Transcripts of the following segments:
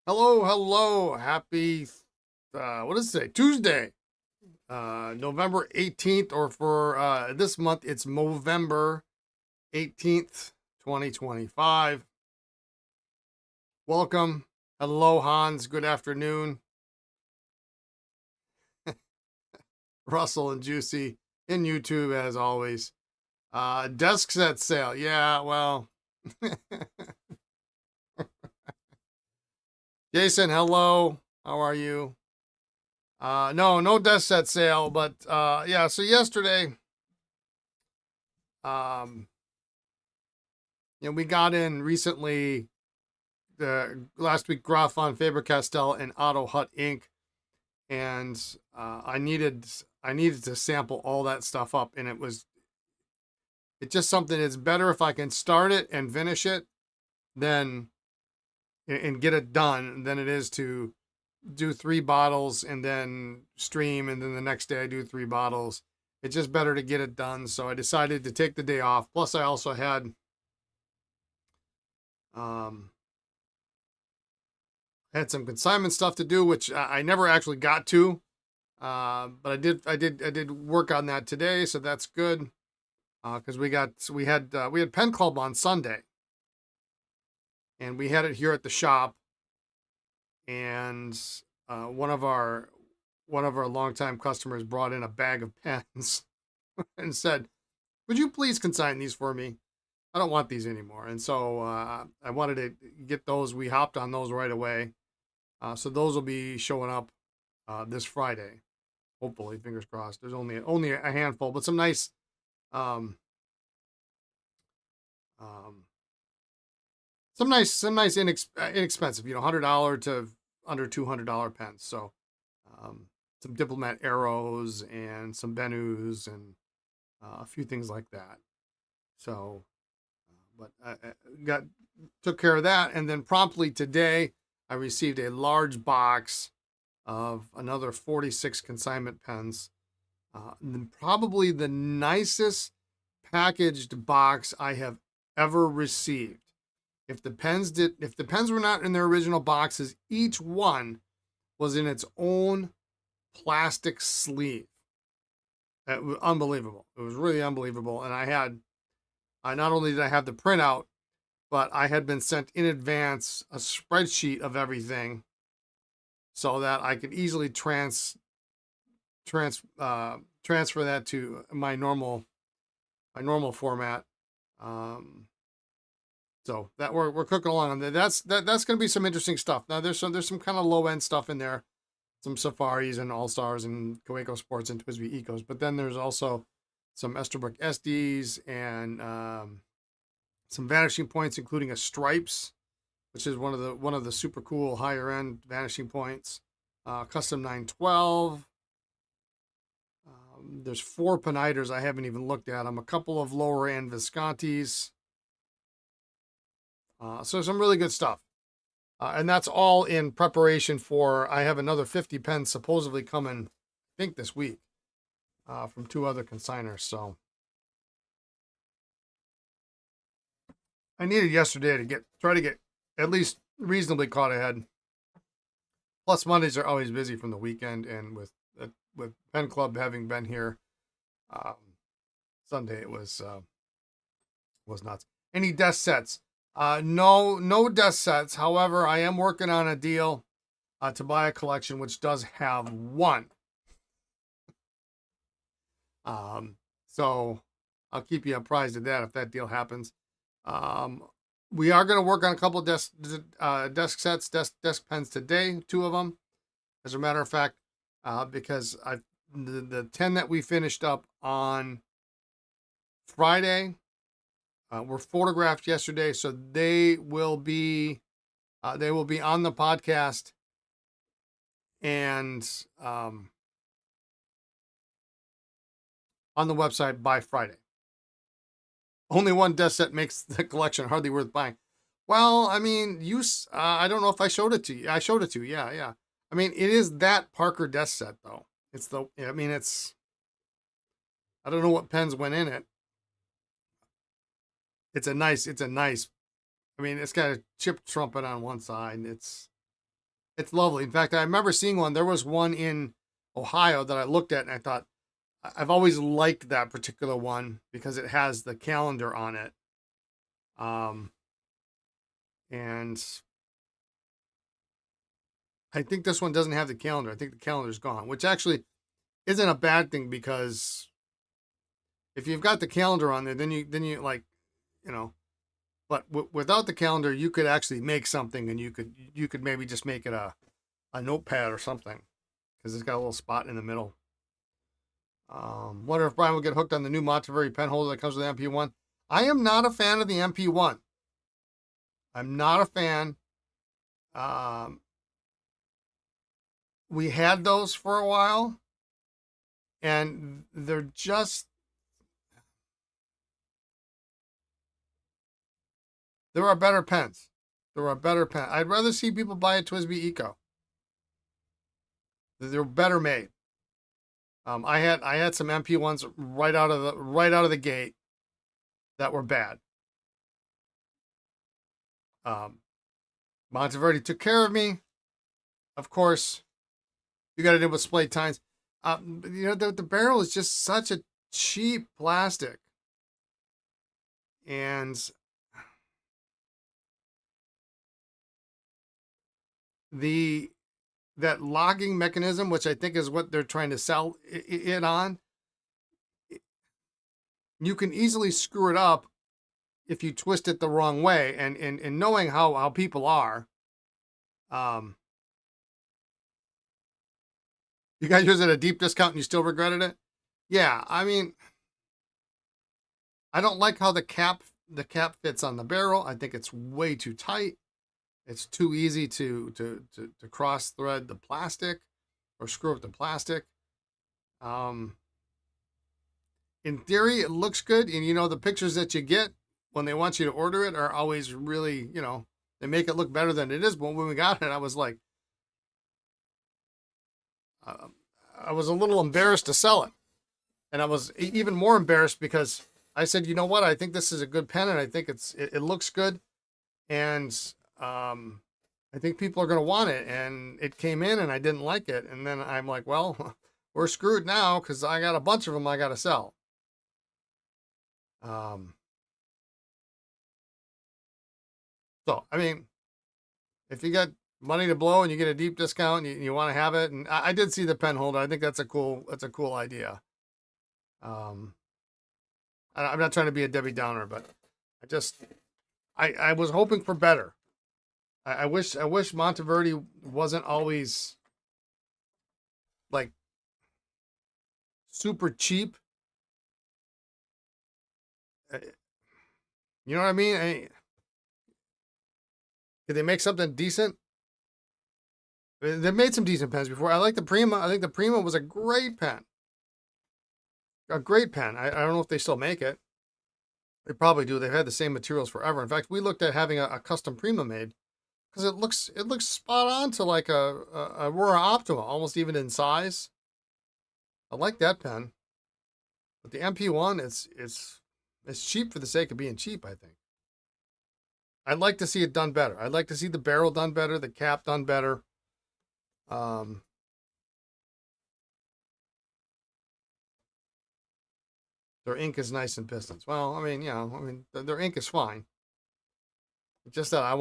Hello, hello. Happy, what is it? Tuesday, November 18th, or for this month, it's Movember 18th, 2025. Welcome. Hello, Hans. Good afternoon. Russell and Juicy in YouTube, as always. Desk set sale. Yeah, well. Jason, hello. How are you? No desk set sale, but yeah, so yesterday, um, we got in recently the last week Graf on Faber-Castell and Auto Hut Inc. And I needed to sample all that stuff up, and it's just something. It's better if I can start it and finish it than and get it done than it is to do 3 bottles and then stream, and then the next day I do 3 bottles. It's just better to get it done. So I decided to take the day off. Plus, I also um, had some consignment stuff to do, which I never actually got to. But I did work on that today, so that's good. Because we had Pen Club on Sunday, and we had it here at the shop. And one of our longtime customers brought in a bag of pens and said, "Would you please consign these for me? I don't want these anymore." And so I wanted to get those. We hopped on those right away. So those will be showing up this Friday, hopefully. Fingers crossed. There's only a handful, but some nice, um, um, inexpensive. $100 to under $200 pens. So some Diplomat arrows and some Benus and a few things like that. So, but I took care of that, and then promptly today I received a large box of another 46 consignment pens. Probably the nicest packaged box I have ever received. If the pens were not in their original boxes, each one was in its own plastic sleeve. It was unbelievable. It was really unbelievable. And I not only did I have the printout, but I had been sent in advance a spreadsheet of everything so that I could easily transfer that to my normal format. So that we're cooking along on that. That's going to be some interesting stuff. Now there's some kind of low end stuff in there, some Safaris and All Stars and Coeco Sports and Twisby Ecos, but then there's also some Esterbrook SDs and some vanishing points, including a Stripes, which is one of the super cool higher end vanishing points. Custom 912. There's 4 Peniters I haven't even looked at them. A couple of lower end Viscontis. So some really good stuff. And that's all in preparation for, I have another 50 pens supposedly coming, I think this week, from 2 other consigners. So I needed yesterday to try to get at least reasonably caught ahead. Plus Mondays are always busy from the weekend, and with Pen Club having been here, Sunday it was nuts. Any desk sets? No desk sets. However, I am working on a deal to buy a collection which does have one. So I'll keep you apprised of that if that deal happens. We are going to work on a couple of desk sets, desk pens today, 2 of them, as a matter of fact, because the 10 that we finished up on Friday were photographed yesterday, so they will be on the podcast and on the website by Friday. Only one desk set makes the collection hardly worth buying. Well, I mean, I don't know if I showed it to you. I showed it to you. Yeah. I mean, it is that Parker desk set though. I don't know what pens went in it. It's a nice, I mean, it's got a chipped trumpet on one side. It's lovely. In fact, I remember seeing one. There was one in Ohio that I looked at and I thought, I've always liked that particular one because it has the calendar on it. And I think this one doesn't have the calendar. I think the calendar's gone, which actually isn't a bad thing because if you've got the calendar on there, then you like, you know, but without the calendar, you could actually make something, and you could maybe just make it a notepad or something because it's got a little spot in the middle. Wonder if Brian will get hooked on the new Monteverdi pen holder that comes with the MP1. I am not a fan of the MP1. I'm not a fan. We had those for a while, and they're just, there are better pens. There are better pens. I'd rather see people buy a TWSBI Eco. They're better made. I had some MP1s right out of the gate that were bad. Monteverdi took care of me. Of course, you got to deal with splay tines. The barrel is just such a cheap plastic, and that logging mechanism, which I think is what they're trying to sell it on, you can easily screw it up if you twist it the wrong way. And knowing how people are, you guys use it at a deep discount and you still regretted it? Yeah, I mean, I don't like how the cap fits on the barrel. I think it's way too tight. It's too easy to cross thread the plastic or screw up the plastic. In theory, it looks good. And the pictures that you get when they want you to order it are always really, they make it look better than it is. But when we got it, I was like, I was a little embarrassed to sell it. And I was even more embarrassed because I said, you know what? I think this is a good pen and I think it looks good. And I think people are going to want it. And it came in and I didn't like it. And then I'm like, well, we're screwed now because I got a bunch of them I got to sell. So, I mean, if you got money to blow and you get a deep discount and you want to have it, and I did see the pen holder. I think that's a cool idea. I'm not trying to be a Debbie Downer, but I was hoping for better. I wish Monteverdi wasn't always like super cheap. You know what I mean? Did they make something decent? They made some decent pens before. I like the Prima. I think the Prima was a great pen. A great pen. I don't know if they still make it. They probably do. They've had the same materials forever. In fact, we looked at having a custom Prima made because it looks spot on to like a Aurora Optima, almost even in size. I like that pen. But the MP1 it's cheap for the sake of being cheap, I think. I'd like to see it done better. I'd like to see the barrel done better, the cap done better. Their ink is nice in Pistons. Well, I mean, their ink is fine. It's just that I'd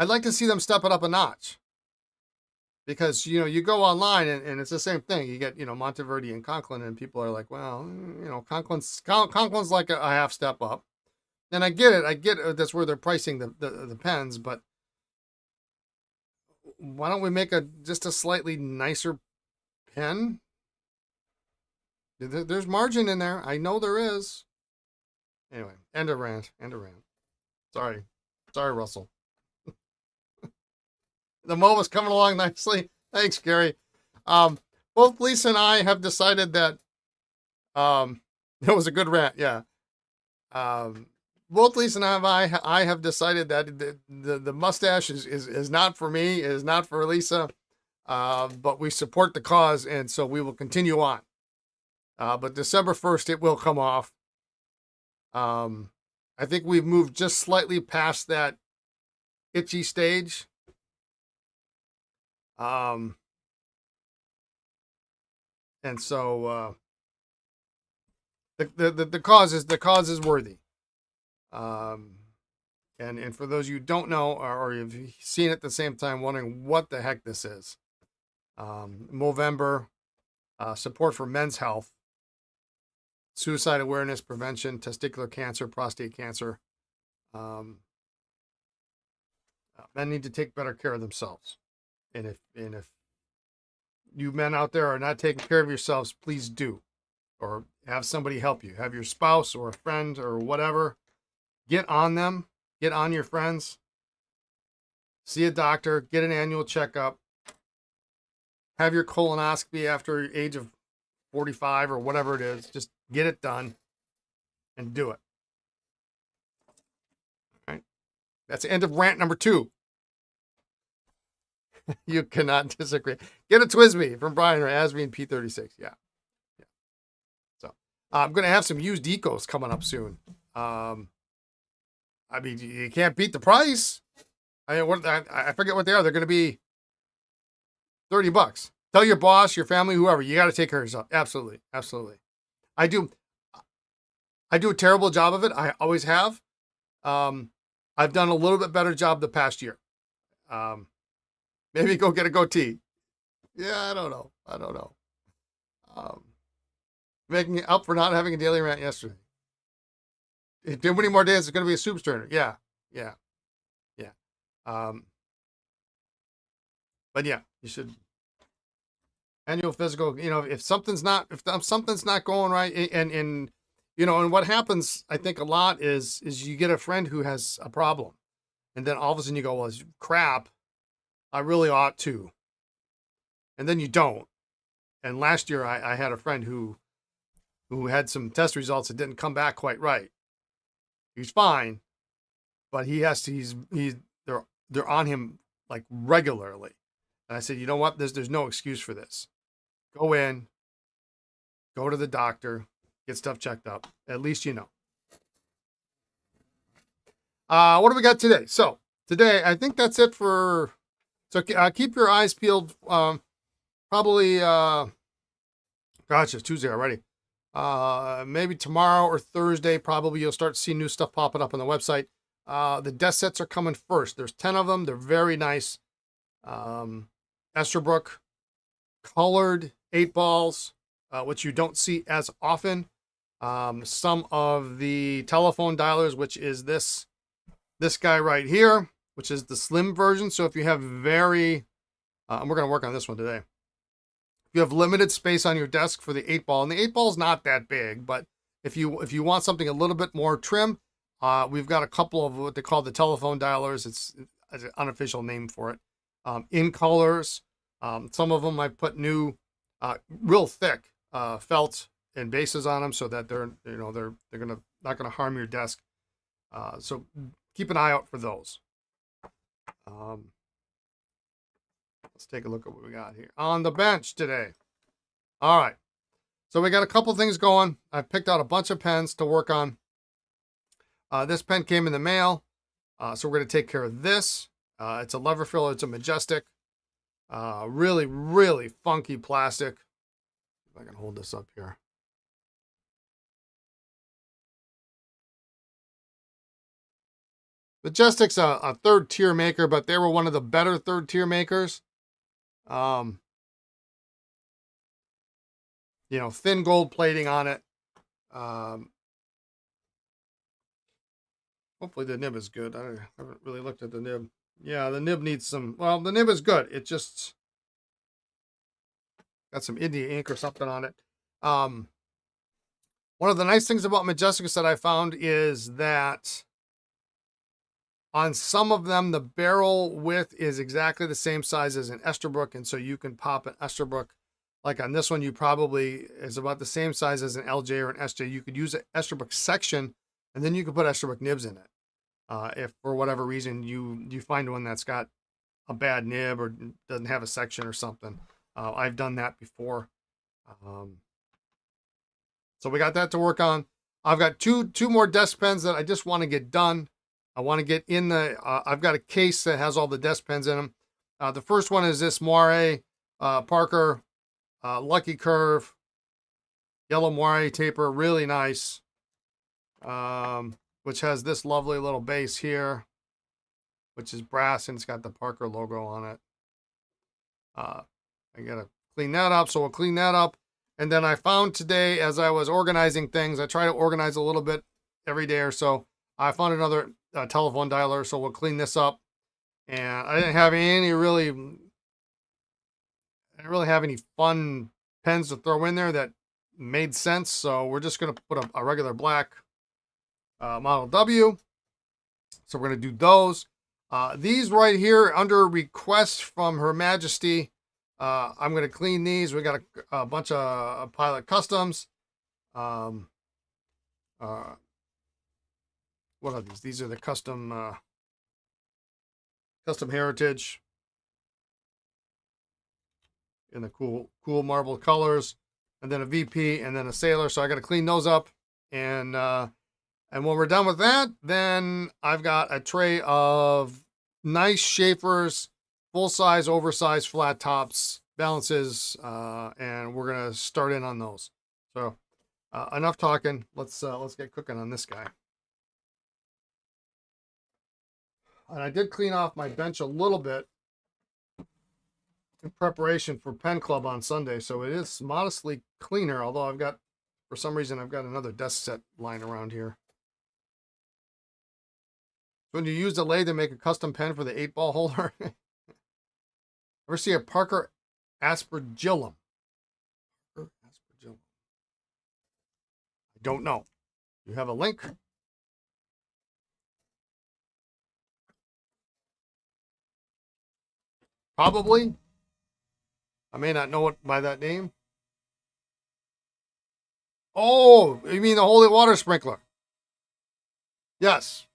like to see them step it up a notch. Because, you go online and it's the same thing. You get, Monteverdi and Conklin and people are like, well, Conklin's like a half step up. And I get it. That's where they're pricing the pens, but why don't we make just a slightly nicer pen? There's margin in there. I know there is. Anyway, end of rant. Sorry, Russell. The MOBA's coming along nicely. Thanks, Gary. Both Lisa and I have decided that it was a good rant. Yeah. Both Lisa and I have decided that the mustache is not for me, is not for Lisa, but we support the cause, and so we will continue on. But December 1st, it will come off. I think we've moved just slightly past that itchy stage. And so the cause is worthy. And for those you don't know, or you've seen it at the same time, wondering what the heck this is, Movember, support for men's health, suicide awareness, prevention, testicular cancer, prostate cancer. Men need to take better care of themselves, and if you men out there are not taking care of yourselves, please do, or have somebody help you. Have your spouse or a friend or whatever. Get on them. Get on your friends. See a doctor. Get an annual checkup. Have your colonoscopy after age of 45 or whatever it is. Just get it done and do it. All right. That's the end of rant number 2. You cannot disagree. Get a Twisby from Brian or Asby P36. Yeah. So I'm going to have some used Ecos coming up soon. I mean, you can't beat the price. I forget what they are. They're going to be $30. Tell your boss, your family, whoever, you got to take care of yourself. Absolutely. Absolutely. I do a terrible job of it. I always have. I've done a little bit better job the past year. Maybe go get a goatee. Yeah, I don't know. Making up for not having a daily rant yesterday. Too many more days, it's going to be a soup turner. Yeah. But yeah, you should annual physical. You know, if something's not going right, and you know, and what happens, I think a lot is you get a friend who has a problem, and then all of a sudden you go, well, crap, I really ought to, and then you don't. And last year I had a friend who had some test results that didn't come back quite right. He's fine, but they're on him like regularly. And I said, you know what? There's no excuse for this. Go to the doctor, get stuff checked up. At least you know. What do we got today? So today, I think that's it for. So keep your eyes peeled. Probably. Gosh, it's Tuesday already. Maybe tomorrow or Thursday, probably you'll start seeing new stuff popping up on the website. The desk sets are coming first. There's 10 of them. They're very nice. Esterbrook colored 8 balls, which you don't see as often. Some of the telephone dialers, which is this guy right here, which is the slim version. So if you have and we're going to work on this one today. You have limited space on your desk for the 8 ball, and the 8 ball is not that big, but if you want something a little bit more trim, we've got a couple of what they call the telephone dialers. It's an unofficial name for it. In colors, some of them I put new, real thick felt and bases on them so that they're not gonna harm your desk. So keep an eye out for those. Let's take a look at what we got here on the bench today. All right. So we got a couple things going. I picked out a bunch of pens to work on. This pen came in the mail. So we're going to take care of this. It's a lever filler. It's a Majestic. Really, really funky plastic. If I can hold this up here. Majestic's a third tier maker, but they were one of the better third tier makers. You know, thin gold plating on it. Hopefully the nib is good. I haven't really looked at the nib. Yeah, the nib needs some, well, the nib is good. It just got some India ink or something on it. One of the nice things about Majestic that I found is that on some of them, the barrel width is exactly the same size as an Esterbrook, and so you can pop an Esterbrook. Like on this one, you probably is about the same size as an LJ or an SJ. You could use an Esterbrook section, and then you could put Esterbrook nibs in it. If for whatever reason you find one that's got a bad nib or doesn't have a section or something. I've done that before. So we got that to work on. I've got two more desk pens that I just want to get done. I want to get in the, I've got a case that has all the desk pens in them. The first one is this Moire Parker Lucky Curve yellow moire taper, really nice, which has this lovely little base here, which is brass, and it's got the Parker logo on it. I gotta clean that up, so we'll clean that up. And then I found today, as I was organizing things, I try to organize a little bit every day or so. I found another telephone dialer, so we'll clean this up. And I didn't have any really, I didn't really have any fun pens to throw in there that made sense. So we're just gonna put a regular black Model W. So we're gonna do those. These right here under request from Her Majesty. I'm going to clean these. We got a bunch of Pilot Customs. What are these? These are the custom heritage in the cool marble colors, and then a VP, and then a Sailor. So I got to clean those up, and when we're done with that, then I've got a tray of nice Sheaffers, full-size, oversized flat tops, balances, and we're gonna start in on those. So enough talking. Let's get cooking on this guy. And I did clean off my bench a little bit in preparation for Pen Club on Sunday, so it is modestly cleaner. Although for some reason, I've got another desk set lying around here. When you use the lathe to make a custom pen for the 8-ball holder. Ever see a Parker Aspergillum? I don't know. You have a link? Probably. I may not know it by that name. Oh, you mean the holy water sprinkler? Yes.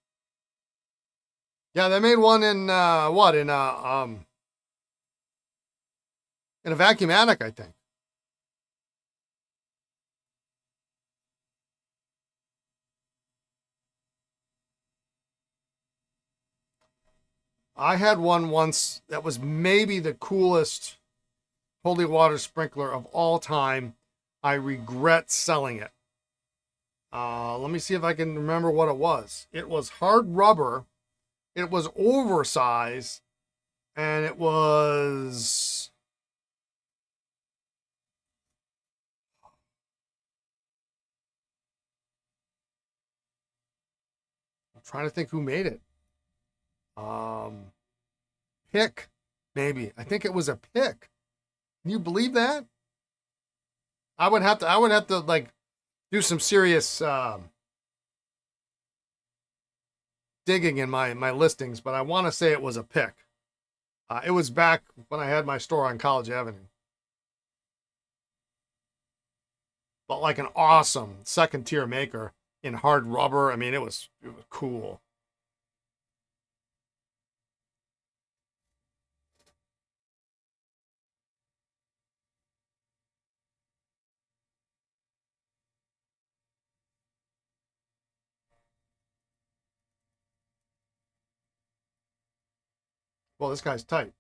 Yeah, they made one in what? In a vacuum attic, I think. I had one once that was maybe the coolest holy water sprinkler of all time. I regret selling it. Let me see if I can remember what it was. It was hard rubber. It was oversized. And it was... I'm trying to think who made it. Pick, maybe. I think it was a Pick. Can you believe that? I would have to like do some serious digging in my listings, but I want to say it was a Pick. It was back when I had my store on College Avenue. But like an awesome second tier maker in hard rubber. I mean, it was cool. Well, this guy's tight.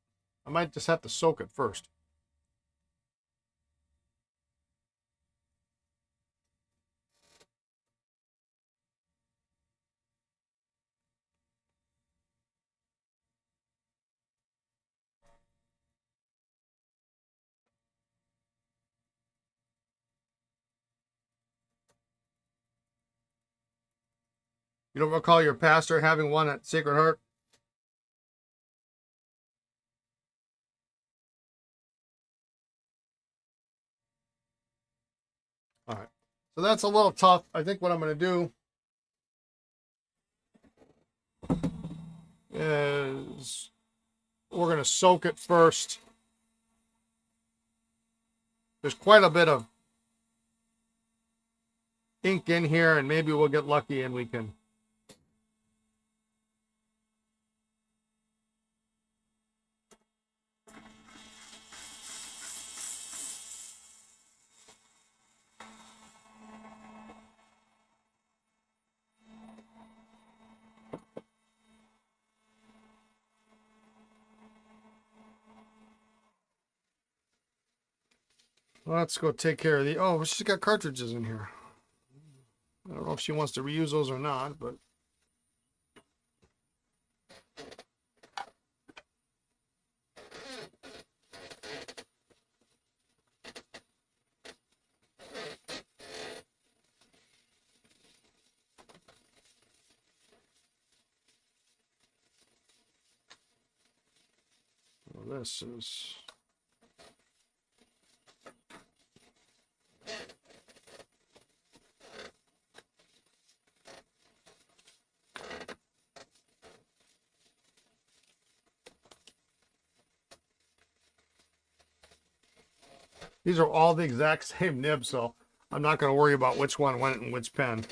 I might just have to soak it first. You don't recall your pastor having one at Sacred Heart? All right. So that's a little tough. I think what I'm going to do is we're going to soak it first. There's quite a bit of ink in here, and maybe we'll get lucky and we can... Let's go take care of the... Oh, she's got cartridges in here. I don't know if she wants to reuse those or not, but... Well, this is... These are all the exact same nib, so I'm not going to worry about which one went in which pen.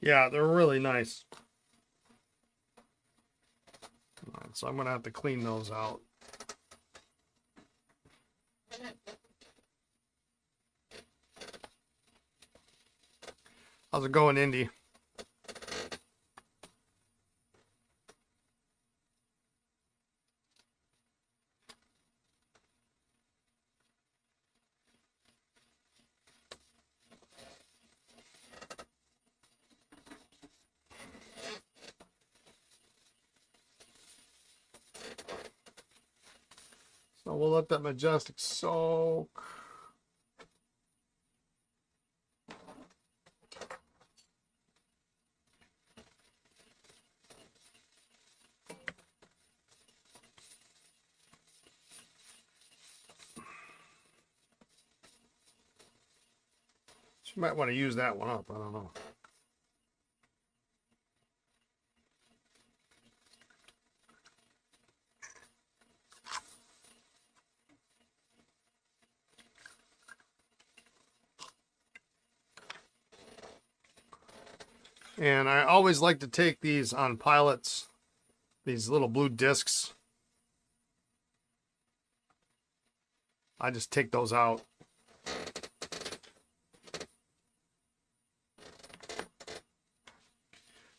Yeah, they're really nice. Right, so I'm going to have to clean those out. How's it going, Indy? So we'll let that Majestic soak. You might want to use that one up. I don't know. And I always like to take these on pilots, these little blue discs. I just take those out.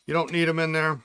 You don't need them in there.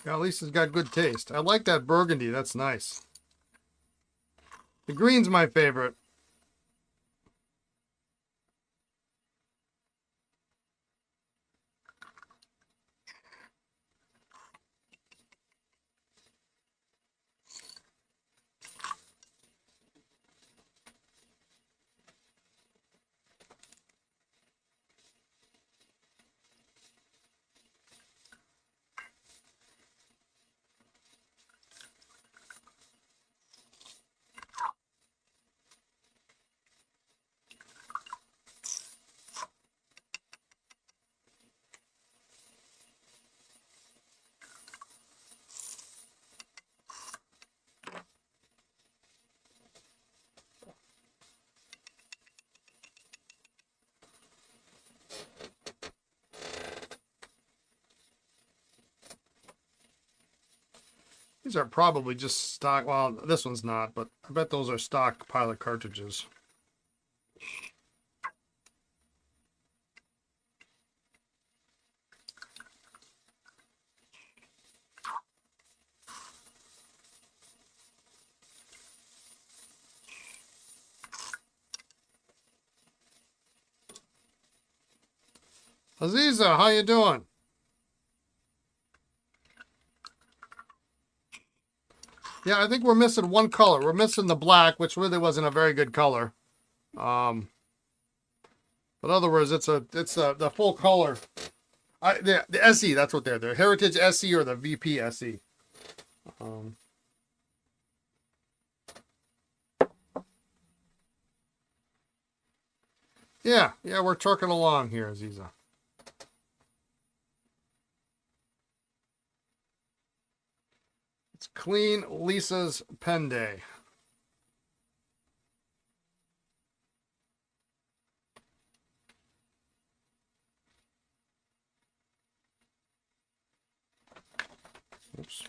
Yeah, at least it's got good taste. I like that burgundy. That's nice. The green's my favorite. These are probably just stock. Well, this one's not, but I bet those are stock pilot cartridges. Aziza, how you doing? Yeah, I think we're missing one color. We're missing the black, which really wasn't a very good color. But in other words, it's the full color. The SE, that's what they're. The Heritage SE or the VP SE. Yeah, we're trucking along here, Aziza. It's Clean Lisa's Pen Day. Oops.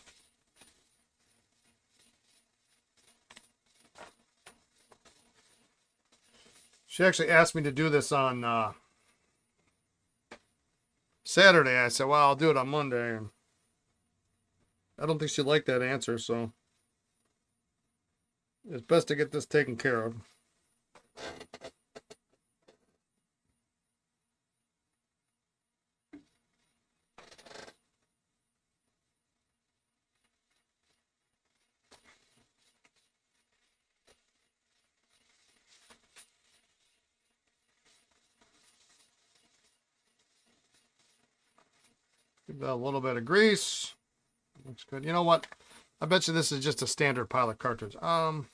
She actually asked me to do this on Saturday. I said, well, I'll do it on Monday. And I don't think she liked that answer, so it's best to get this taken care of. Give that a little bit of grease. Looks good. You know what? I bet you this is just a standard pilot cartridge. Uh-oh.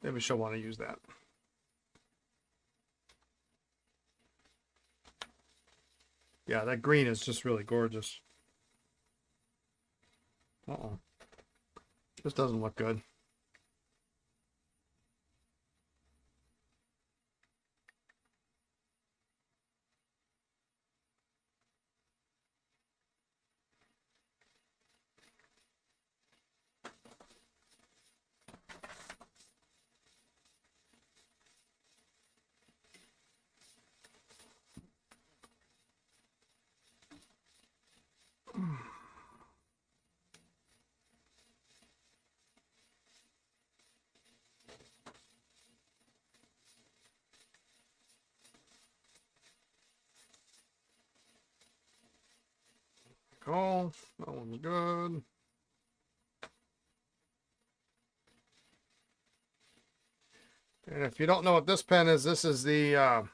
Maybe she'll want to use that. Yeah, that green is just really gorgeous. Uh-oh. This doesn't look good. Cool. That one's good. And if you don't know what this pen is, this is the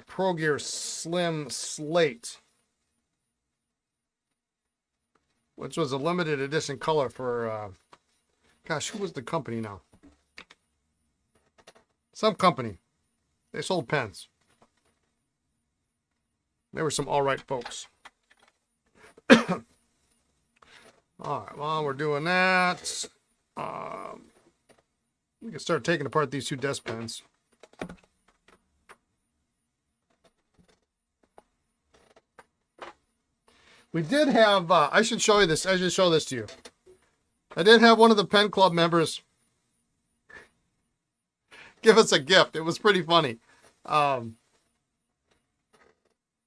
Pro Gear Slim Slate, which was a limited edition color for, gosh, who was the company now? Some company. They sold pens. They were some all right folks. All right, while we're doing that, we can start taking apart these two desk pens. We did have, I should show you this. I should show this to you. I did have one of the pen club members give us a gift. It was pretty funny.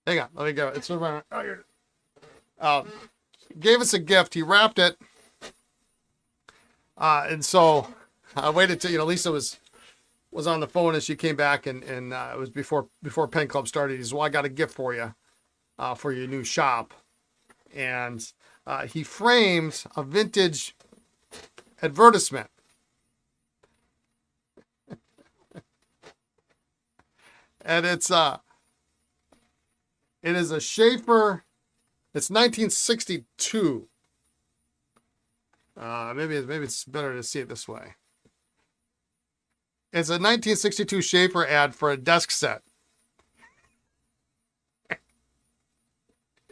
Hang on, let me go. It's around. Oh, here. Gave us a gift. He wrapped it, and so I waited till Lisa was on the phone and she came back and it was before Pen Club started. He said, "Well, I got a gift for you, for your new shop," and he framed a vintage advertisement. And it is a Sheaffer. It's 1962. Maybe it's better to see it this way. It's a 1962 Sheaffer ad for a desk set.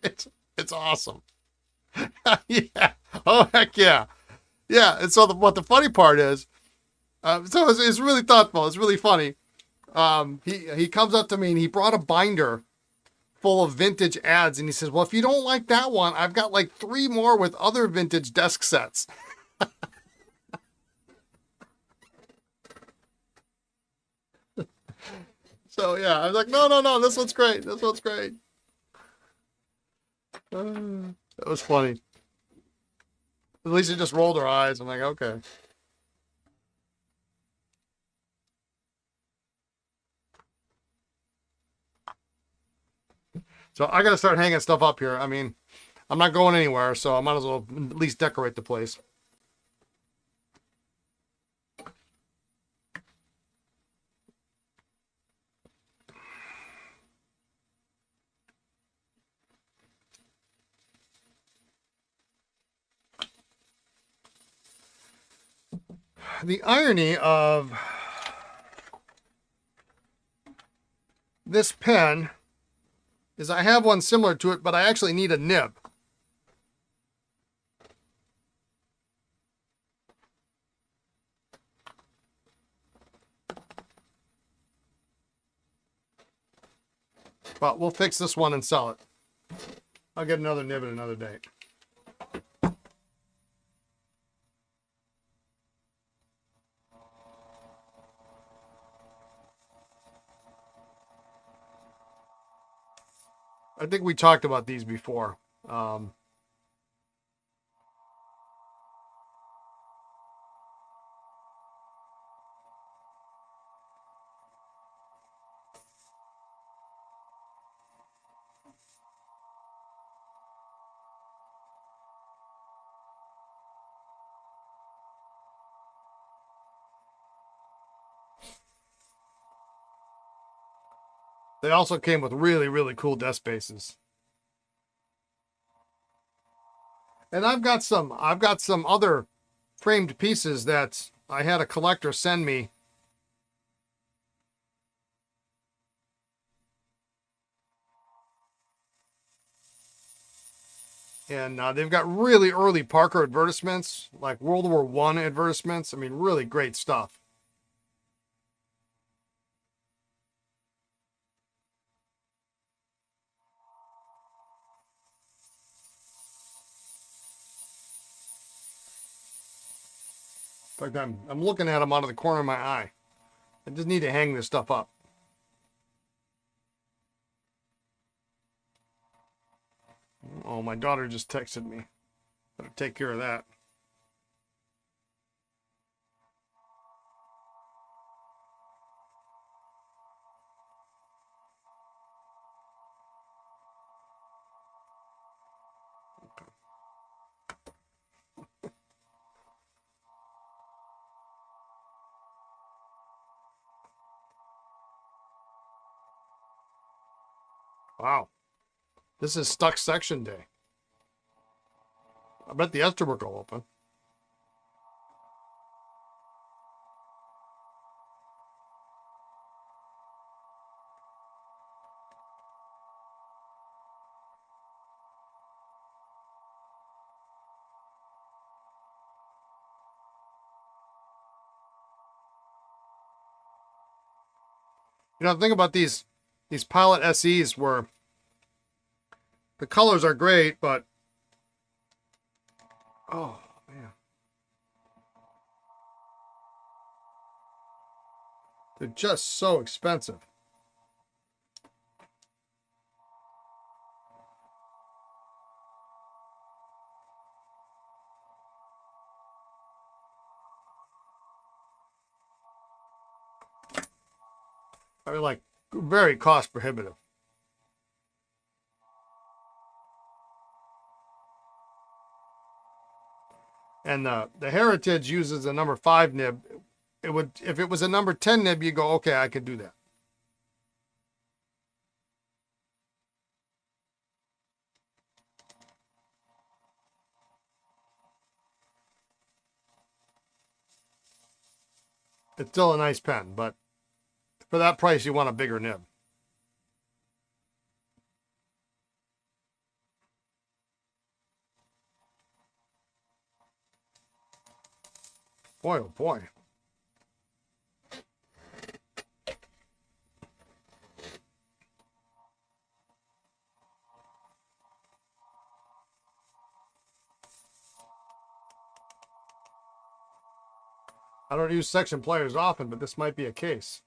It's awesome. Yeah. Oh heck yeah. Yeah. And so what the funny part is, so it's really thoughtful. It's really funny. He comes up to me and he brought a binder full of vintage ads, and he says, "Well, if you don't like that one, I've got like 3 more with other vintage desk sets." So yeah, I was like, no, no, no, this one's great. This one's great. That was funny. At least she just rolled her eyes. I'm like, okay. So I got to start hanging stuff up here. I mean, I'm not going anywhere, so I might as well at least decorate the place. The irony of this pen is I have one similar to it, but I actually need a nib. But we'll fix this one and sell it. I'll get another nib at another date. I think we talked about these before. They also came with really, really cool desk bases. And I've got some other framed pieces that I had a collector send me. And they've got really early Parker advertisements, like World War I advertisements. I mean, really great stuff. In fact, I'm looking at them out of the corner of my eye. I just need to hang this stuff up. Oh, my daughter just texted me. Better take care of that. Wow. This is stuck section day. I bet the Esterbrook will open. You know, the thing about these Pilot SEs were the colors are great, but oh man, they're just so expensive. I mean, like very cost prohibitive. And the Heritage uses a number 5 nib. It would, if it was a number 10 nib, you go, okay, I could do that. It's still a nice pen, but for that price, you want a bigger nib. Boy, oh boy. I don't use section pliers often, but this might be a case.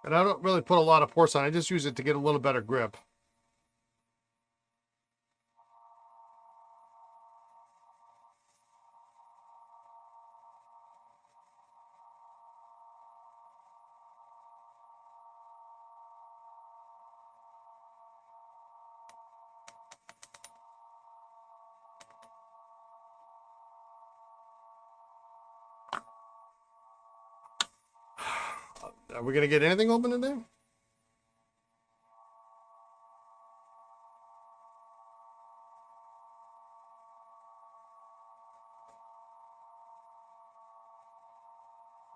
And I don't really put a lot of force on it. I just use it to get a little better grip. Are we going to get anything open today?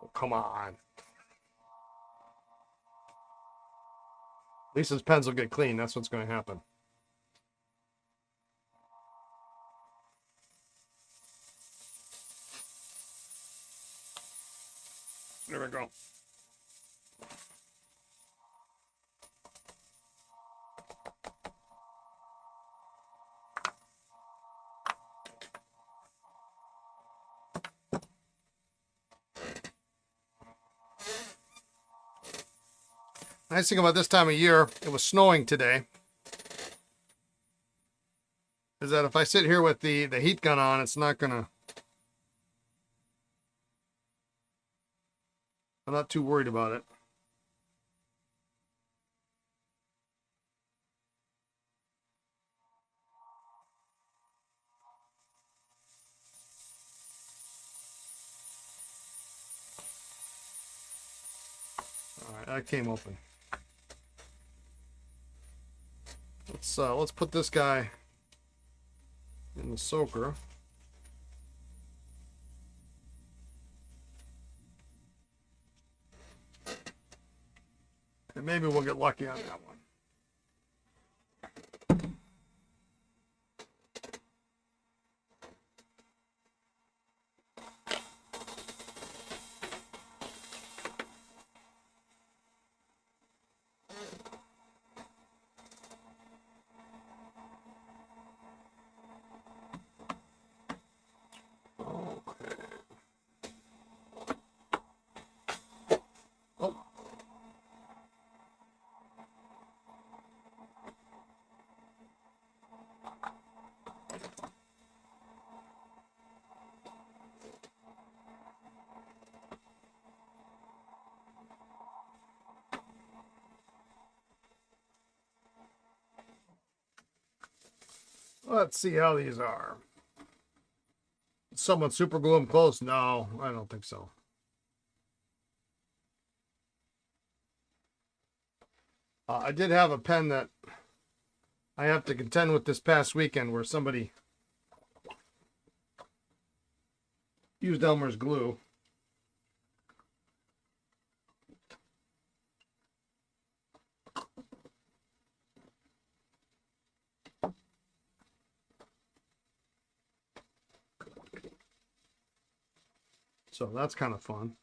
Oh, come on. Lisa's pens will get clean. That's what's going to happen. There we go. Nice thing about this time of year, it was snowing today, is that if I sit here with the heat gun on, it's not gonna, I'm not too worried about it. All right, that came open. Let's put this guy in the soaker. And maybe we'll get lucky on that one. Let's see how these are. Someone super glue them close? No, I don't think so. I did have a pen that I have to contend with this past weekend where somebody used Elmer's glue. So that's kind of fun.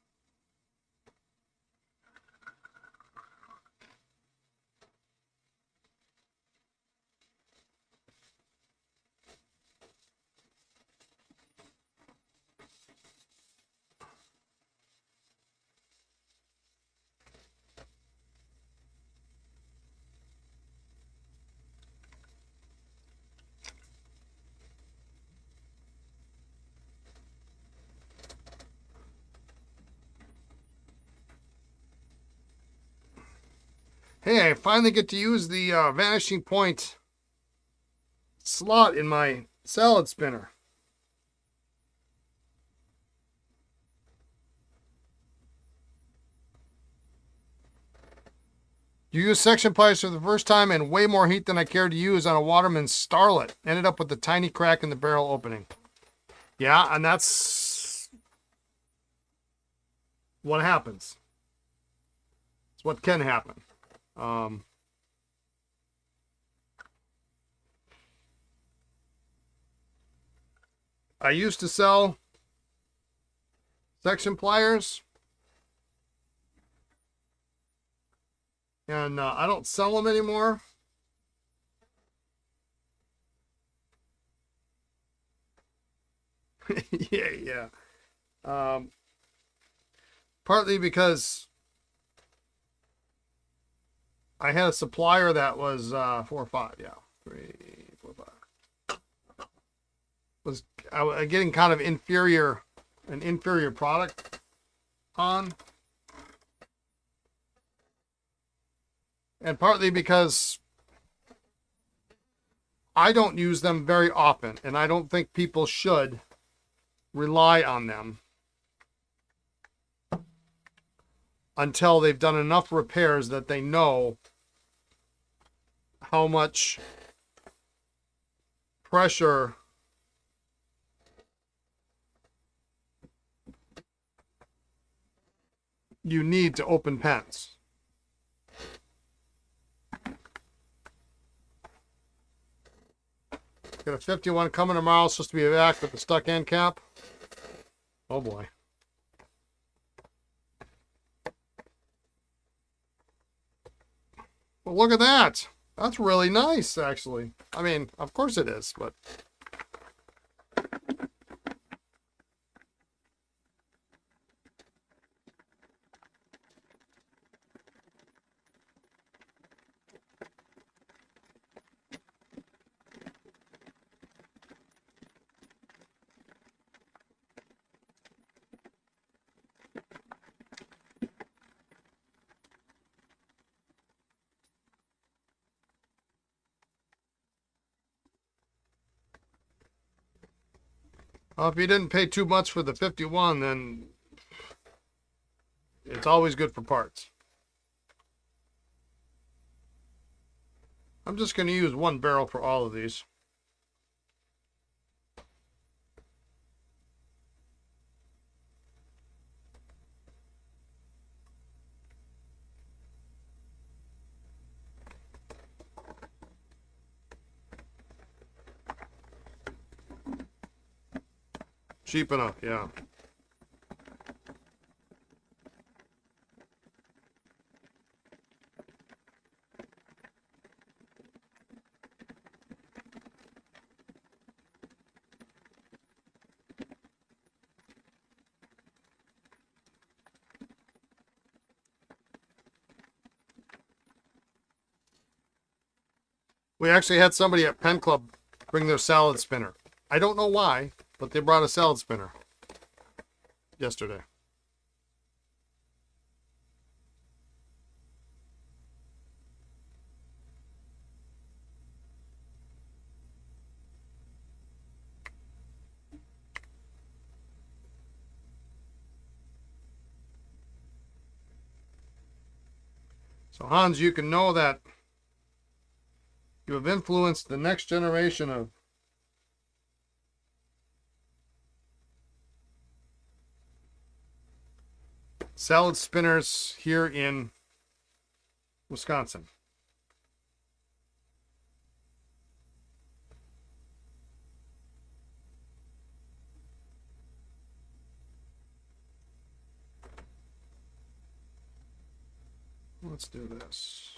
Hey, I finally get to use the vanishing point slot in my salad spinner. You use section pliers for the first time and way more heat than I cared to use on a Waterman's Starlet. Ended up with a tiny crack in the barrel opening. Yeah, and that's what happens. It's what can happen. I used to sell section pliers, and I don't sell them anymore. yeah. Partly because I had a supplier that was 4 or 5, yeah, 3, 4, 5. Was getting kind of an inferior product on, and partly because I don't use them very often, and I don't think people should rely on them until they've done enough repairs that they know how much pressure you need to open pens. Got a 51 coming tomorrow, supposed to be back with the stuck end cap. Oh boy. Well, look at that. That's really nice, actually. I mean, of course it is, but... Well, if you didn't pay too much for the 51, then it's always good for parts. I'm just going to use one barrel for all of these. Cheap enough, yeah. We actually had somebody at Pen Club bring their salad spinner. I don't know why, but they brought a salad spinner yesterday. So Hans, you can know that you have influenced the next generation of salad spinners here in Wisconsin. Let's do this.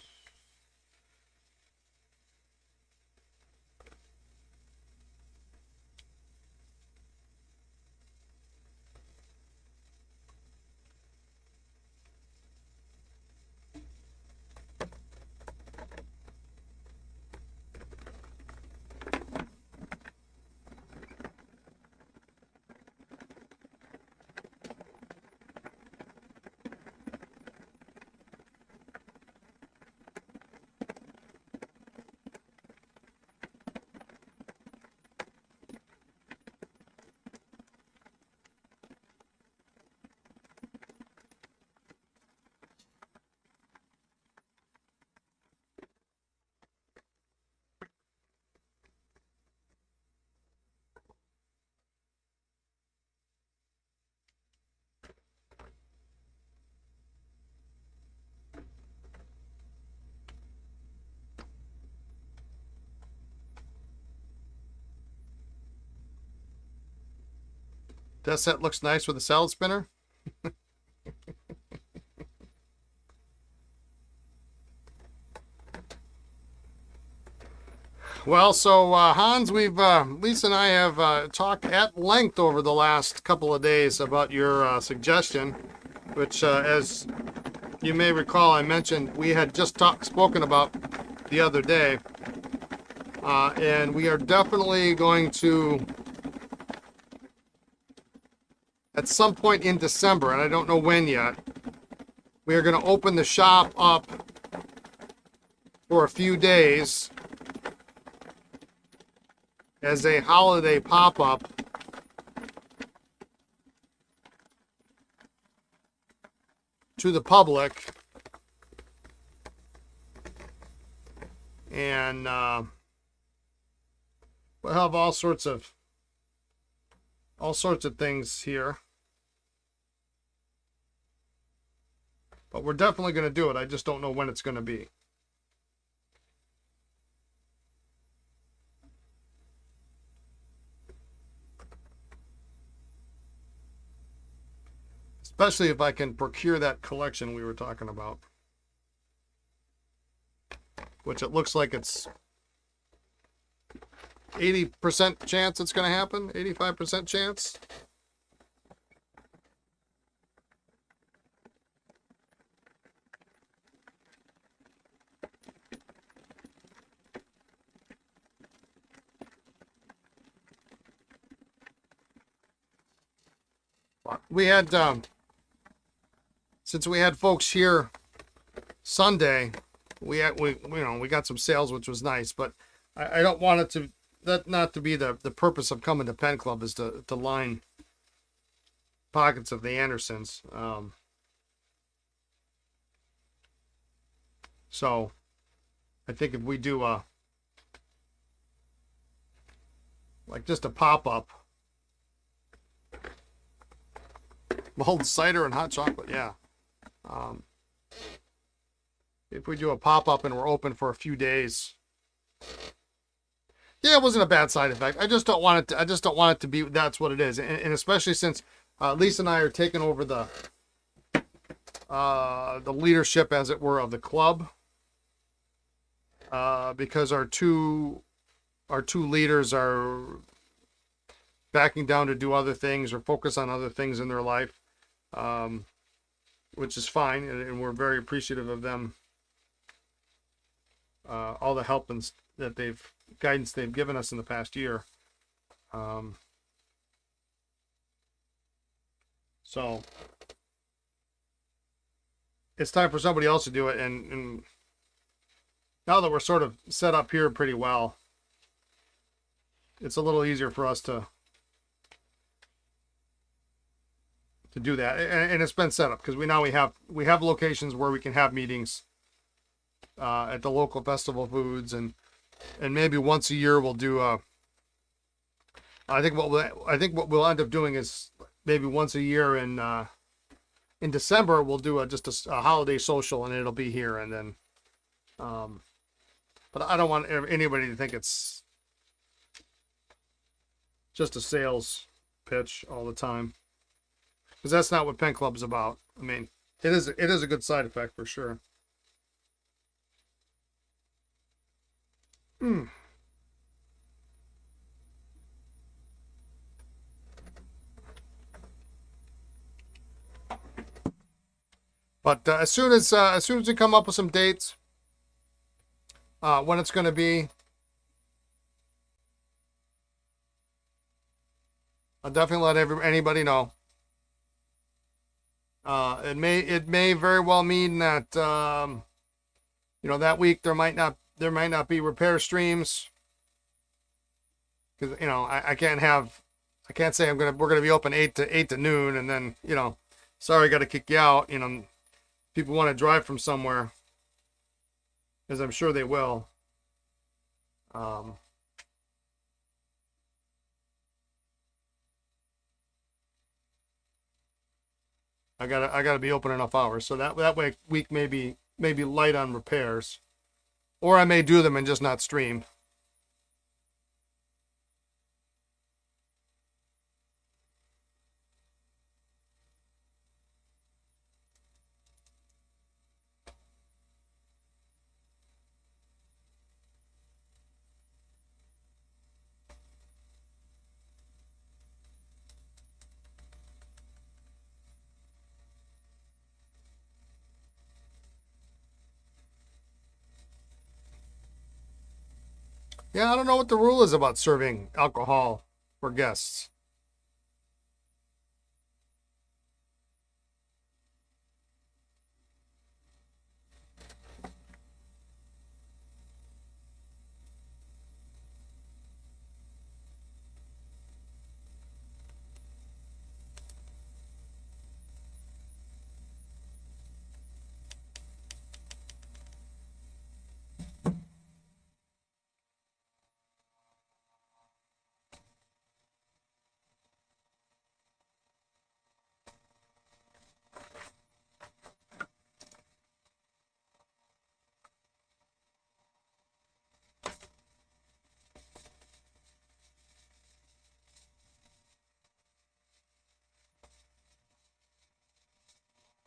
That set looks nice with a salad spinner. Well, so Hans, Lisa and I have talked at length over the last couple of days about your suggestion, which, as you may recall I mentioned we had just spoken about the other day, and we are definitely going to, at some point in December, and I don't know when yet, we are going to open the shop up for a few days as a holiday pop-up to the public, and we'll have all sorts of things here, but we're definitely going to do it. I just don't know when it's going to be. Especially if I can procure that collection we were talking about. Which it looks like it's 80% chance it's going to happen. 85% chance. We had, since we had folks here Sunday, we got some sales, which was nice, but I don't want it to, that not to be the purpose of coming to Pen Club, is to line pockets of the Andersons. So I think if we do like just a pop-up, mulled cider and hot chocolate, yeah. If we do a pop-up and we're open for a few days, yeah, it wasn't a bad side effect. I just don't want it to, be that's what it is, and especially since Lisa and I are taking over the leadership, as it were, of the club, because our two leaders are backing down to do other things or focus on other things in their life, which is fine, and we're very appreciative of them. All the help and guidance they've given us in the past year. So it's time for somebody else to do it, and now that we're sort of set up here pretty well, it's a little easier for us to do that, and it's been set up because we have locations where we can have meetings at the local festival foods, and maybe once a year we'll do I think what we'll end up doing is maybe once a year in December we'll do just a holiday social, and it'll be here, and then but I don't want anybody to think it's just a sales pitch all the time, because that's not what Pen Club's about. I mean, it is a good side effect for sure. But as soon as we come up with some dates, when it's going to be, I'll definitely let anybody know. It may very well mean that that week there might not be repair streams, because I can't say we're gonna be open 8 to noon, and then sorry, got to kick you out. People want to drive from somewhere, as I'm sure they will. I gotta be open enough hours, so that week may be light on repairs, or I may do them and just not stream. Yeah, I don't know what the rule is about serving alcohol for guests.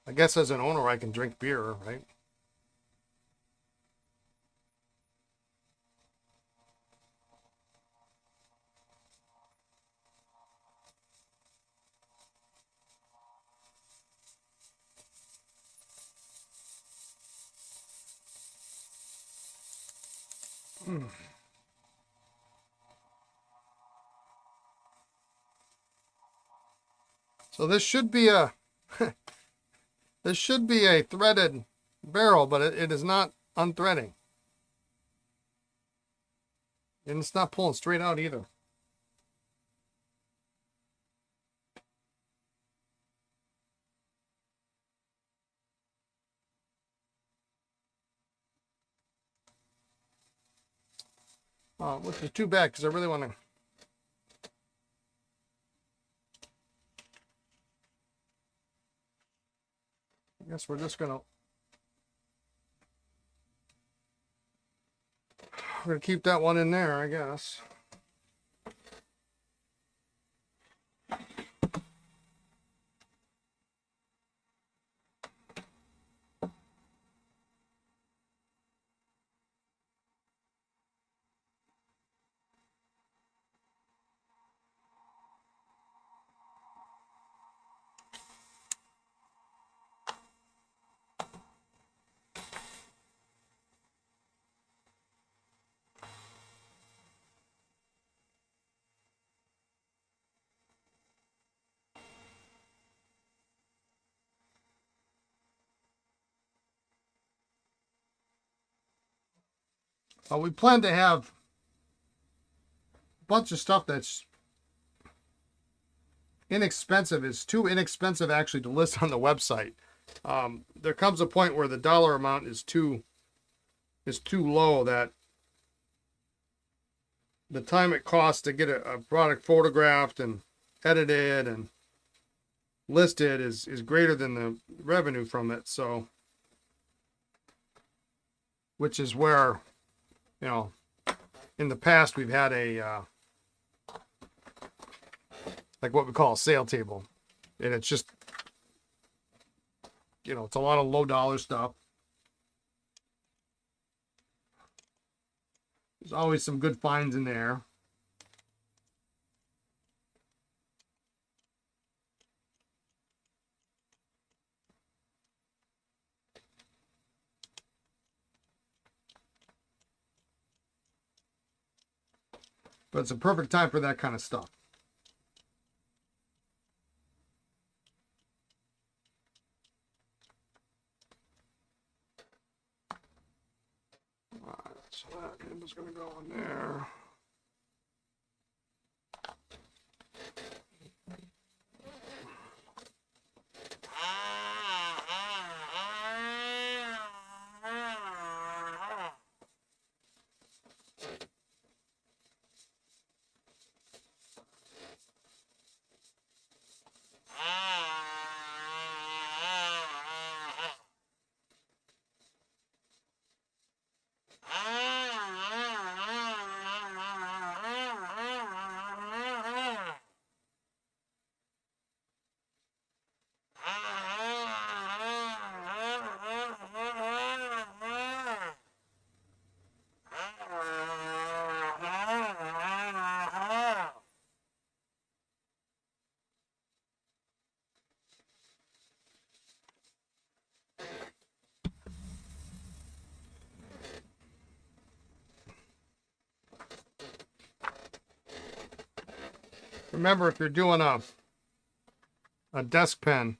I guess as an owner, I can drink beer, right? So this should be a this should be a threaded barrel, but it is not unthreading. And it's not pulling straight out either. Which is too bad because I really want to. I guess we're gonna keep that one in there, I guess. We plan to have a bunch of stuff that's inexpensive. It's too inexpensive actually to list on the website. There comes a point where the dollar amount is too low that the time it costs to get a product photographed and edited and listed is greater than the revenue from it. So, which is where, you know, in the past we've had a like what we call a sale table, and it's just, you know, it's a lot of low dollar stuff. There's always some good finds in there. But it's a perfect time for that kind of stuff. All right, so that end is going to go in there. Remember, if you're doing a desk pen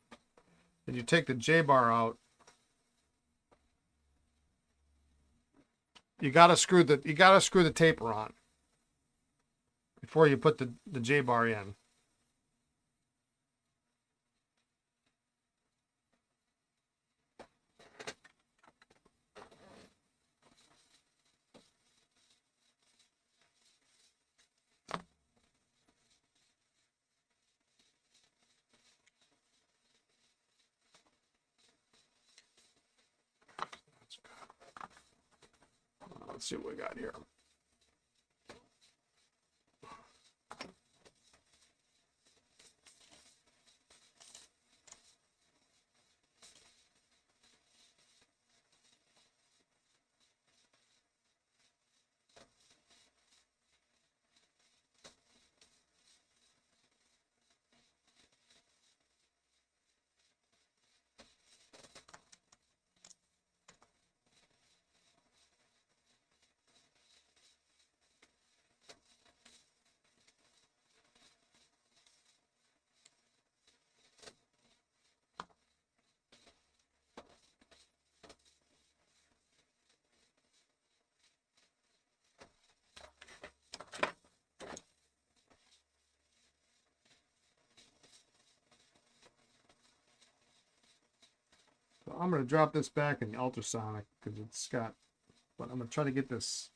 and you take the J-bar out, you gotta screw the taper on before you put the J-bar in. Let's see what we got here. So I'm going to drop this back in the ultrasonic because it's got, but I'm going to try to get this.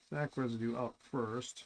Sack residue out first.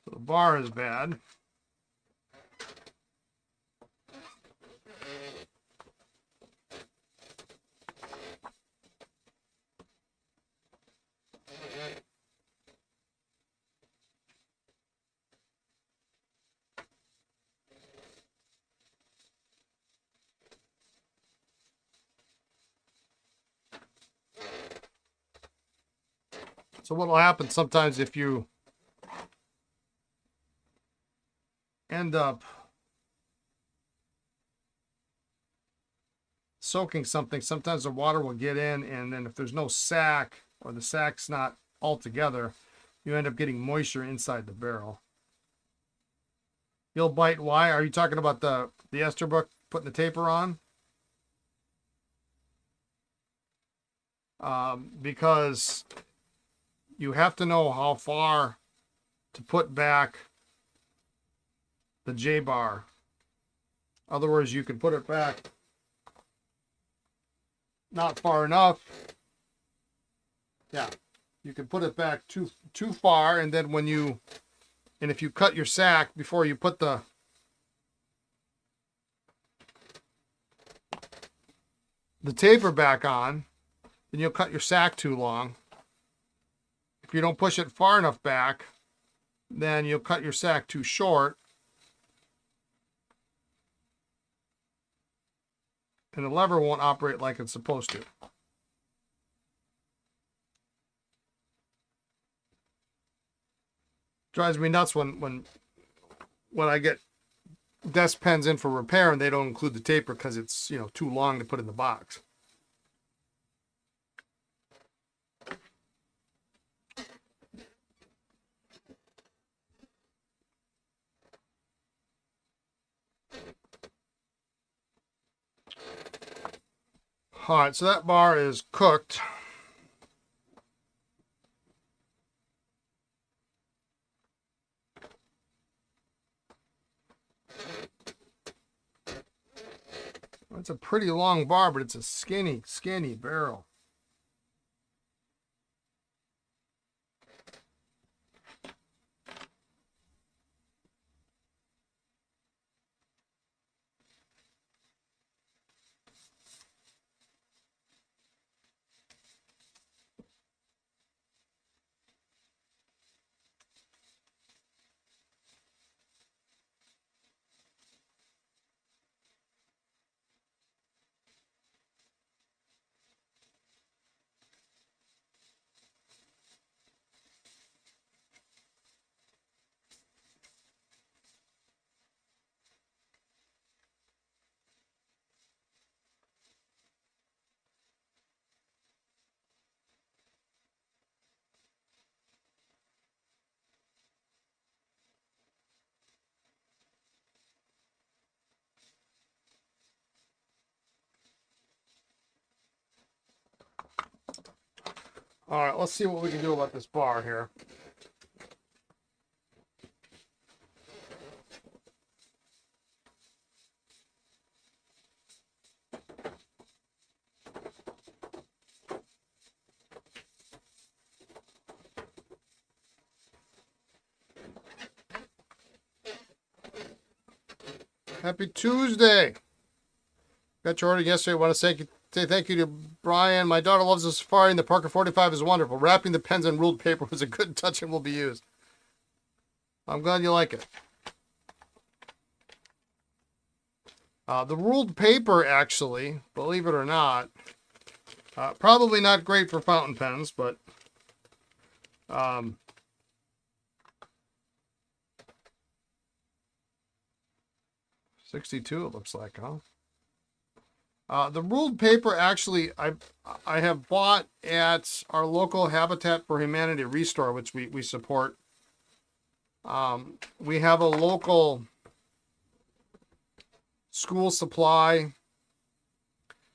So the bar is bad. So what will happen sometimes if you end up soaking something, sometimes the water will get in, and then if there's no sack or the sack's not all together, you end up getting moisture inside the barrel. You'll bite. Why? Are you talking about the Esterbrook putting the taper on? Because you have to know how far to put back the J-bar. Otherwise, you can put it back not far enough. Yeah, you can put it back too far, and then if you cut your sack before you put the taper back on, then you'll cut your sack too long. If you don't push it far enough back, then you'll cut your sack too short, and the lever won't operate like it's supposed to. Drives me nuts when I get desk pens in for repair and they don't include the taper because it's, you know, too long to put in the box. All right, so that bar is cooked. That's a pretty long bar, but it's a skinny, skinny barrel. All right, let's see what we can do about this bar here. Happy Tuesday. Got your order yesterday. I want to say thank you to Brian. My daughter loves the Safari, and the Parker 45 is wonderful. Wrapping the pens in ruled paper was a good touch and will be used. I'm glad you like it. The ruled paper, actually, believe it or not, probably not great for fountain pens, but 62 it looks like, huh? The ruled paper, actually, I have bought at our local Habitat for Humanity Restore, which we support. We have a local school supply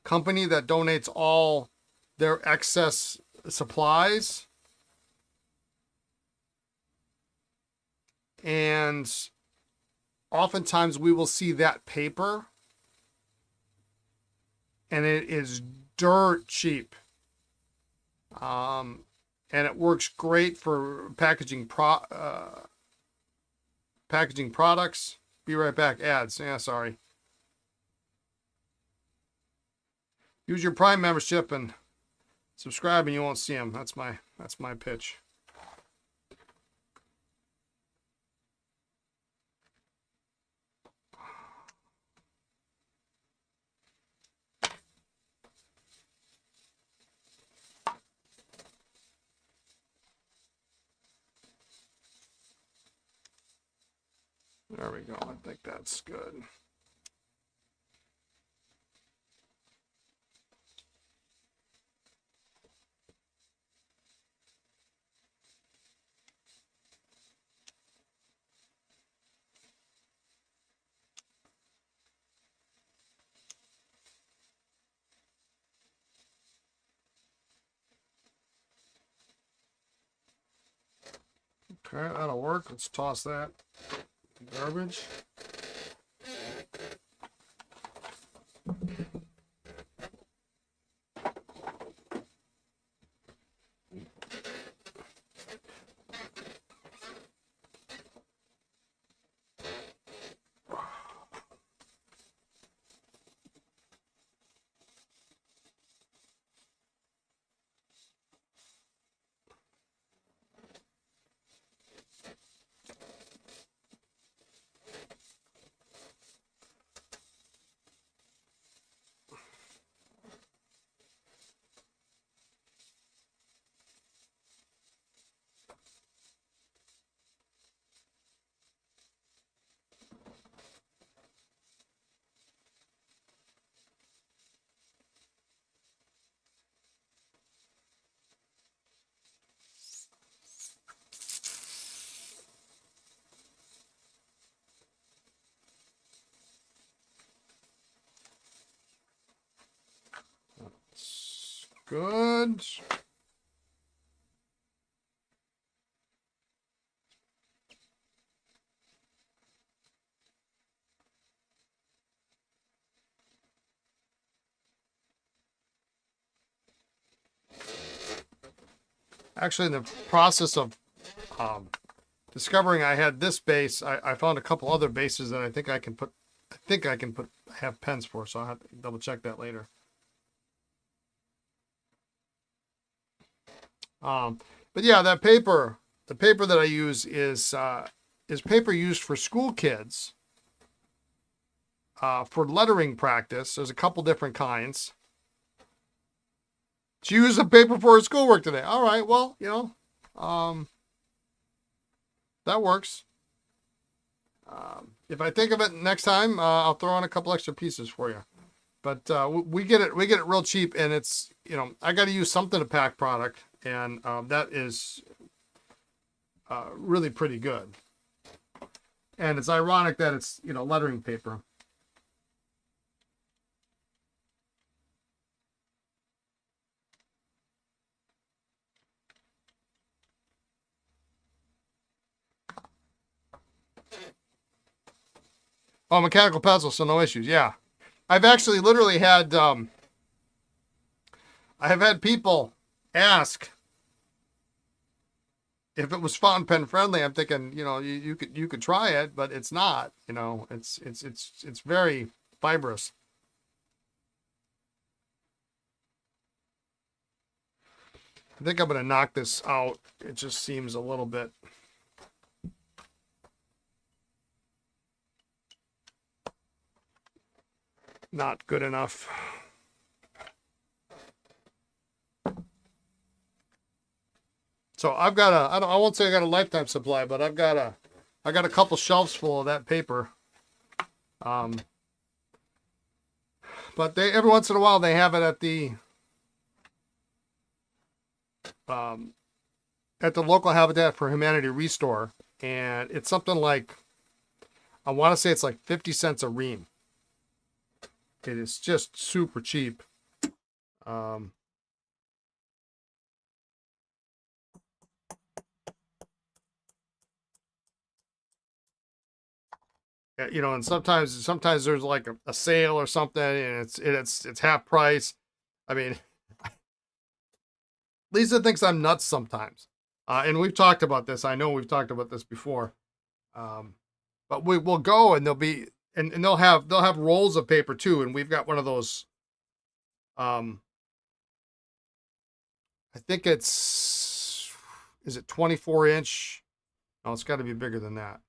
company that donates all their excess supplies. And oftentimes we will see that paper, and it is dirt cheap. And it works great for packaging products. Be right back. Ads. Yeah, sorry. Use your Prime membership and subscribe, and you won't see them. That's my pitch. There we go. I think that's good. Okay, that'll work. Let's toss that garbage. Good. Actually, in the process of discovering I had this base, I found a couple other bases that I think I can put. Have pens for, so I'll have to double check that later. But yeah, that paper, the paper that I use is paper used for school kids for lettering practice. There's a couple different kinds. She used a paper for her schoolwork today. All right, well, you know, that works. If I think of it next time, I'll throw on a couple extra pieces for you. But we get it real cheap, and it's, you know, I got to use something to pack product, and that is really pretty good. And it's ironic that it's, you know, lettering paper. Oh, mechanical pencil, so no issues. Yeah, I've actually literally had I have had people ask if it was fountain pen friendly. I'm thinking, you know, you could try it, but it's not. You know, it's very fibrous. I think I'm gonna knock this out. It just seems a little bit. Not good enough. So I've got I won't say I got a lifetime supply, but I got a couple shelves full of that paper. But they, every once in a while, they have it at the local Habitat for Humanity Restore, and it's something like, I want to say it's like 50 cents a ream. It is just super cheap. You know, and sometimes there's like a sale or something, and it's half price. I mean, Lisa thinks I'm nuts sometimes, and we've talked about this. I know we've talked about this before, but will go, and they'll have rolls of paper too, and we've got one of those. I think is it 24-inch? No, it's got to be bigger than that.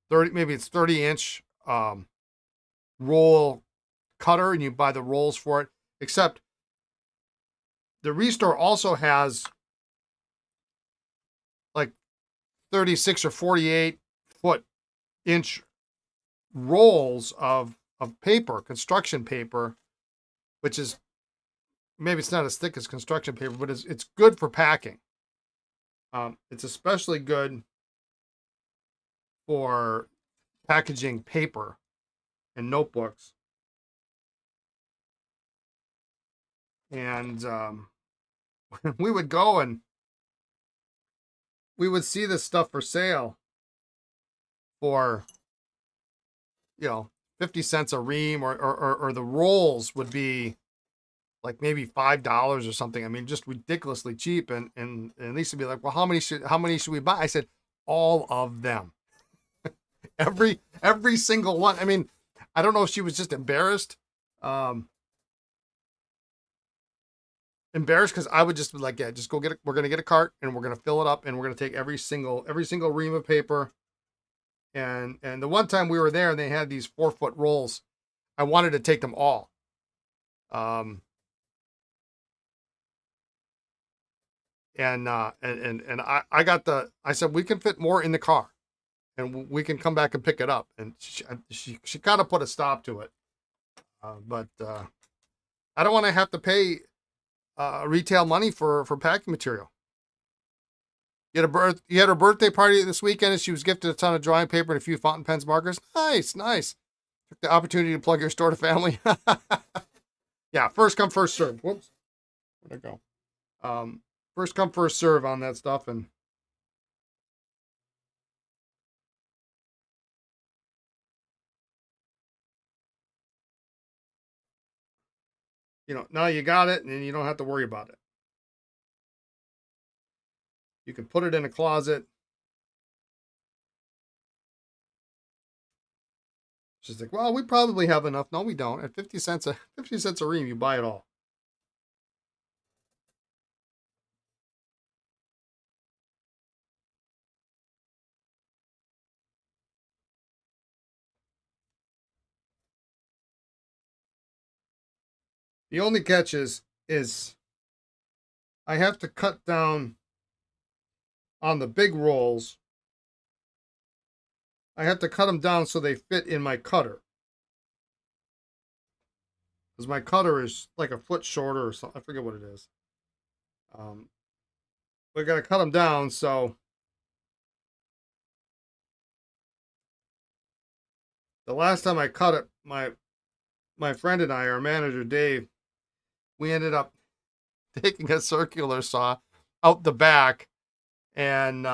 30, maybe it's 30-inch roll cutter, and you buy the rolls for it. Except the Restore also has like 36 or 48-inch rolls of paper, construction paper, which is, maybe it's not as thick as construction paper, but it's good for packing. It's especially good for packaging paper and notebooks. And we would go and we would see this stuff for sale for, you know, 50 cents a ream, or the rolls would be like maybe $5 or something. I mean, just ridiculously cheap. And Lisa would be like, well, how many should we buy? I said, all of them. every single one. I mean, I don't know if she was just embarrassed. Embarrassed because I would just be like, yeah, just go get it. We're gonna get a cart and we're gonna fill it up, and we're gonna take every single ream of paper. And the one time we were there and they had these 4-foot rolls, I wanted to take them all. And I said, we can fit more in the car, and we can come back and pick it up. And she kind of put a stop to it. But I don't want to have to pay retail money for packing material. You had her birthday party this weekend, and she was gifted a ton of drawing paper and a few fountain pens, markers. Nice. Took the opportunity to plug your store to family. Yeah, first come, first serve. Whoops. Where'd I go? First come, first serve on that stuff. And you know, now you got it, and you don't have to worry about it. You can put it in a closet. She's like, well, we probably have enough. No, we don't. At 50 cents a ream, you buy it all. The only catch is I have to cut down on the big rolls. I have to cut them down so they fit in my cutter. Because my cutter is like a foot shorter or something. I forget what it is. But I got to cut them down. So the last time I cut it, my friend and I, our manager Dave, we ended up taking a circular saw out the back and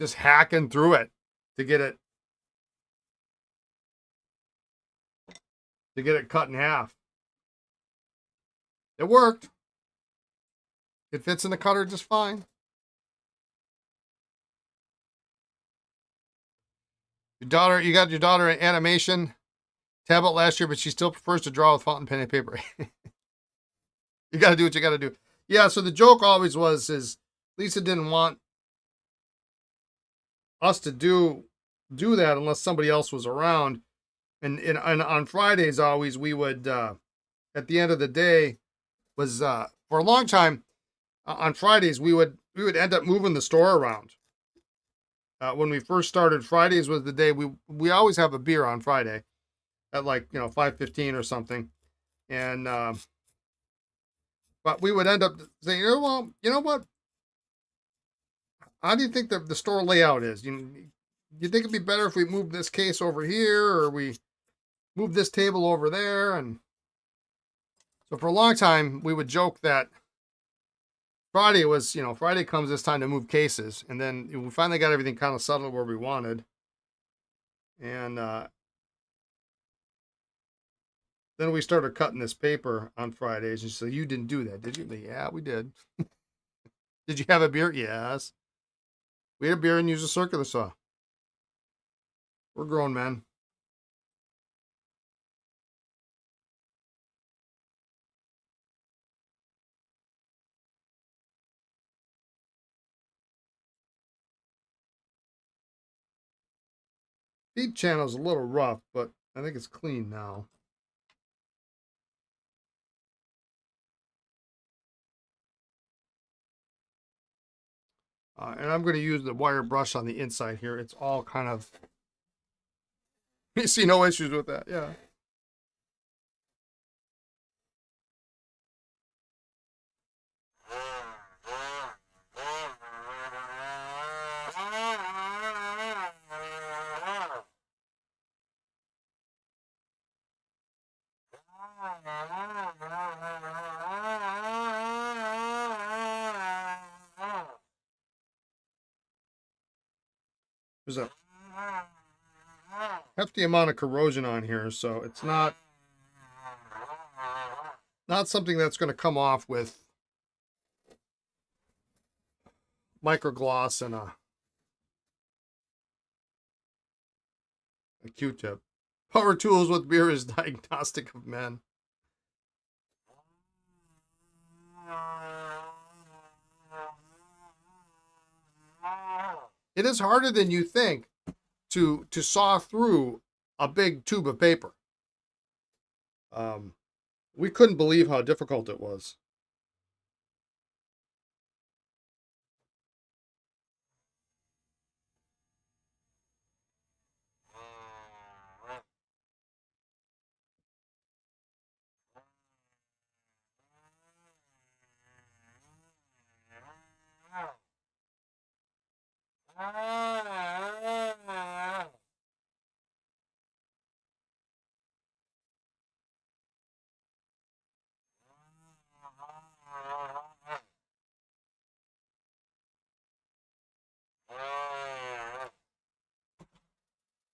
just hacking through it to get it cut in half. It worked. It fits in the cutter just fine. You got your daughter an animation tablet last year, but she still prefers to draw with fountain pen and paper. You got to do what you got to do. Yeah, so the joke always is Lisa didn't want us to do that unless somebody else was around. And on Fridays, always we would, at the end of the day, was for a long time on Fridays we would end up moving the store around. When we first started, Fridays was the day we always have a beer on Friday at 5:15 or something, and but we would end up saying, well, you know what? How do you think the store layout is? You think it'd be better if we moved this case over here, or we move this table over there? And so for a long time, we would joke that Friday was, Friday comes, it's time to move cases. And then we finally got everything kind of settled where we wanted. And then we started cutting this paper on Fridays. And she said, you didn't do that, did you? Yeah, we did. Did you have a beer? Yes. We had a beer and used a circular saw. We're grown men. Feed channel's a little rough, but I think it's clean now. And I'm going to use the wire brush on the inside here. It's all kind of, you see no issues with that. Yeah. There's a hefty amount of corrosion on here, so it's not something that's going to come off with microgloss and a Q-tip. Power tools with beer is diagnostic of men. It is harder than you think to saw through a big tube of paper. We couldn't believe how difficult it was.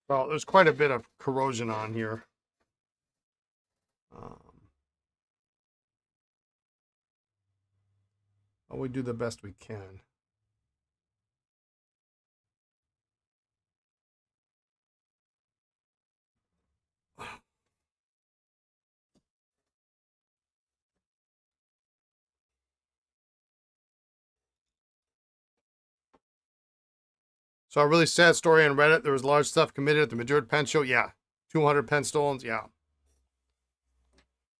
Well, there's quite a bit of corrosion on here. But we do the best we can. So a really sad story on Reddit. There was large stuff committed at the Madrid pen show. Yeah. 200 pen stolen. Yeah.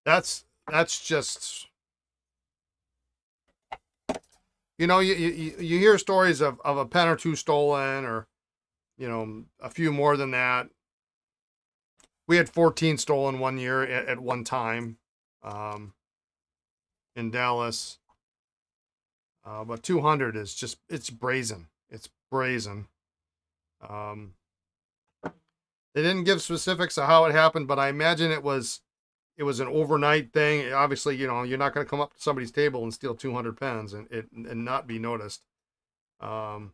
That's just, you know, you hear stories of a pen or two stolen, or, you know, a few more than that. We had 14 stolen one year at one time, in Dallas. But 200 is just, it's brazen. It's brazen. They didn't give specifics of how it happened, but I imagine it was an overnight thing. Obviously, you know, you're not going to come up to somebody's table and steal 200 pens and not be noticed. There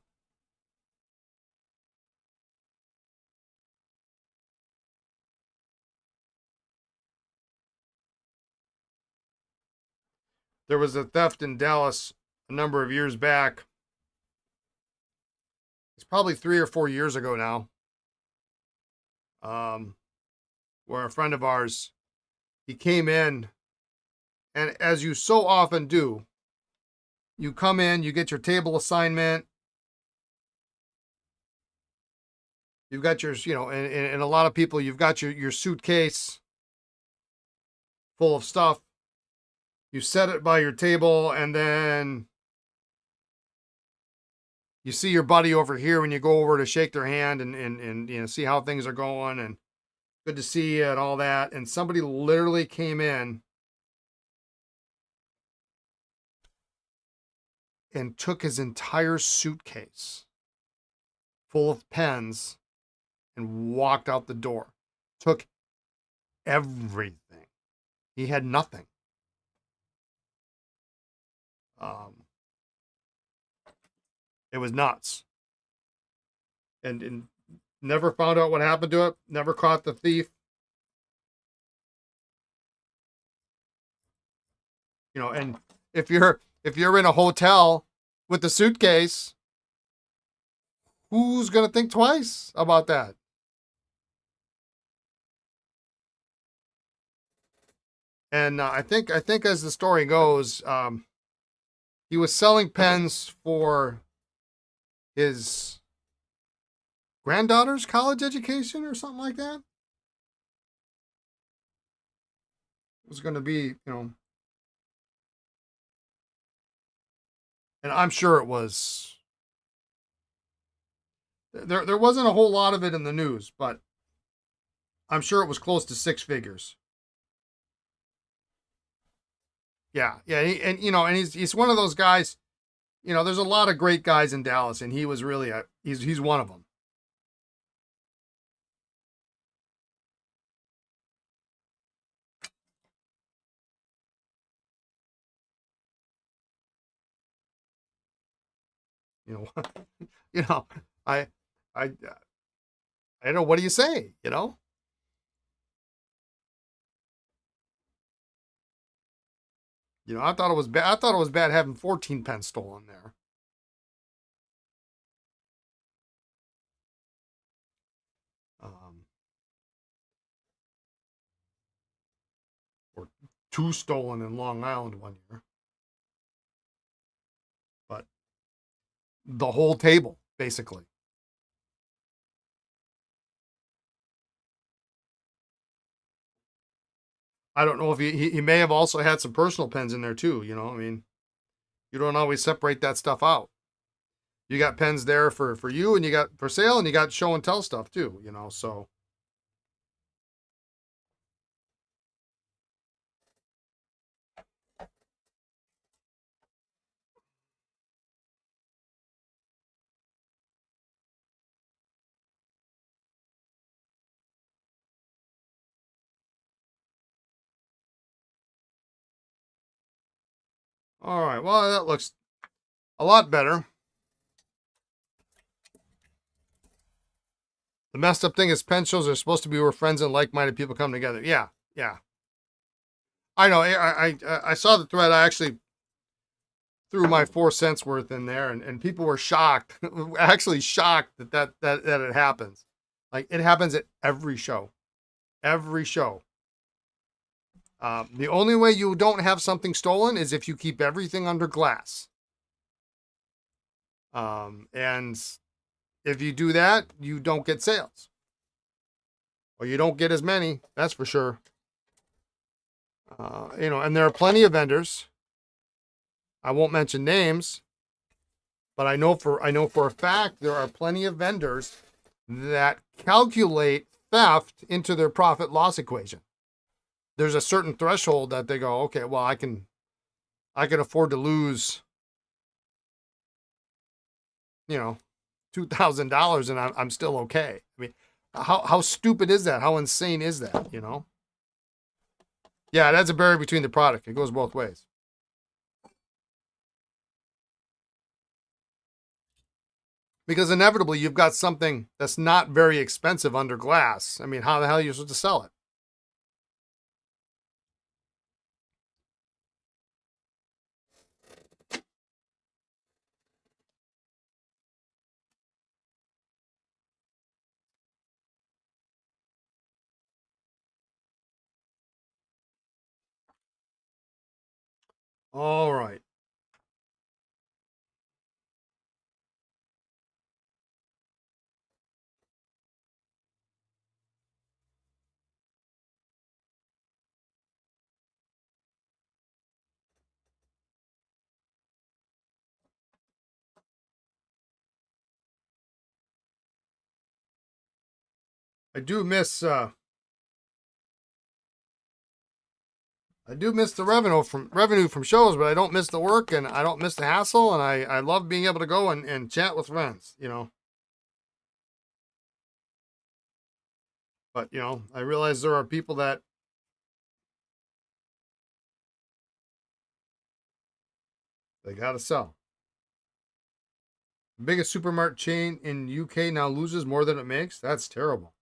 was a theft in Dallas a number of years back. It's probably 3 or 4 years ago now. Where a friend of ours, he came in, and as you so often do, you come in, you get your table assignment, you've got your, you know, and a lot of people, you've got your suitcase full of stuff. You set it by your table, and then you see your buddy over here when you go over to shake their hand and you know, see how things are going, and good to see you and all that. And somebody literally came in and took his entire suitcase full of pens and walked out the door. Took everything. He had nothing. It was nuts. And never found out what happened to it. Never caught the thief. You know, and if you're in a hotel with the suitcase, who's gonna think twice about that? And I think as the story goes, he was selling pens for his granddaughter's college education or something like that. It was going to be, you know, and I'm sure it was. There wasn't a whole lot of it in the news, but I'm sure it was close to six figures. Yeah, yeah, and you know, and he's one of those guys. You know, there's a lot of great guys in Dallas, and he was really he's one of them. You know, you know, I I I don't know, what do you say? You know, I thought it was bad. I thought it was bad having 14 pence stolen there. Um, or two stolen in Long Island one year, but the whole table basically. I don't know if he may have also had some personal pens in there too. You know, I mean, you don't always separate that stuff out. You got pens there for you, and you got for sale, and you got show and tell stuff too. You know, so. All right, well, that looks a lot better. The messed up thing is pen shows are supposed to be where friends and like-minded people come together. Yeah, yeah. I know. I saw the thread. I actually threw my 4 cents worth in there, and people were shocked, actually shocked that it happens. Like, it happens at every show. Every show. The only way you don't have something stolen is if you keep everything under glass. And if you do that, you don't get sales. Or you don't get as many, that's for sure. And there are plenty of vendors. I won't mention names, but I know for a fact there are plenty of vendors that calculate theft into their profit loss equation. There's a certain threshold that they go, okay, well, I can afford to lose, $2,000 and I'm still okay. I mean, how stupid is that? How insane is that? Yeah, that's a barrier between the product. It goes both ways. Because inevitably you've got something that's not very expensive under glass. I mean, how the hell are you supposed to sell it? All right. I do miss the revenue from shows, but I don't miss the work and I don't miss the hassle, and I love being able to go and chat with friends, But I realize there are people that they gotta sell. The biggest supermarket chain in UK now loses more than it makes. That's terrible.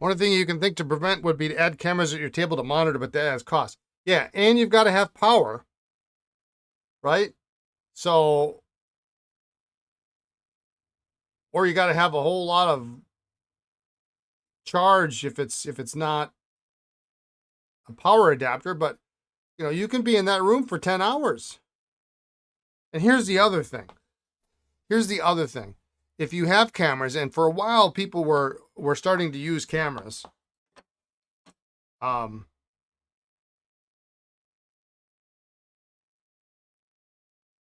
One thing you can think to prevent would be to add cameras at your table to monitor, but that has cost. Yeah, and you've got to have power, right? So, or you got to have a whole lot of charge if it's not a power adapter. But you can be in that room for 10 hours. And here's the other thing. If you have cameras, and for a while people were starting to use cameras,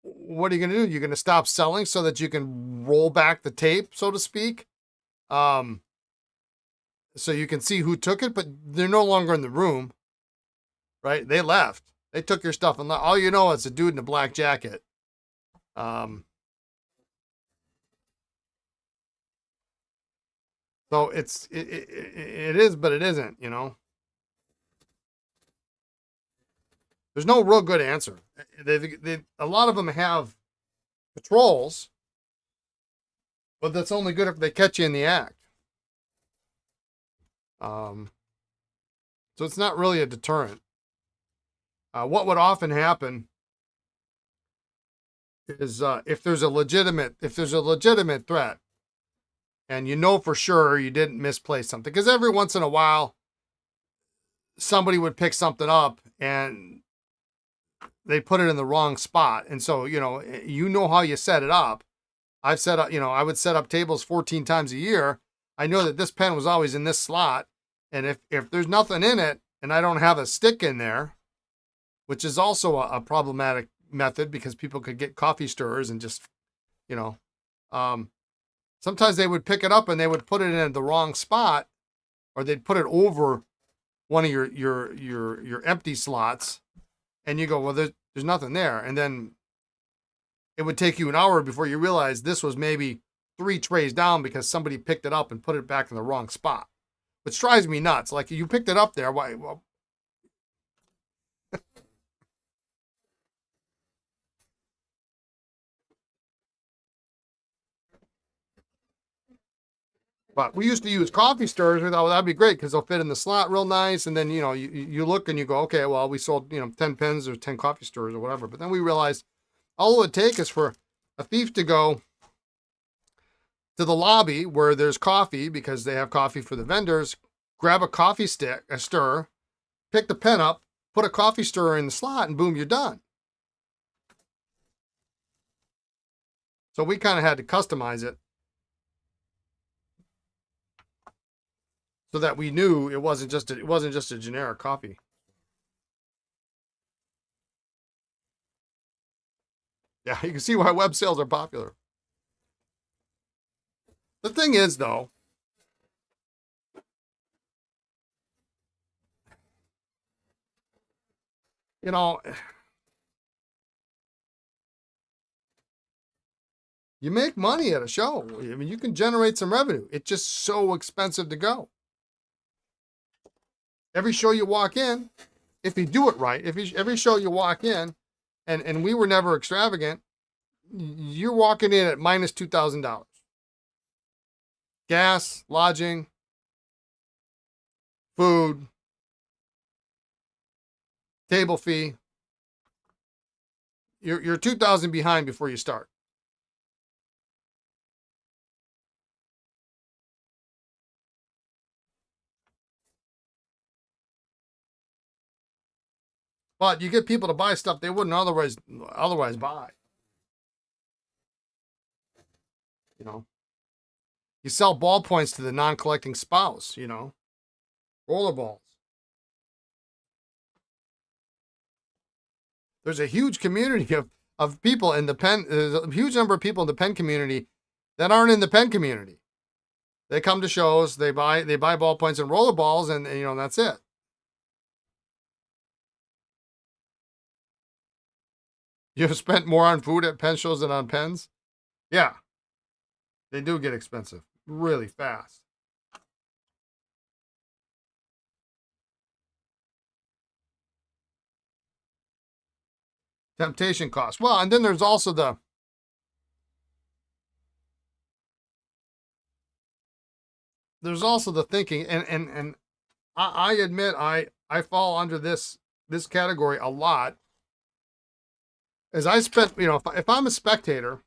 what are you going to do? You're going to stop selling so that you can roll back the tape, so to speak, so you can see who took it, but they're no longer in the room, right? They left. They took your stuff, and all it's a dude in a black jacket. So it is, but it isn't, There's no real good answer. A lot of them have patrols, but that's only good if they catch you in the act. So it's not really a deterrent. What would often happen is if there's a legitimate threat, and for sure you didn't misplace something, because every once in a while somebody would pick something up and they put it in the wrong spot, and so how you set it up. I've set up, I would set up tables 14 times a year. I know that this pen was always in this slot, and if there's nothing in it and I don't have a stick in there, which is also a problematic method because people could get coffee stirrers and just sometimes they would pick it up and they would put it in the wrong spot, or they'd put it over one of your empty slots, and you go, well, there's nothing there. And then it would take you an hour before you realize this was maybe 3 trays down because somebody picked it up and put it back in the wrong spot, which drives me nuts. Like, you picked it up there. Why? Well, But we used to use coffee stirrers. We thought, well, that'd be great because they'll fit in the slot real nice. And then, you look and you go, okay, well, we sold, 10 pens or 10 coffee stirrers or whatever. But then we realized all it would take is for a thief to go to the lobby where there's coffee because they have coffee for the vendors, grab a coffee stick, a stir, pick the pen up, put a coffee stirrer in the slot, and boom, you're done. So we kind of had to customize it so that we knew it wasn't just a generic coffee. Yeah, you can see why web sales are popular. The thing is, though, you make money at a show. I mean, you can generate some revenue. It's just so expensive to go. Every show you walk in, if you do it right, every show you walk in, and we were never extravagant, you're walking in at minus $2,000. Gas, lodging, food, table fee. You're $2,000 behind before you start. But you get people to buy stuff they wouldn't otherwise buy. You sell ballpoints to the non-collecting spouse, rollerballs. There's a huge community of people in the pen. There's a huge number of people in the pen community that aren't in the pen community. They come to shows, they buy ballpoints and rollerballs, and that's it. You've spent more on food at pen shows than on pens? Yeah. They do get expensive really fast. Temptation cost. Well, and then there's also the thinking, and I admit I fall under this category a lot. As I spent, if I'm a spectator,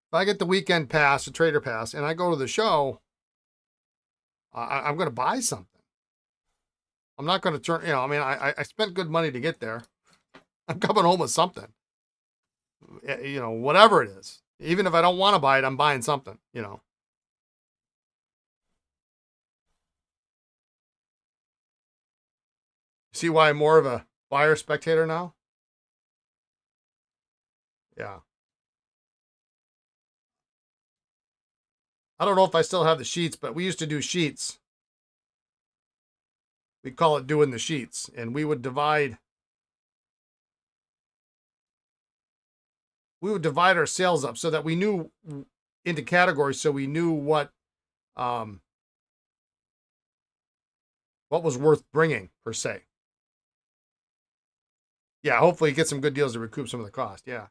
if I get the weekend pass, the trader pass, and I go to the show, I'm going to buy something. I'm not going to turn, I spent good money to get there. I'm coming home with something. Whatever it is. Even if I don't want to buy it, I'm buying something, See why I'm more of a buyer spectator now? Yeah. I don't know if I still have the sheets, but we used to do sheets. We call it doing the sheets, and we would divide our sales up so that we knew into categories, so we knew what was worth bringing per se. Yeah, hopefully get some good deals to recoup some of the cost. Yeah.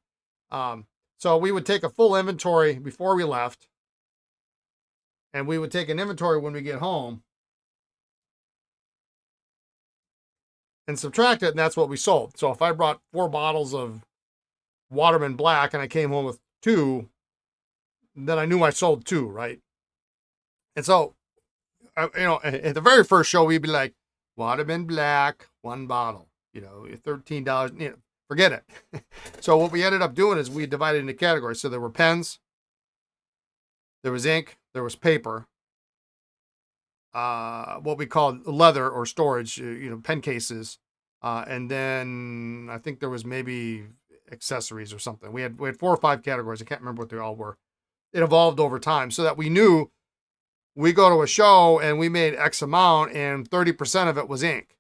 So we would take a full inventory before we left, and we would take an inventory when we get home and subtract it, and that's what we sold. So if I brought 4 bottles of Waterman Black and I came home with 2, then I knew I sold 2, right? And so, at the very first show, we'd be like, Waterman Black, 1 bottle, $13, forget it. So what we ended up doing is we divided into categories. So there were pens, there was ink, there was paper, what we called leather or storage, pen cases. And then I think there was maybe accessories or something. We had 4 or 5 categories. I can't remember what they all were. It evolved over time so that we knew we go to a show and we made X amount and 30% of it was ink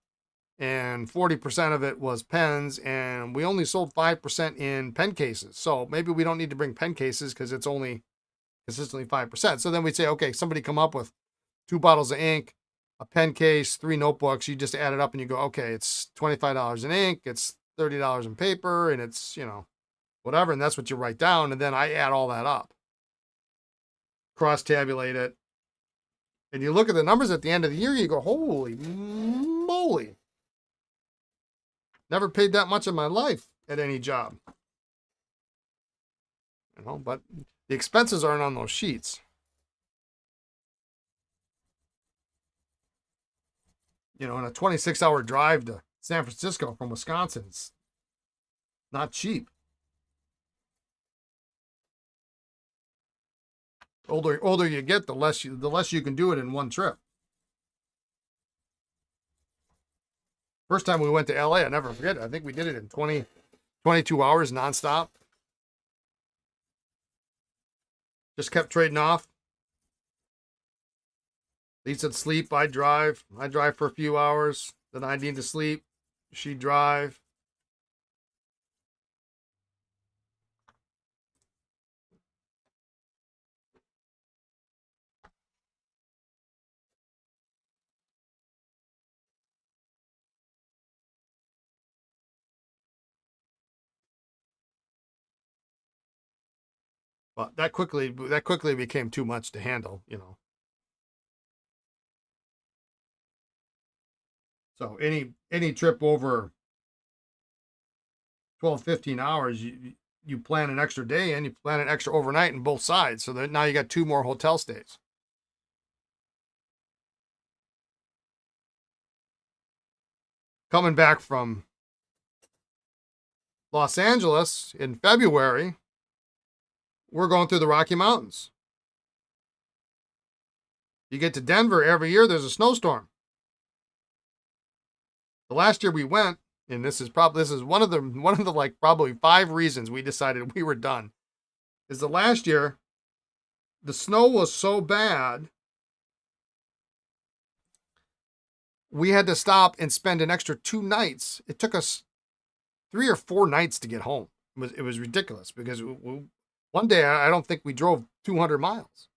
and 40% of it was pens, and we only sold 5% in pen cases. So maybe we don't need to bring pen cases because it's only consistently 5%. So then we'd say, okay, somebody come up with 2 bottles of ink, a pen case, 3 notebooks, you just add it up and you go, okay, it's $25 in ink, it's $30 in paper, and it's, you know, whatever. And that's what you write down. And then I add all that up, cross tabulate it. And you look at the numbers at the end of the year, you go, holy moly. Never paid that much in my life at any job. You know, but the expenses aren't on those sheets. You know, and a 26-hour drive to San Francisco from Wisconsin is not cheap. Older you get, the less you can do it in one trip. First time we went to LA, I never forget it. I think we did it in 22 hours nonstop. Just kept trading off. Lisa'd sleep, I'd drive. I'd drive for a few hours. Then I'd need to sleep. She'd drive. But that quickly became too much to handle, you know. So any trip over 12, 15 hours, you plan an extra day and you plan an extra overnight in both sides. So that now you got 2 more hotel stays. Coming back from Los Angeles in February, we're going through the Rocky Mountains. You get to Denver every year, there's a snowstorm. The last year we went, and this is one of the like probably 5 reasons we decided we were done, is the last year the snow was so bad we had to stop and spend an extra 2 nights. It took us 3 or 4 nights to get home. It was ridiculous because one day I don't think we drove 200 miles.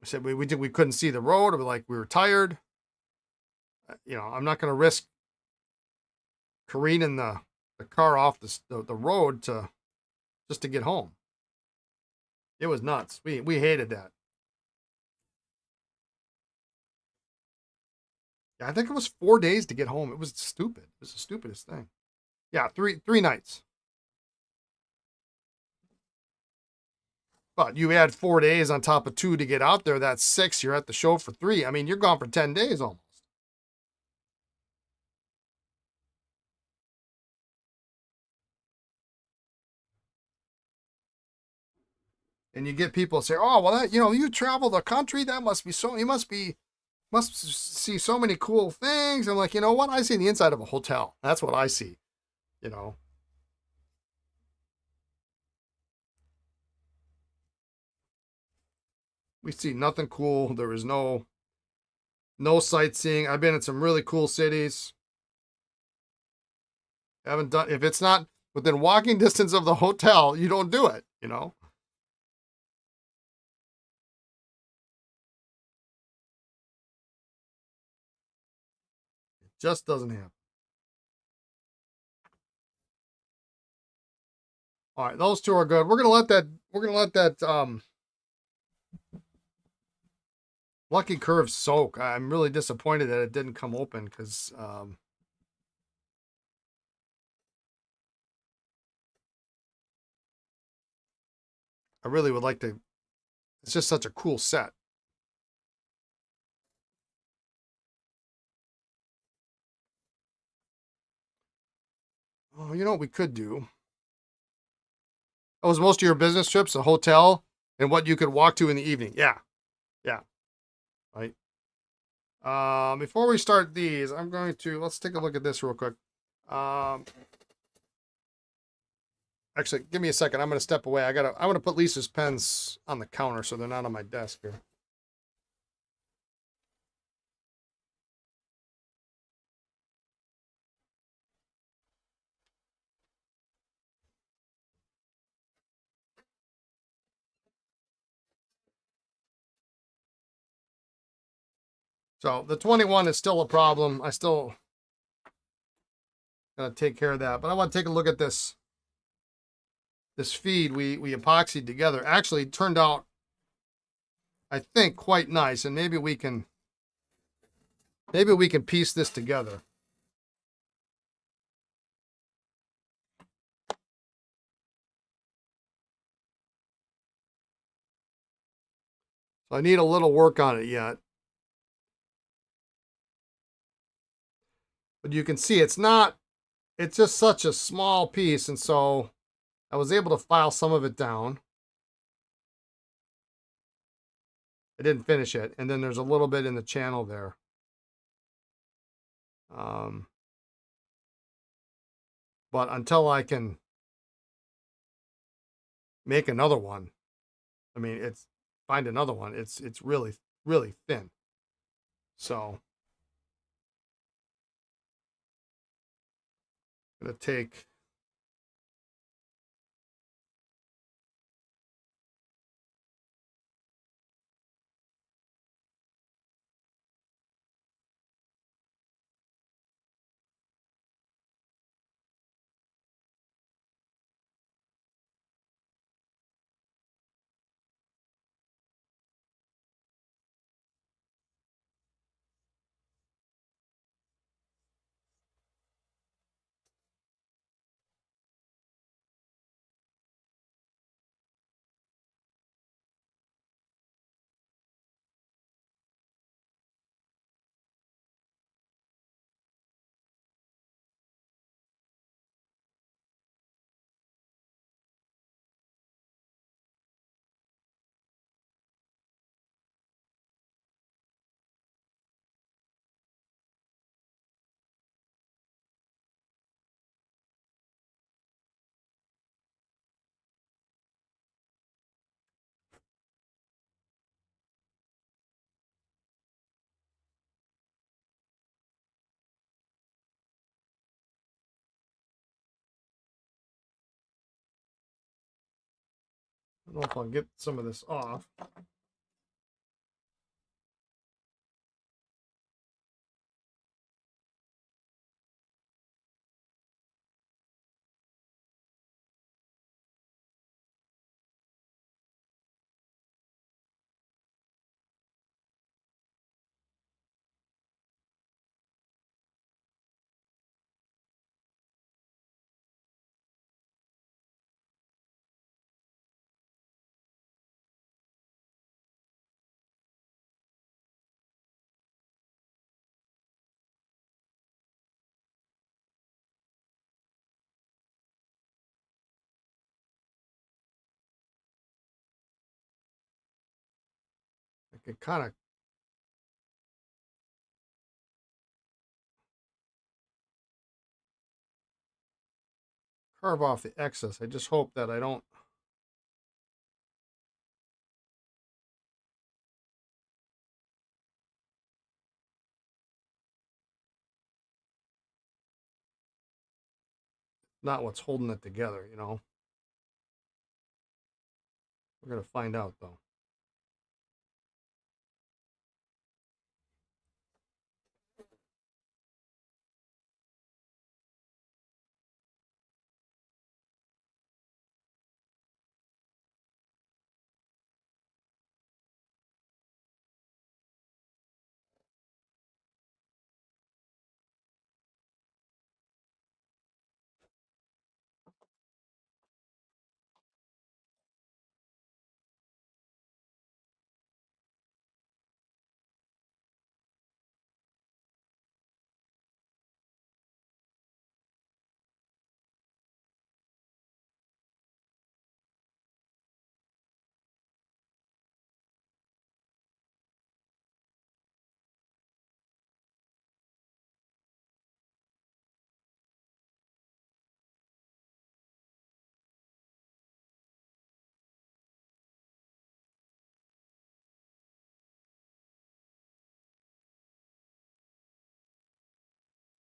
I said we couldn't see the road, or like we were tired. You know, I'm not going to risk careening the car off the road just to get home. It was nuts. We hated that. Yeah, I think it was 4 days to get home. It was stupid. It was the stupidest thing. Yeah, three nights. But you add 4 days on top of 2 to get out there. That's 6. You're at the show for 3. I mean, you're gone for 10 days almost. And you get people say, "Oh, well, that, you know, you travel the country. That must be so. You must see so many cool things." I'm like, you know what? I see the inside of a hotel. That's what I see. You know. We see nothing cool. There is no sightseeing. I've been in some really cool cities. Haven't done, if it's not within walking distance of the hotel, you don't do it, you know. It just doesn't happen. All right, those 2 are good. We're gonna let that Lucky Curve soak. I'm really disappointed that it didn't come open because I really would like to. It's just such a cool set. Oh, you know what we could do? That was most of your business trips, a hotel, and what you could walk to in the evening. Yeah, yeah, right. Before we start these, let's take a look at this real quick. Actually, give me a second. I'm going to step away. I'm going to put Lisa's pens on the counter so they're not on my desk here. So the 21 is still a problem. I still gotta take care of that. But I want to take a look at this feed we epoxied together. Actually turned out, I think, quite nice, and maybe we can piece this together. So I need a little work on it yet. But you can see it's just such a small piece, and so I was able to file some of it down. I didn't finish it, and then there's a little bit in the channel there. But until I can make another one, I mean, find another one, it's really, really thin. So I'm gonna take I don't know if I'll get some of this off. I can kind of carve off the excess. I just hope that I don't not what's holding it together, you know. We're gonna find out though.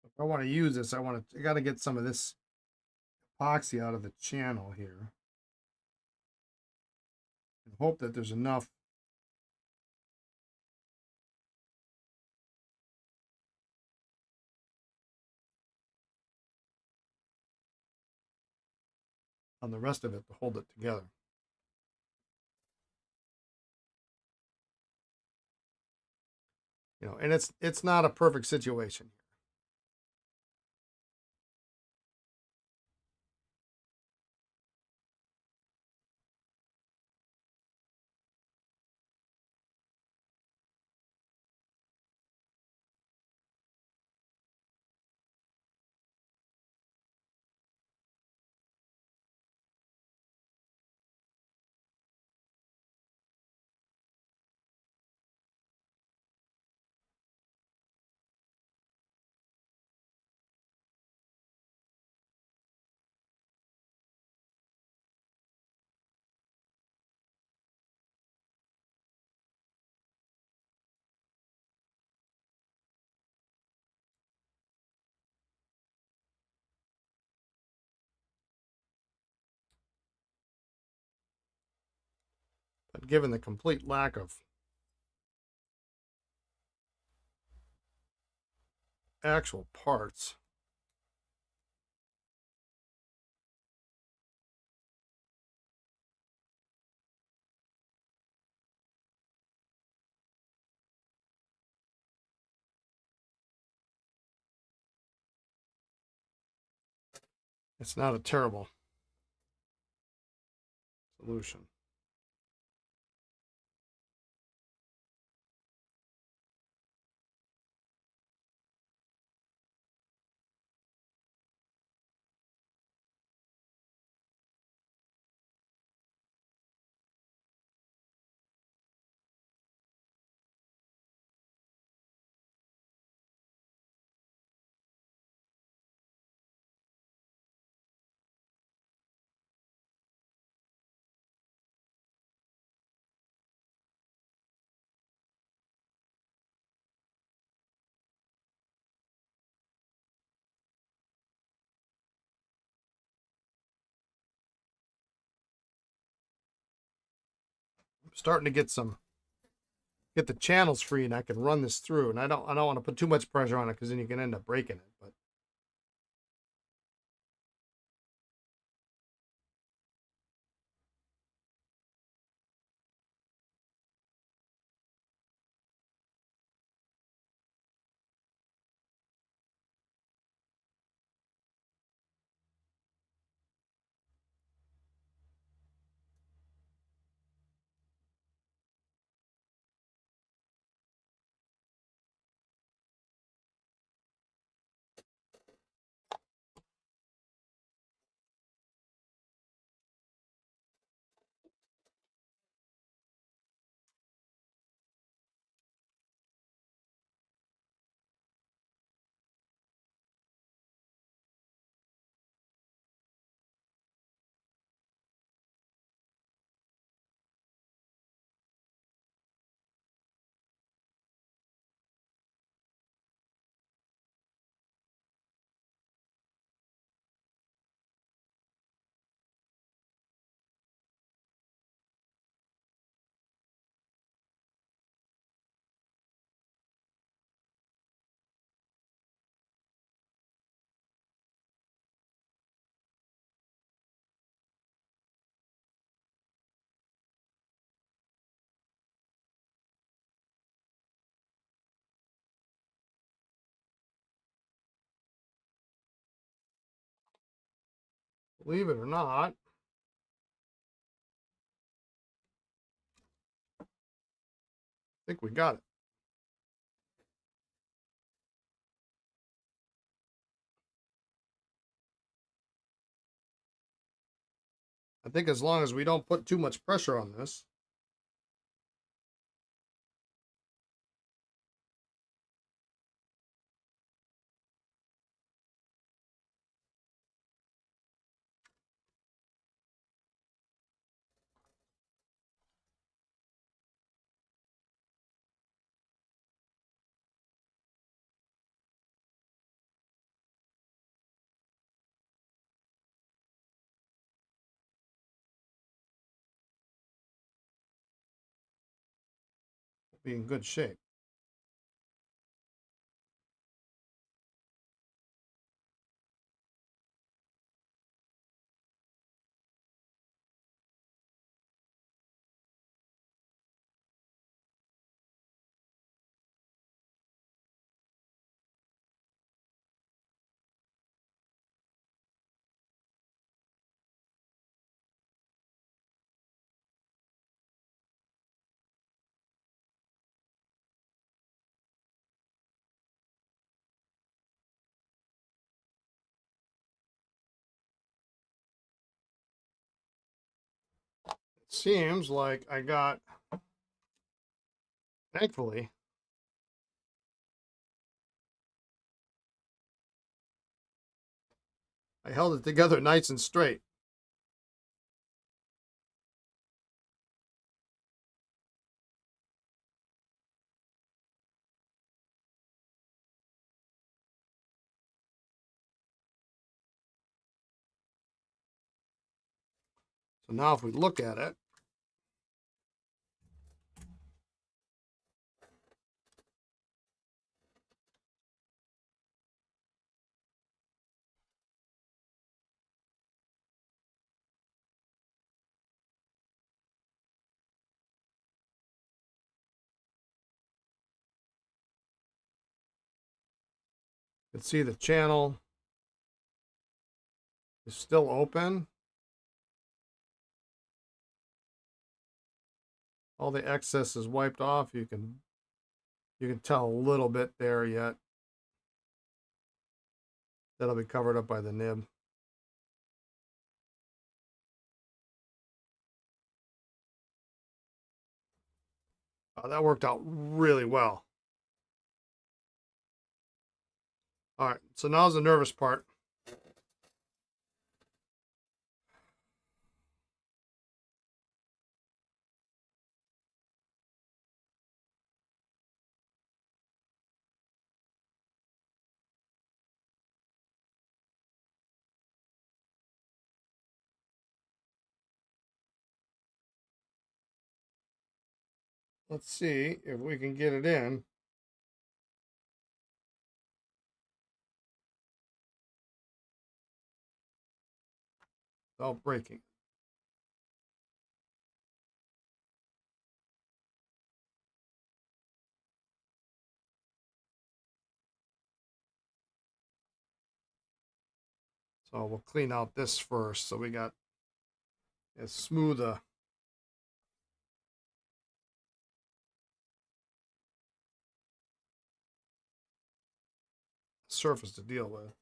If I want to use this, I got to get some of this epoxy out of the channel here and hope that there's enough on the rest of it to hold it together. You know, and it's not a perfect situation. But given the complete lack of actual parts, it's not a terrible solution. I'm starting to get the channels free, and I can run this through. And I don't want to put too much pressure on it because then you can end up breaking it. But believe it or not, I think we got it. I think as long as we don't put too much pressure on this, we'll be in good shape. seems like I got, thankfully, I held it together nice and straight. So now if we look at it, you can see the channel is still open. All the excess is wiped off. You can tell a little bit there yet. That'll be covered up by the nib. That worked out really well. All right, so now's the nervous part. Let's see if we can get it in. Without breaking. So we'll clean out this first so we got as smooth a surface to deal with.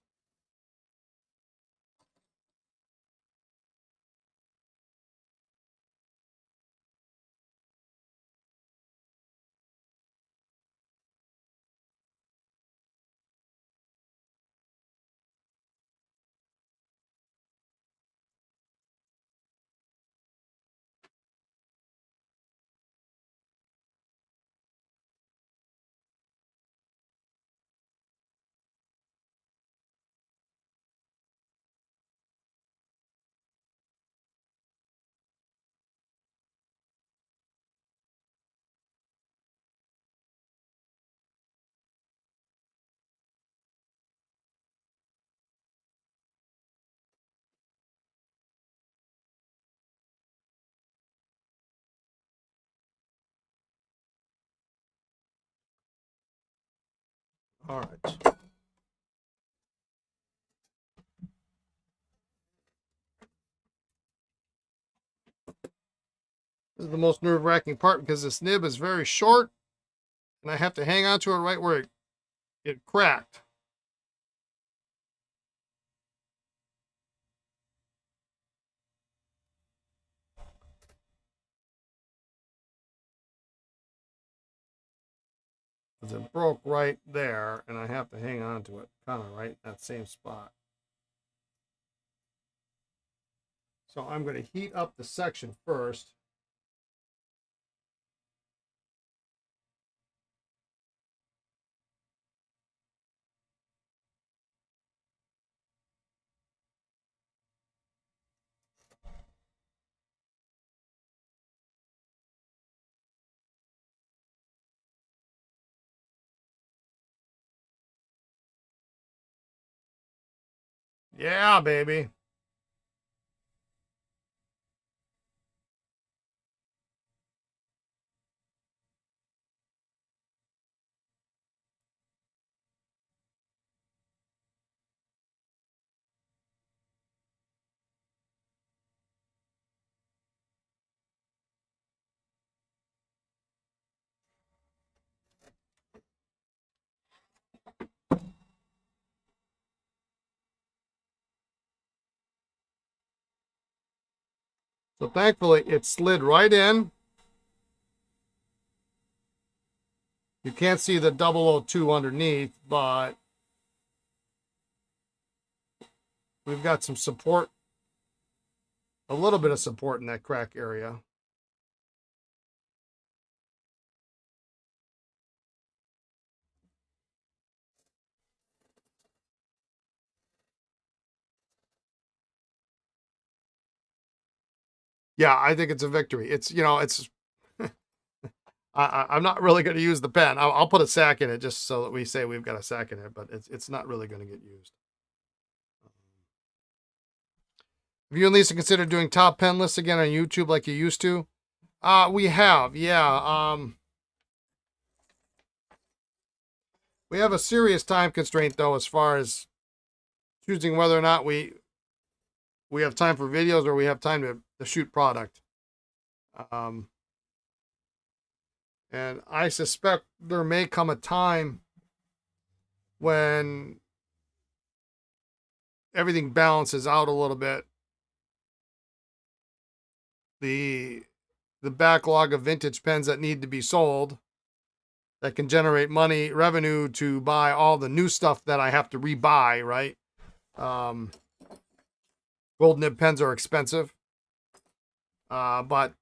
All right. This is the most nerve-wracking part because this nib is very short and I have to hang on to it right where it cracked. Because it broke right there and I have to hang on to it kind of right in that same spot. So I'm going to heat up the section first. Yeah, baby. So thankfully it slid right in. You can't see the 002 underneath, but we've got some support, a little bit of support in that crack area. Yeah, I think it's a victory. It's, it's, I'm not really going to use the pen. I'll put a sack in it just so that we say we've got a sack in it, but it's not really going to get used. Have you and Lisa considered doing top pen lists again on YouTube like you used to? We have, yeah. We have a serious time constraint though, as far as choosing whether or not we have time for videos or we have time to shoot product. Um, and I suspect there may come a time when everything balances out a little bit. The the backlog of vintage pens that need to be sold that can generate revenue to buy all the new stuff that I have to rebuy, right? Um, gold nib pens are expensive, but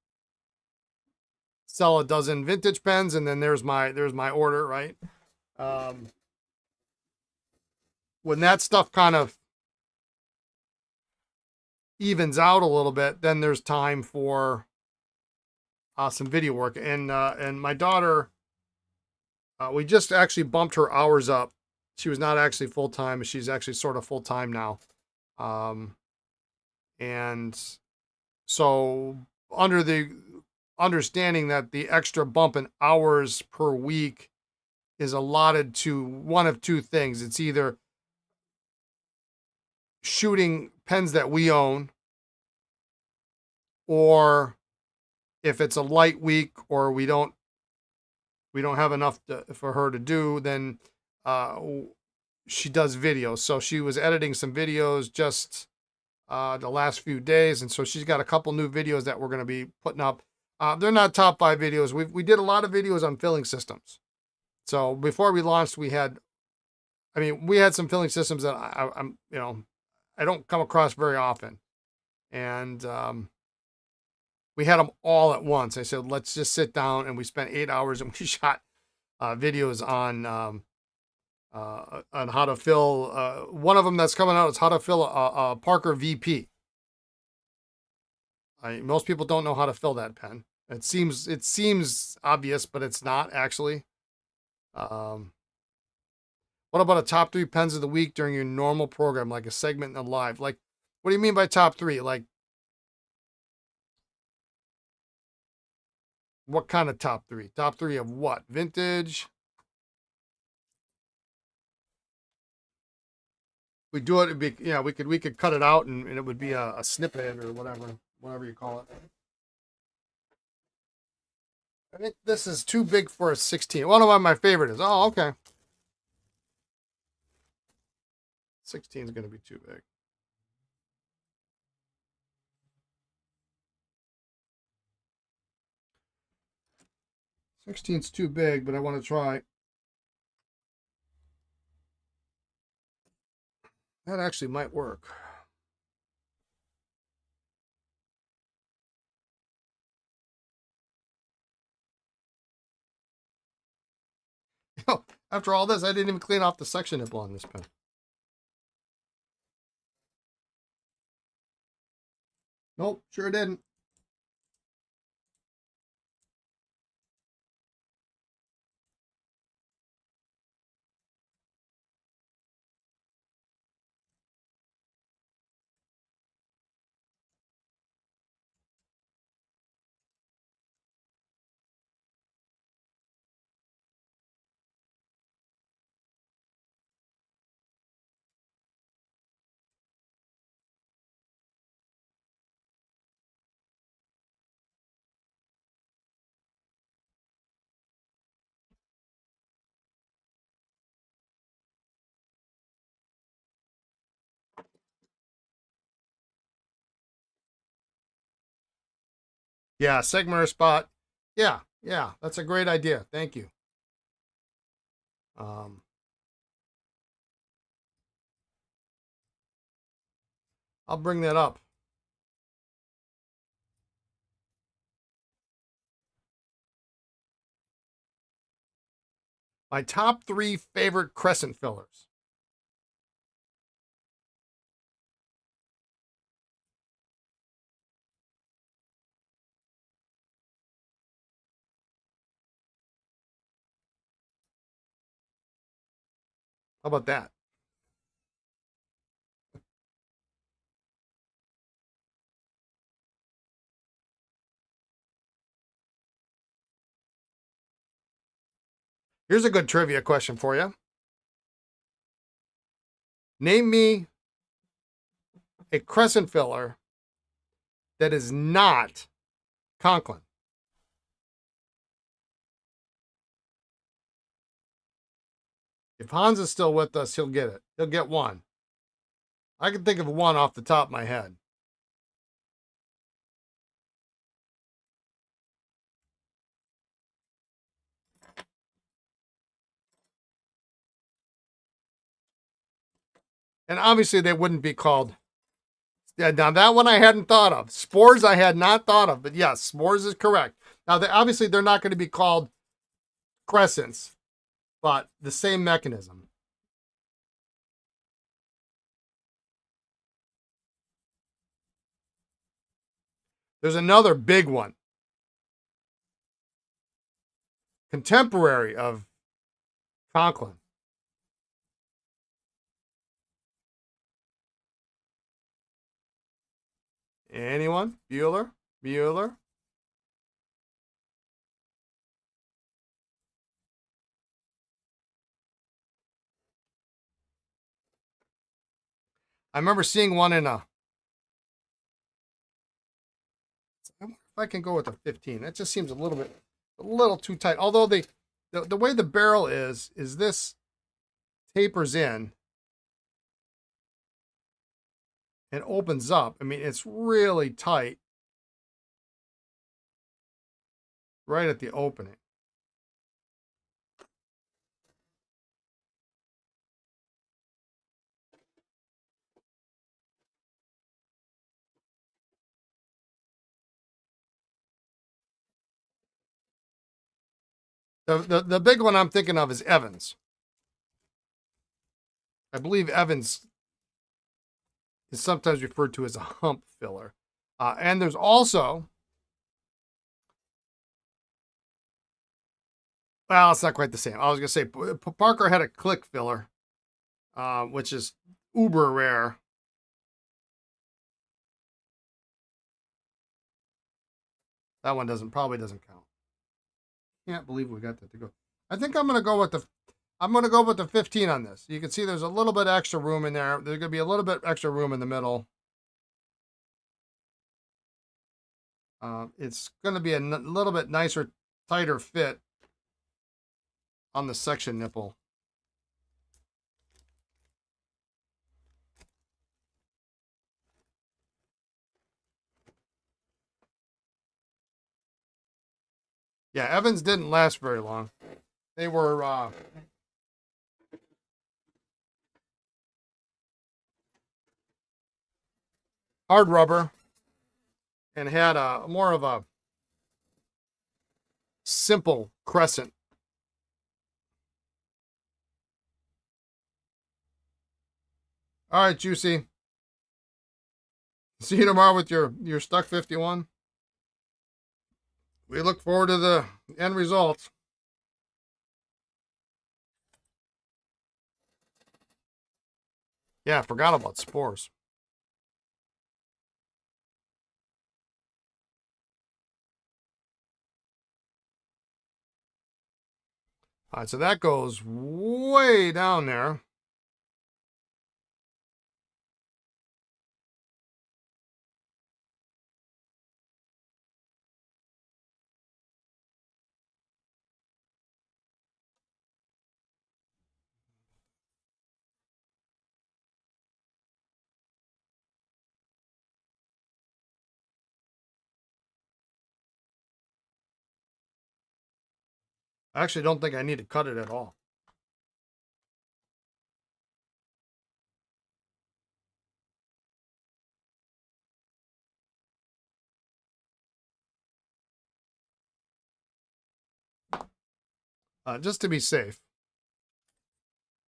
sell a dozen vintage pens, and then there's my order, right? Um, when that stuff kind of evens out a little bit, then there's time for some video work. And my daughter, we just actually bumped her hours up. She was not actually full time. She's actually sort of full time now. And so under the understanding that the extra bump in hours per week is allotted to one of two things. It's either shooting pens that we own, or if it's a light week or we don't have enough for her to do, then uh, she does videos. So she was editing some videos just the last few days, and so she's got a couple new videos that we're going to be putting up. They're not top 5 videos. We did a lot of videos on filling systems. So before we launched, we had some filling systems that I'm I don't come across very often, and we had them all at once. I said, let's just sit down, and we spent 8 hours and we shot videos on how to fill. One of them that's coming out is how to fill a Parker VP. Most people don't know how to fill that pen. It seems obvious, but it's not actually. Um, what about a top 3 pens of the week during your normal program, like a segment in the live? Like, what do you mean by top 3? Like, what kind of top 3? Top 3 of what? Vintage? We do it. It'd be, yeah, we could cut it out and it would be a snippet or whatever you call it. I think this is too big for a 16. One of my favorite is. Oh, okay. 16 is going to be too big. 16's too big, but I want to try. That actually might work. After all this, I didn't even clean off the section nipple on this pen. Nope, sure didn't. Yeah, segmenter spot. Yeah, yeah, that's a great idea. Thank you. Um, I'll bring that up. My top 3 favorite crescent fillers. How about that? Here's a good trivia question for you. Name me a crescent filler that is not Conklin. If Hans is still with us, he'll get it. He'll get one. I can think of one off the top of my head. And obviously, they wouldn't be called. Yeah, now that one I hadn't thought of. Spores I had not thought of, but yes, spores is correct. Now, obviously, they're not going to be called crescents, but the same mechanism. There's another big one, contemporary of Conklin. Anyone? Bueller? Bueller? I remember seeing one in a. I wonder if I can go with a 15. That just seems a little too tight. Although the way the barrel is this tapers in and opens up. I mean, it's really tight right at the opening. The big one I'm thinking of is Evans. I believe Evans is sometimes referred to as a hump filler. And there's also, well, it's not quite the same. I was going to say Parker had a click filler, which is uber rare. That one probably doesn't count. Can't believe we got that to go. I think I'm going to go with the 15 on this. You can see there's a little bit extra room in there. There's going to be a little bit extra room in the middle. It's going to be a little bit nicer, tighter fit on the section nipple. Yeah, Evans didn't last very long. They were hard rubber and had a more of a simple crescent. All right, Juicy. See you tomorrow with your Stuck 51. We look forward to the end results. Yeah, I forgot about spores. All right, so that goes way down there. I actually don't think I need to cut it at all. Just to be safe,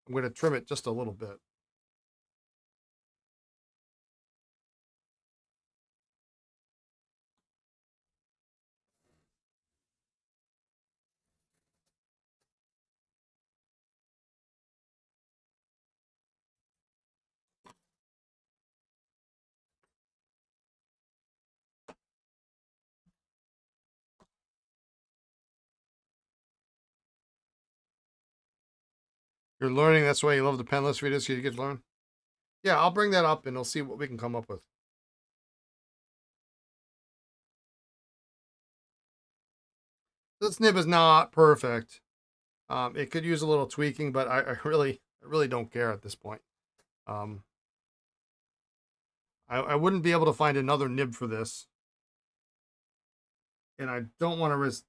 I'm going to trim it just a little bit. You're learning. That's why you love the penless videos, so you get to learn. Yeah, I'll bring that up and we'll see what we can come up with. This nib is not perfect. It could use a little tweaking, but I really don't care at this point. I wouldn't be able to find another nib for this. And I don't want to risk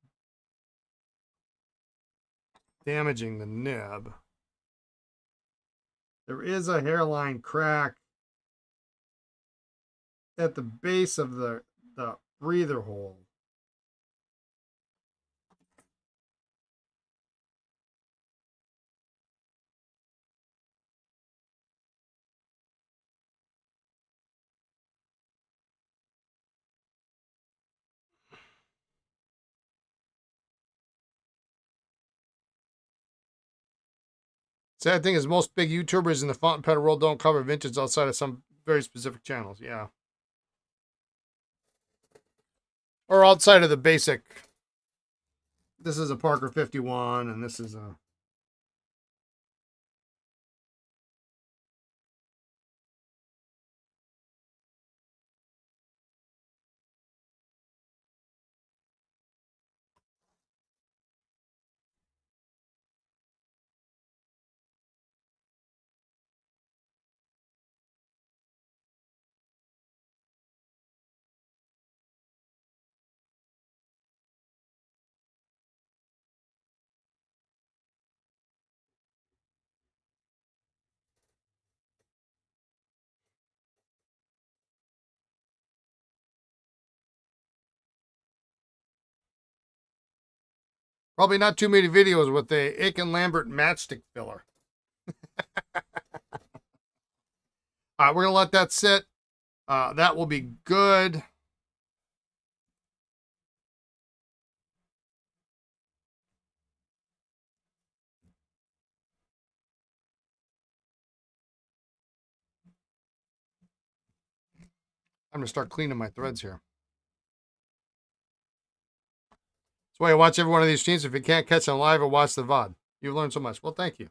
damaging the nib. There is a hairline crack at the base of the breather hole. Sad thing is most big YouTubers in the fountain pen world don't cover vintage outside of some very specific channels. Yeah. Or outside of the basic. This is a Parker 51 and this is a... Probably not too many videos with the Aikin Matchstick Filler. All right, we're going to let that sit. That will be good. I'm going to start cleaning my threads here. That's why I watch every one of these streams. If you can't catch them live or watch the VOD, you've learned so much. Well, thank you.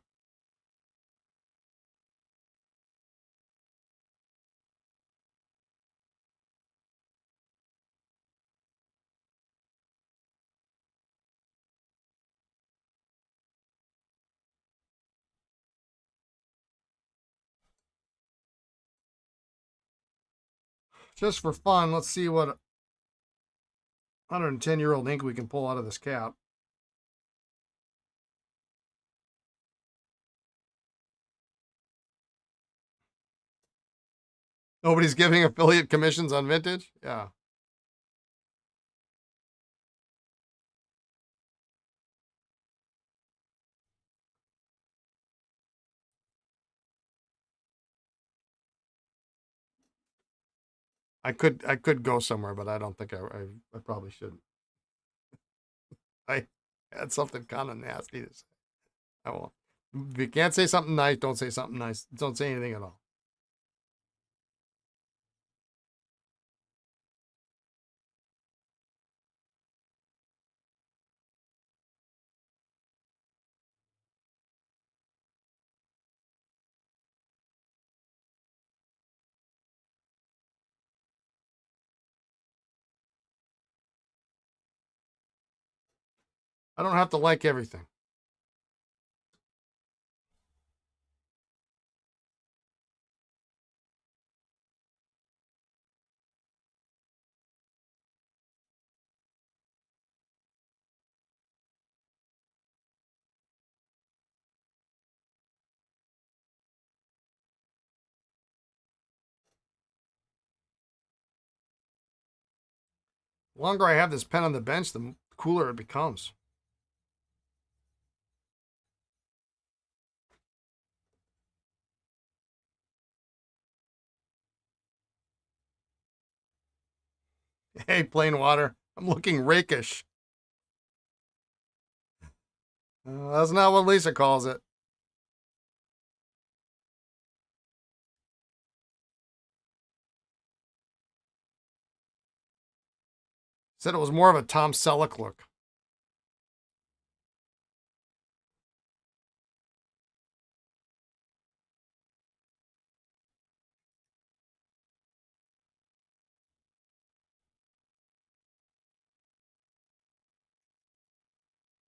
Just for fun, let's see what 110-year-old ink we can pull out of this cap. Nobody's giving affiliate commissions on vintage? Yeah. I could go somewhere, but I don't think I probably shouldn't. I had something kind of nasty to say. I won't. If you can't say something nice, don't say something nice. Don't say anything at all. I don't have to like everything. The longer I have this pen on the bench, the cooler it becomes. Hey, plain water. I'm looking rakish. That's not what Lisa calls it. Said it was more of a Tom Selleck look.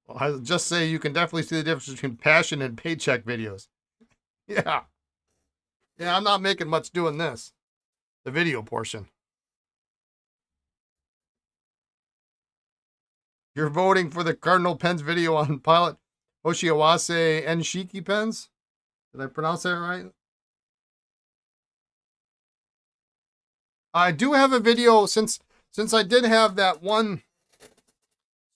Well, I just say you can definitely see the difference between passion and paycheck videos. Yeah. Yeah, I'm not making much doing this. The video portion. You're voting for the Cardinal Pens video on Pilot Hoshiawase Enshiki pens? Did I pronounce that right? I do have a video since I did have that one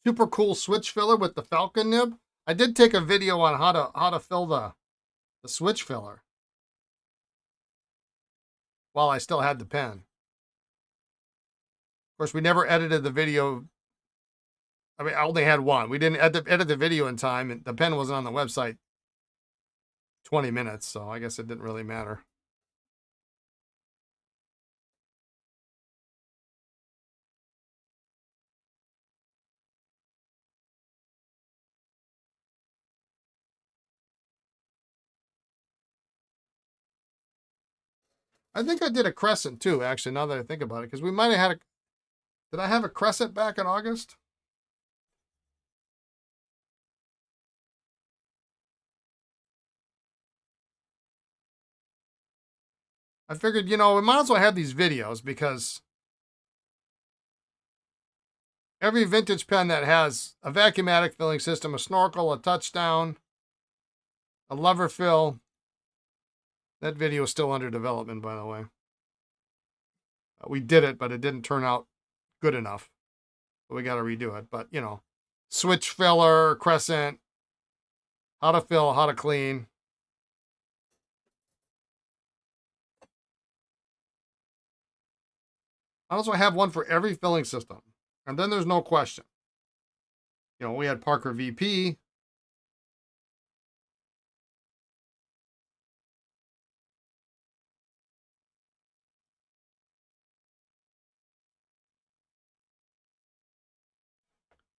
super cool switch filler with the Falcon nib. I did take a video on how to fill the switch filler while I still had the pen. Of course, we never edited the video. I mean, I only had one. We didn't edit the video in time, and the pen wasn't on the website 20 minutes, so I guess it didn't really matter. I think I did a crescent too, actually, now that I think about it, because we might have had a... Did I have a crescent back in August? I figured, you know, we might as well have these videos because every vintage pen that has a vacuumatic filling system, a snorkel, a touchdown, a lever fill, that video is still under development, by the way. We did it, but it didn't turn out good enough. So we got to redo it. But, you know, switch filler, crescent, how to fill, how to clean. I also have one for every filling system. And then there's no question. You know, we had Parker VP.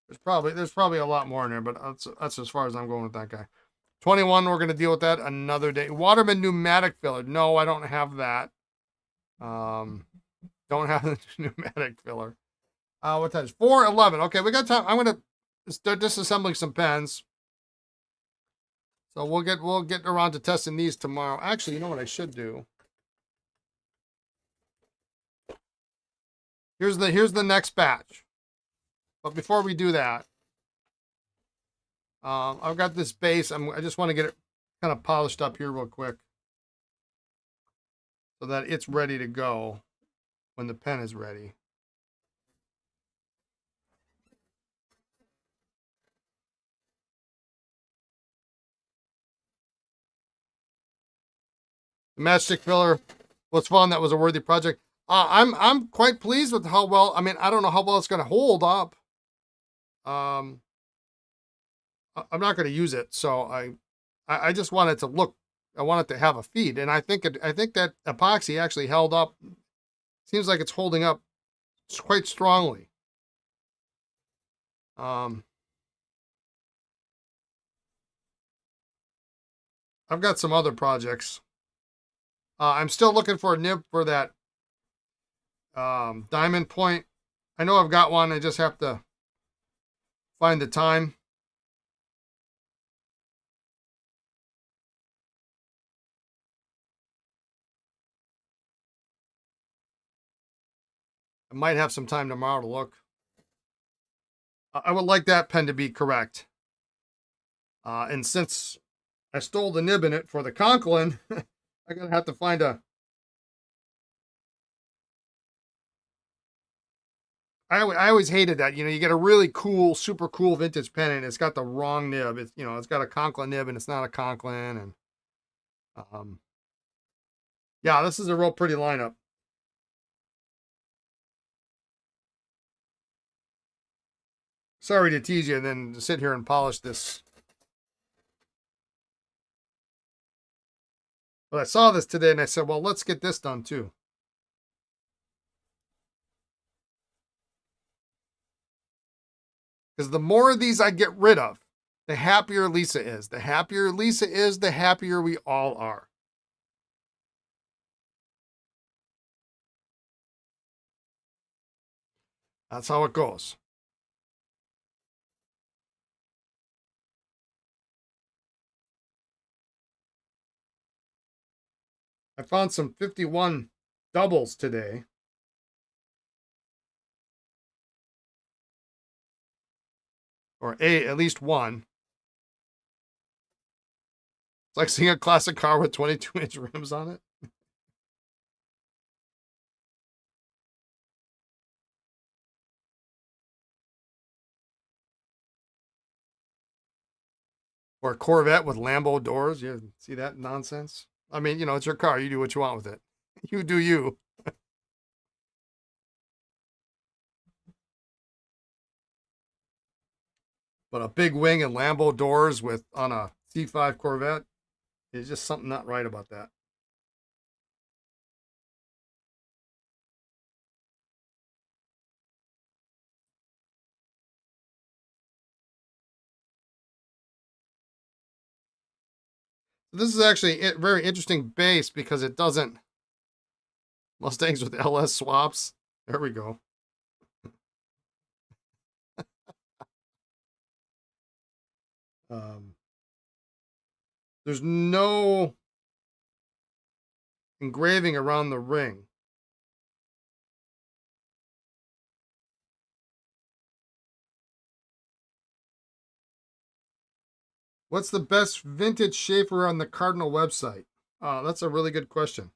There's probably a lot more in there, but that's as far as I'm going with that guy. 21, we're going to deal with that another day. Waterman pneumatic filler. No, I don't have that. Don't have the pneumatic filler. What time is 4:11? Okay, we got time. I'm going to start disassembling some pens. So we'll get around to testing these tomorrow. Actually, you know what I should do? Here's the next batch. But before we do that, I've got this base. I just want to get it kind of polished up here real quick so that it's ready to go when the pen is ready. The Matchstick Filler was fun. That was a worthy project. I'm quite pleased with how well. I mean, I don't know how well it's going to hold up. I'm not going to use it, so I just want it to look. I want it to have a feed, and I think that epoxy actually held up. Seems like it's holding up quite strongly. I've got some other projects. I'm still looking for a nib for that diamond point. I know I've got one. I just have to find the time. I might have some time tomorrow to look. I would like that pen to be correct. And since I stole the nib in it for the Conklin, I'm going to have to find a... I always hated that. You get a really cool, super cool vintage pen, and it's got the wrong nib. It's got a Conklin nib, and it's not a Conklin. And yeah, this is a real pretty lineup. Sorry to tease you and then sit here and polish this. But I saw this today and I said, well, let's get this done too. Because the more of these I get rid of, the happier Lisa is. The happier Lisa is, the happier we all are. That's how it goes. I found some 51 doubles today. Or at least one. It's like seeing a classic car with 22-inch rims on it. Or a Corvette with Lambo doors. You see that nonsense? I mean, it's your car. You do what you want with it. You do you. But a big wing and Lambo doors on a C5 Corvette is just something not right about that. This is actually a very interesting base because it doesn't Mustangs with LS swaps. There we go. There's no engraving around the ring. What's the best vintage Sheaffer on the Cardinal website? That's a really good question.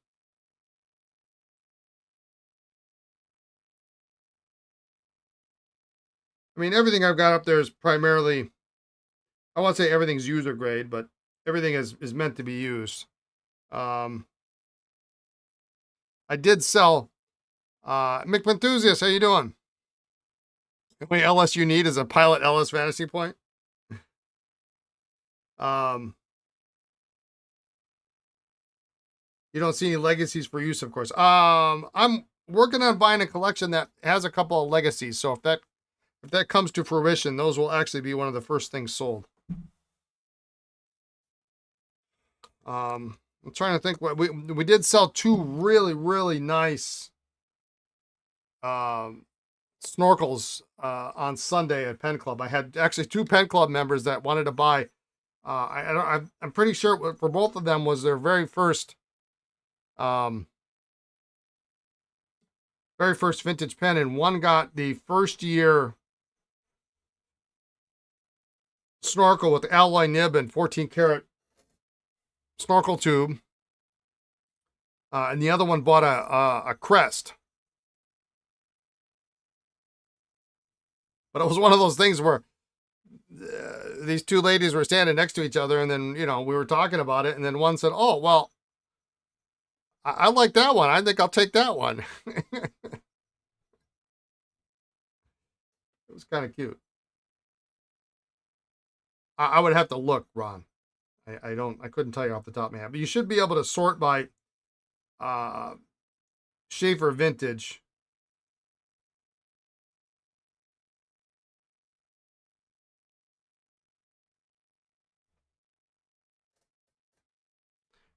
I mean, everything I've got up there is primarily, I won't say everything's user grade, but everything is meant to be used. I did sell, McMenthusiast, how you doing? The only LS you need is a Pilot LS Fantasy Point. You don't see any legacies for use, of course. I'm working on buying a collection that has a couple of legacies. So if that comes to fruition, those will actually be one of the first things sold. I'm trying to think what we did sell two really, really nice snorkels on Sunday at Pen Club. I had actually two Pen Club members that wanted to buy. I'm pretty sure for both of them was their very first vintage pen, and one got the first year snorkel with alloy nib and 14 karat snorkel tube, and the other one bought a crest. But it was one of those things where these two ladies were standing next to each other, and then we were talking about it, and then one said, "Oh, well, I like that one. I think I'll take that one." It was kind of cute. I would have to look, Ron. I couldn't tell you off the top of my head, but you should be able to sort by Sheaffer vintage.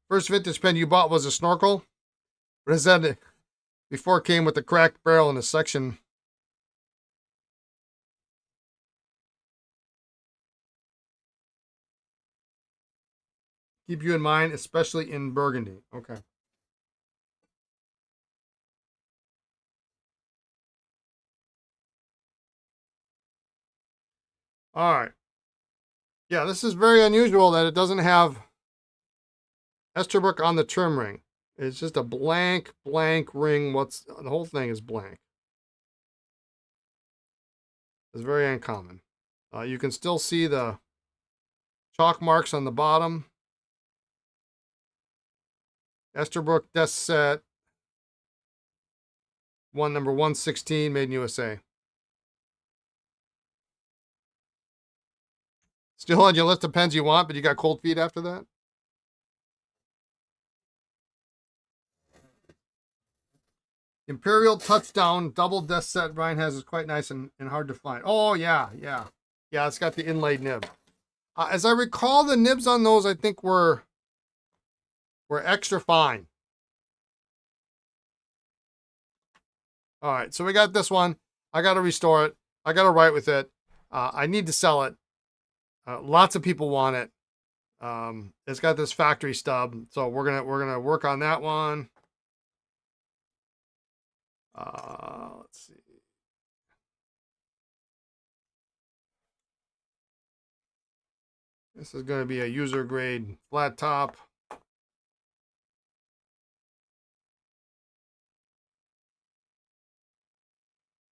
First vintage pen you bought was a snorkel? What is that? Before it came with the cracked barrel and the section. Keep you in mind, especially in Burgundy. Okay. All right. Yeah, this is very unusual that it doesn't have Esterbrook on the trim ring. It's just a blank ring. The whole thing is blank. It's very uncommon. You can still see the chalk marks on the bottom. Esterbrook desk set. Number 116, made in USA. Still on your list of pens you want, but you got cold feet after that? Imperial Touchdown double desk set Brian has is quite nice and hard to find. Oh, yeah. Yeah, it's got the inlaid nib. As I recall, the nibs on those, I think, were extra fine. All right, so we got this one. I got to restore it. I got to write with it. I need to sell it. Lots of people want it. It's got this factory stub, so we're gonna work on that one. Let's see. This is going to be a user grade flat top.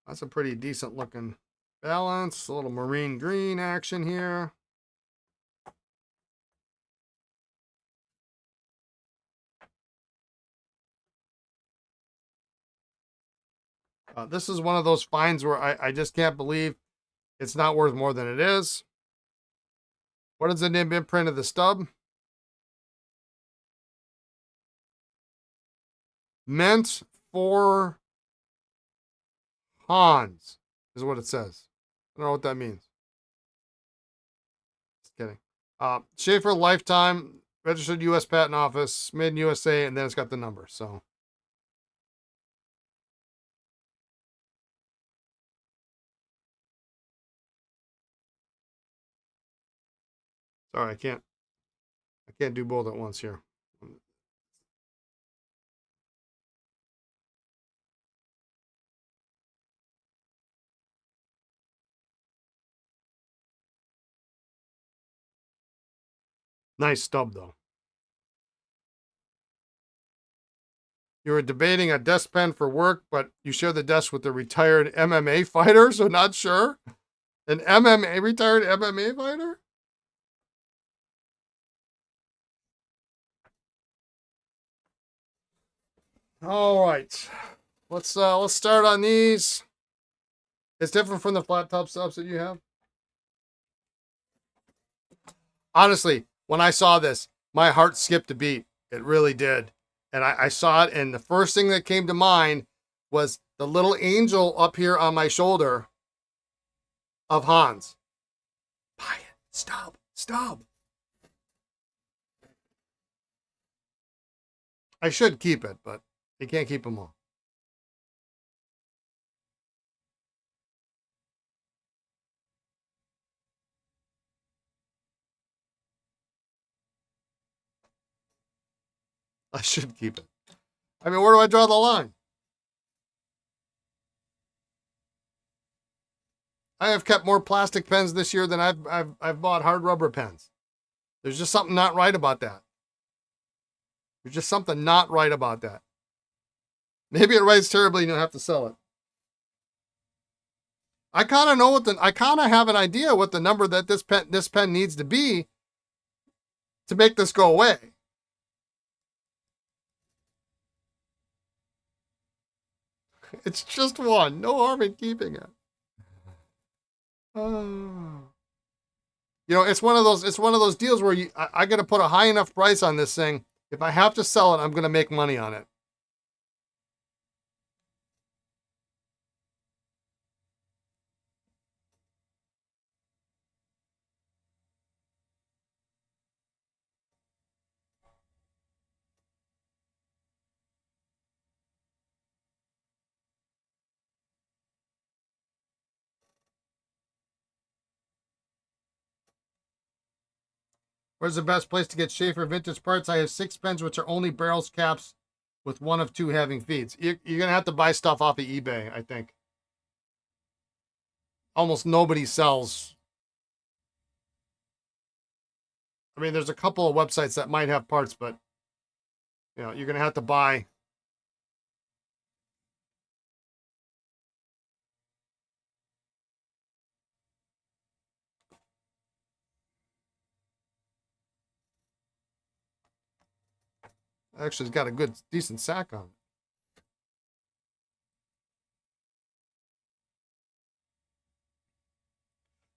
That's a pretty decent looking balance. A little marine green action here. This is one of those finds where I just can't believe it's not worth more than it is. What is the nib imprint of the stub? Meant for Hans is what it says. I don't know what that means. Just kidding. Sheaffer lifetime, registered U.S. Patent Office, made in USA, and then it's got the number. So. Sorry, I can't do both at once here. Nice stub, though. You were debating a desk pen for work, but you share the desk with a retired MMA fighter, so not sure? An retired MMA fighter? All right. Let's start on these. It's different from the flat top subs that you have. Honestly, when I saw this, my heart skipped a beat. It really did. And I saw it, and the first thing that came to mind was the little angel up here on my shoulder of Hans. Buy it. Stop. I should keep it, but you can't keep them all. I should keep it. I mean, where do I draw the line? I have kept more plastic pens this year than I've bought hard rubber pens. There's just something not right about that. There's just something not right about that. Maybe it writes terribly and you'll have to sell it. I kind of know I kind of have an idea what the number that this pen needs to be to make this go away. It's just one. No harm in keeping it. You know, it's one of those deals where I got to put a high enough price on this thing. If I have to sell it, I'm going to make money on it. Where's the best place to get Sheaffer vintage parts? I have 6 pens, which are only barrels caps with 1 of 2 having feeds. You're going to have to buy stuff off of eBay, I think. Almost nobody sells. I mean, there's a couple of websites that might have parts, but you know, you're going to have to buy. Actually, it's got a good, decent sack on it.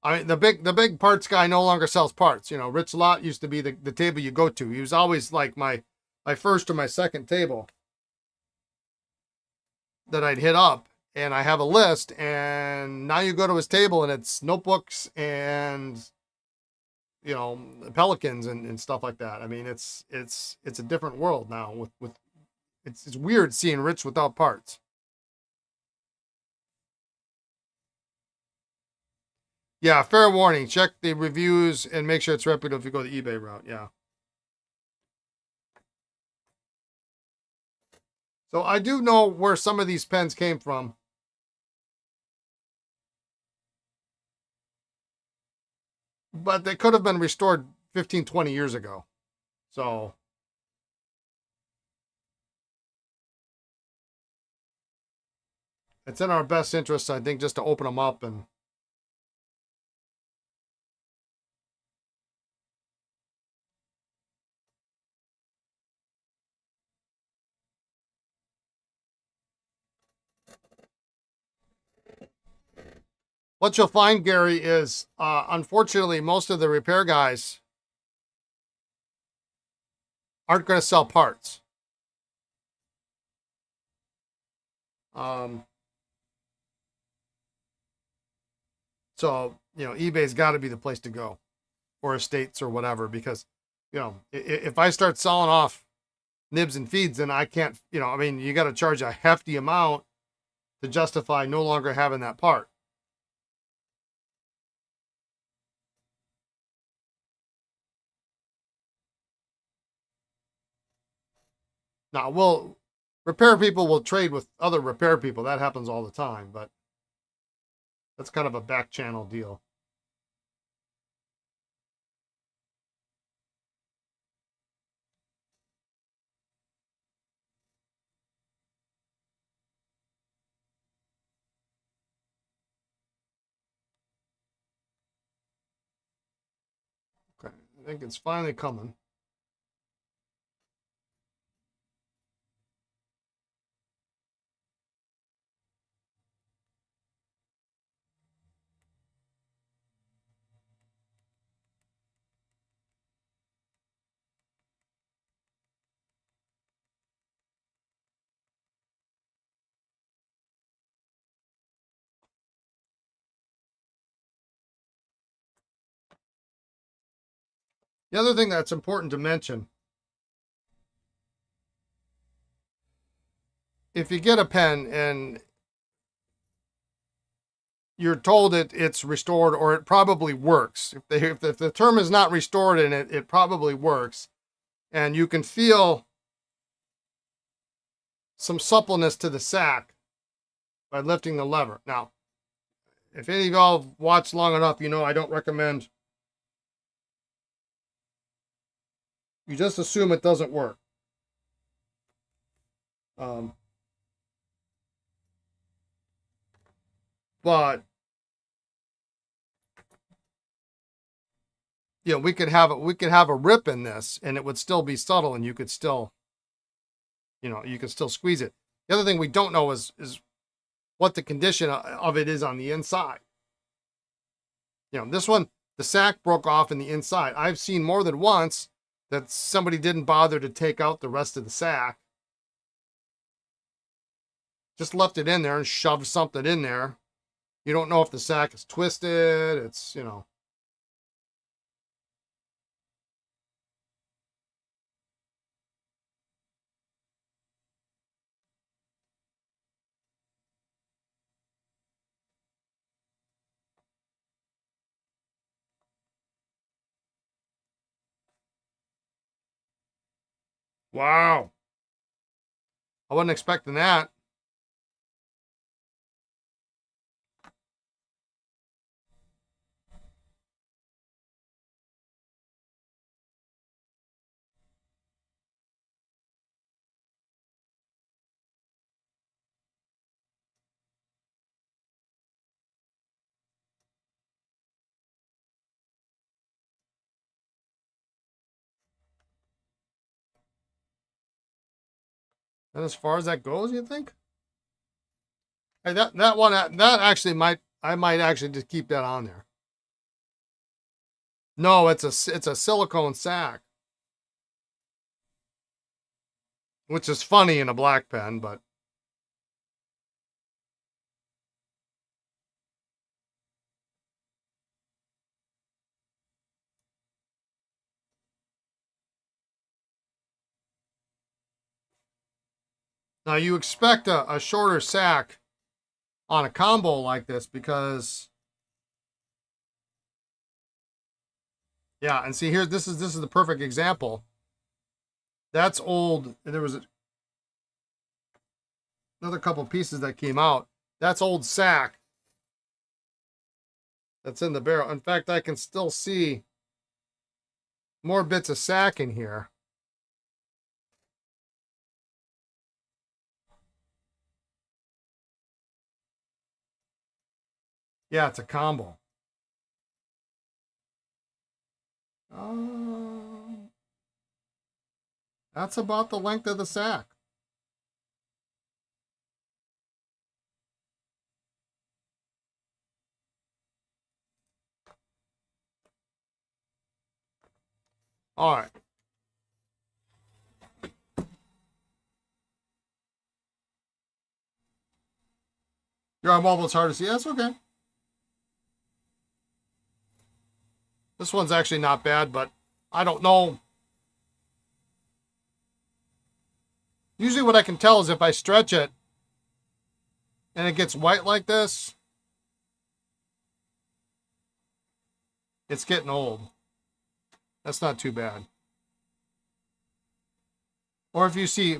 I mean, the big parts guy no longer sells parts. You know, Rich Lott used to be the table you go to. He was always like my first or my second table that I'd hit up, and I have a list. And now you go to his table, and it's notebooks and pelicans and stuff like that. I mean, it's a different world now. With it's weird seeing Rich without parts. Yeah, fair warning. Check the reviews and make sure it's reputable if you go the eBay route. Yeah. So I do know where some of these pens came from. But they could have been restored 15, 20 years ago. So it's in our best interest, I think, just to open them up. And what you'll find, Gary, is unfortunately most of the repair guys aren't going to sell parts. Um, so eBay's got to be the place to go, or estates or whatever, because if I start selling off nibs and feeds, then I can't. I mean, you got to charge a hefty amount to justify no longer having that part. Now, repair people will trade with other repair people. That happens all the time, but that's kind of a back channel deal. Okay, I think it's finally coming. The other thing that's important to mention, if you get a pen and you're told it's restored or it probably works, if the term is not restored in it probably works, and you can feel some suppleness to the sack by lifting the lever. Now, if any of y'all have watched long enough, I don't recommend you just assume it doesn't work. Um, but we could have a rip in this, and it would still be subtle, and you could still squeeze it. The other thing we don't know is what the condition of it is on the inside. This one, the sack broke off in the inside. I've seen more than once that somebody didn't bother to take out the rest of the sack, just left it in there and shoved something in there. You don't know if the sack is twisted. It's wow. I wasn't expecting that. And as far as that goes, you think? Hey, that one that actually I might actually just keep that on there. No, it's a silicone sack, which is funny in a black pen, but now you expect a shorter sack on a combo like this because yeah, and see here this is the perfect example. That's old. There was another couple pieces that came out. That's old sack that's in the barrel. In fact, I can still see more bits of sack in here. Yeah, it's a combo. Um, that's about the length of the sack. All right. You're on mobile, it's hard to see. That's okay. This one's actually not bad, but I don't know. Usually what I can tell is if I stretch it and it gets white like this, it's getting old. That's not too bad. Or if you see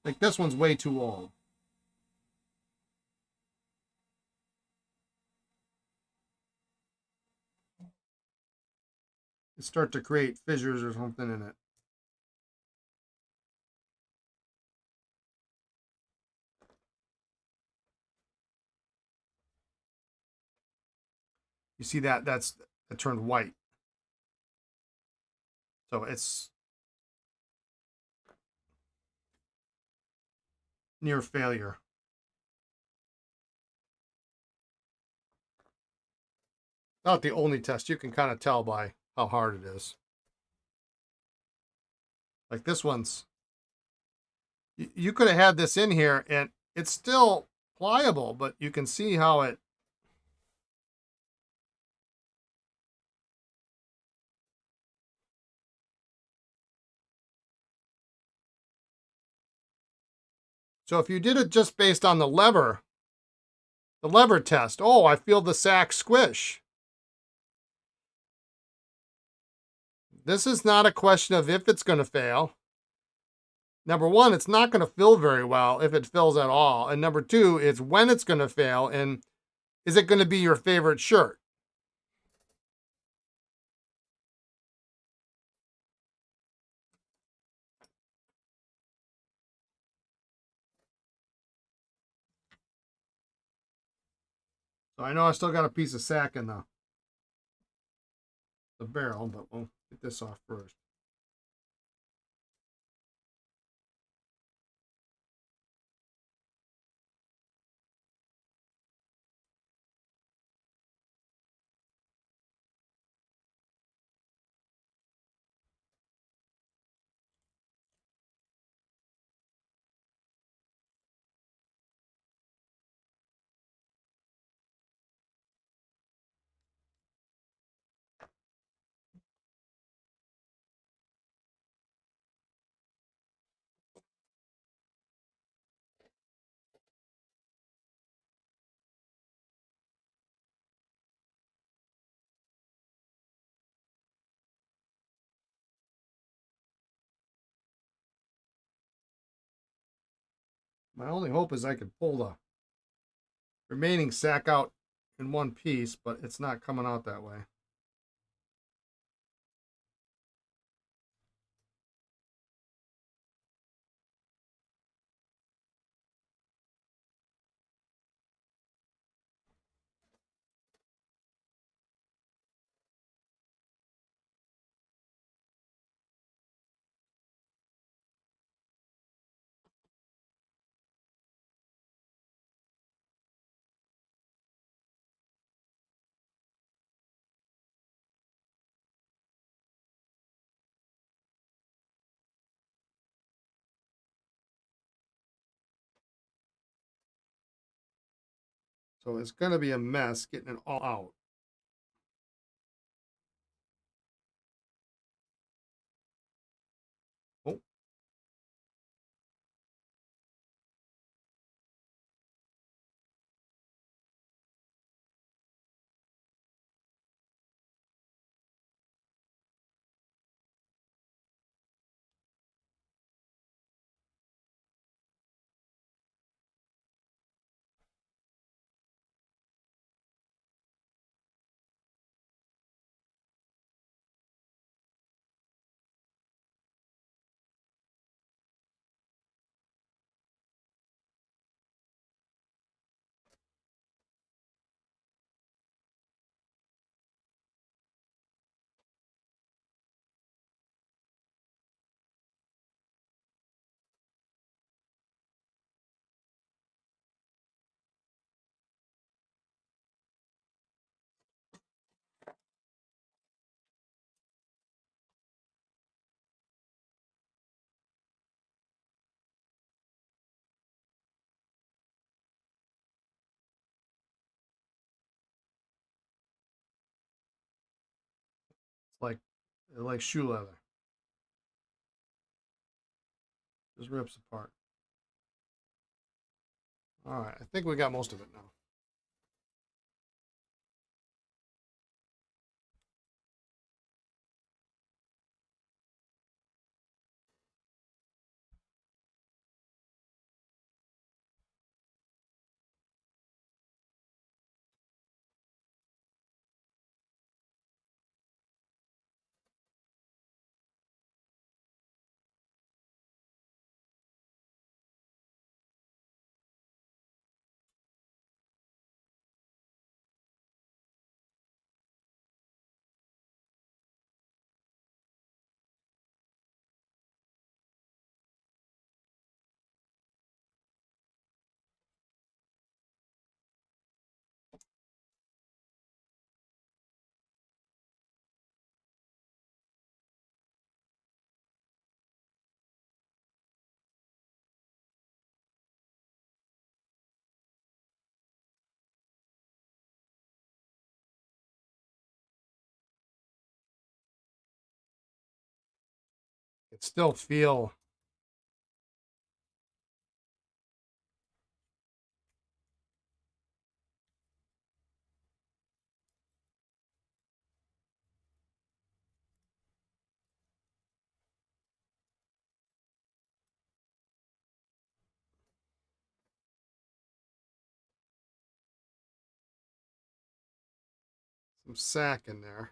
like this one's way too old. You start to create fissures or something in it. You see it turned white. So it's near failure. Not the only test. You can kind of tell by how hard it is. Like this one's, you could have had this in here and it's still pliable, but you can see how it. So if you did it just based on the lever test, oh, I feel the sack squish. This is not a question of if it's going to fail. Number one, it's not going to fill very well if it fills at all. And number two, it's when it's going to fail and is it going to be your favorite shirt? So I know I still got a piece of sack in the barrel, but we'll get this off first. My only hope is I can pull the remaining sack out in one piece, but it's not coming out that way. So it's going to be a mess getting it all out. Oh, it's like shoe leather. Just rips apart. All right, I think we got most of it now. It still feel some sack in there.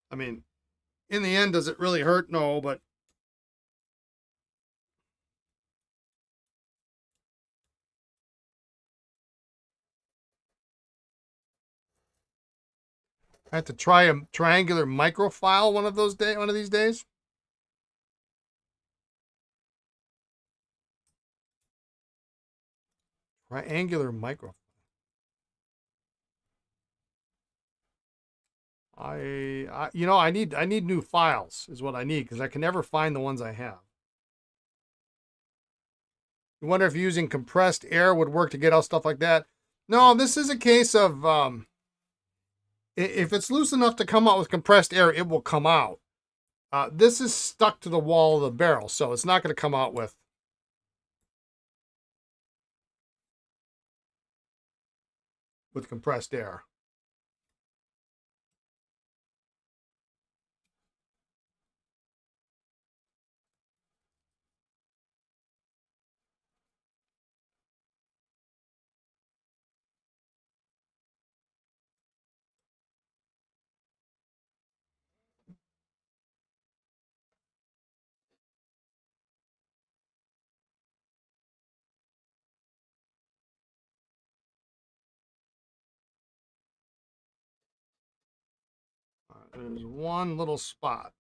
I mean, in the end, does it really hurt? No, but I have to try a triangular microfile one of these days. Triangular micro. I need new files is what I need because I can never find the ones I have. You wonder if using compressed air would work to get out stuff like that. No, this is a case of if it's loose enough to come out with compressed air, it will come out. This is stuck to the wall of the barrel, so it's not going to come out with compressed air. There's one little spot.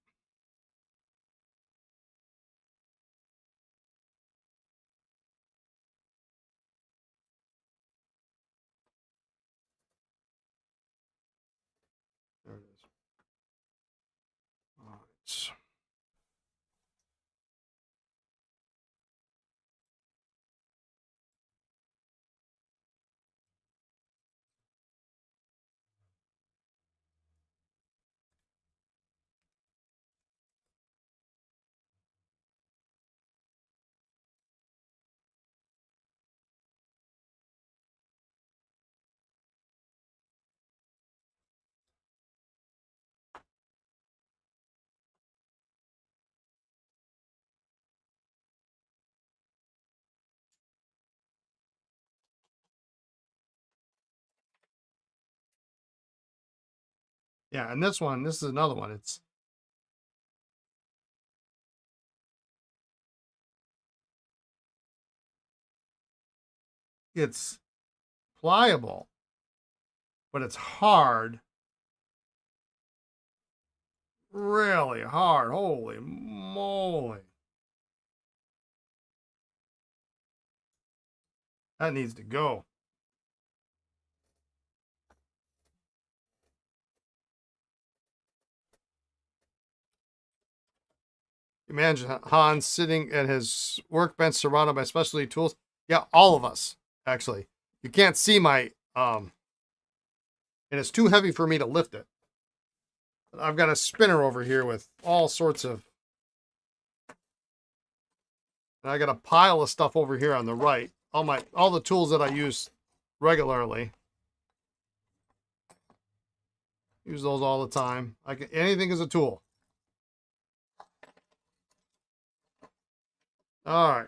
Yeah, and this is another one. It's pliable, but it's hard. Really hard. Holy moly. That needs to go. Imagine Hans sitting at his workbench surrounded by specialty tools. Yeah, all of us, actually. You can't see my, and it's too heavy for me to lift it. I've got a spinner over here with all sorts of, and I got a pile of stuff over here on the right. All the tools that I use regularly. Use those all the time. Anything is a tool. All right.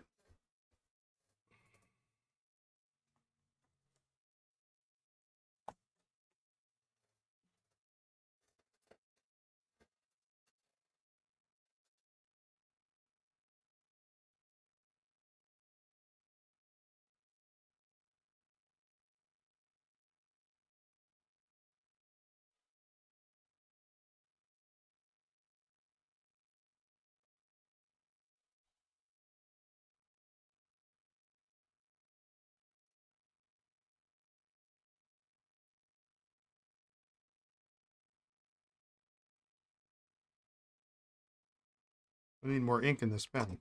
I need more ink in this pen.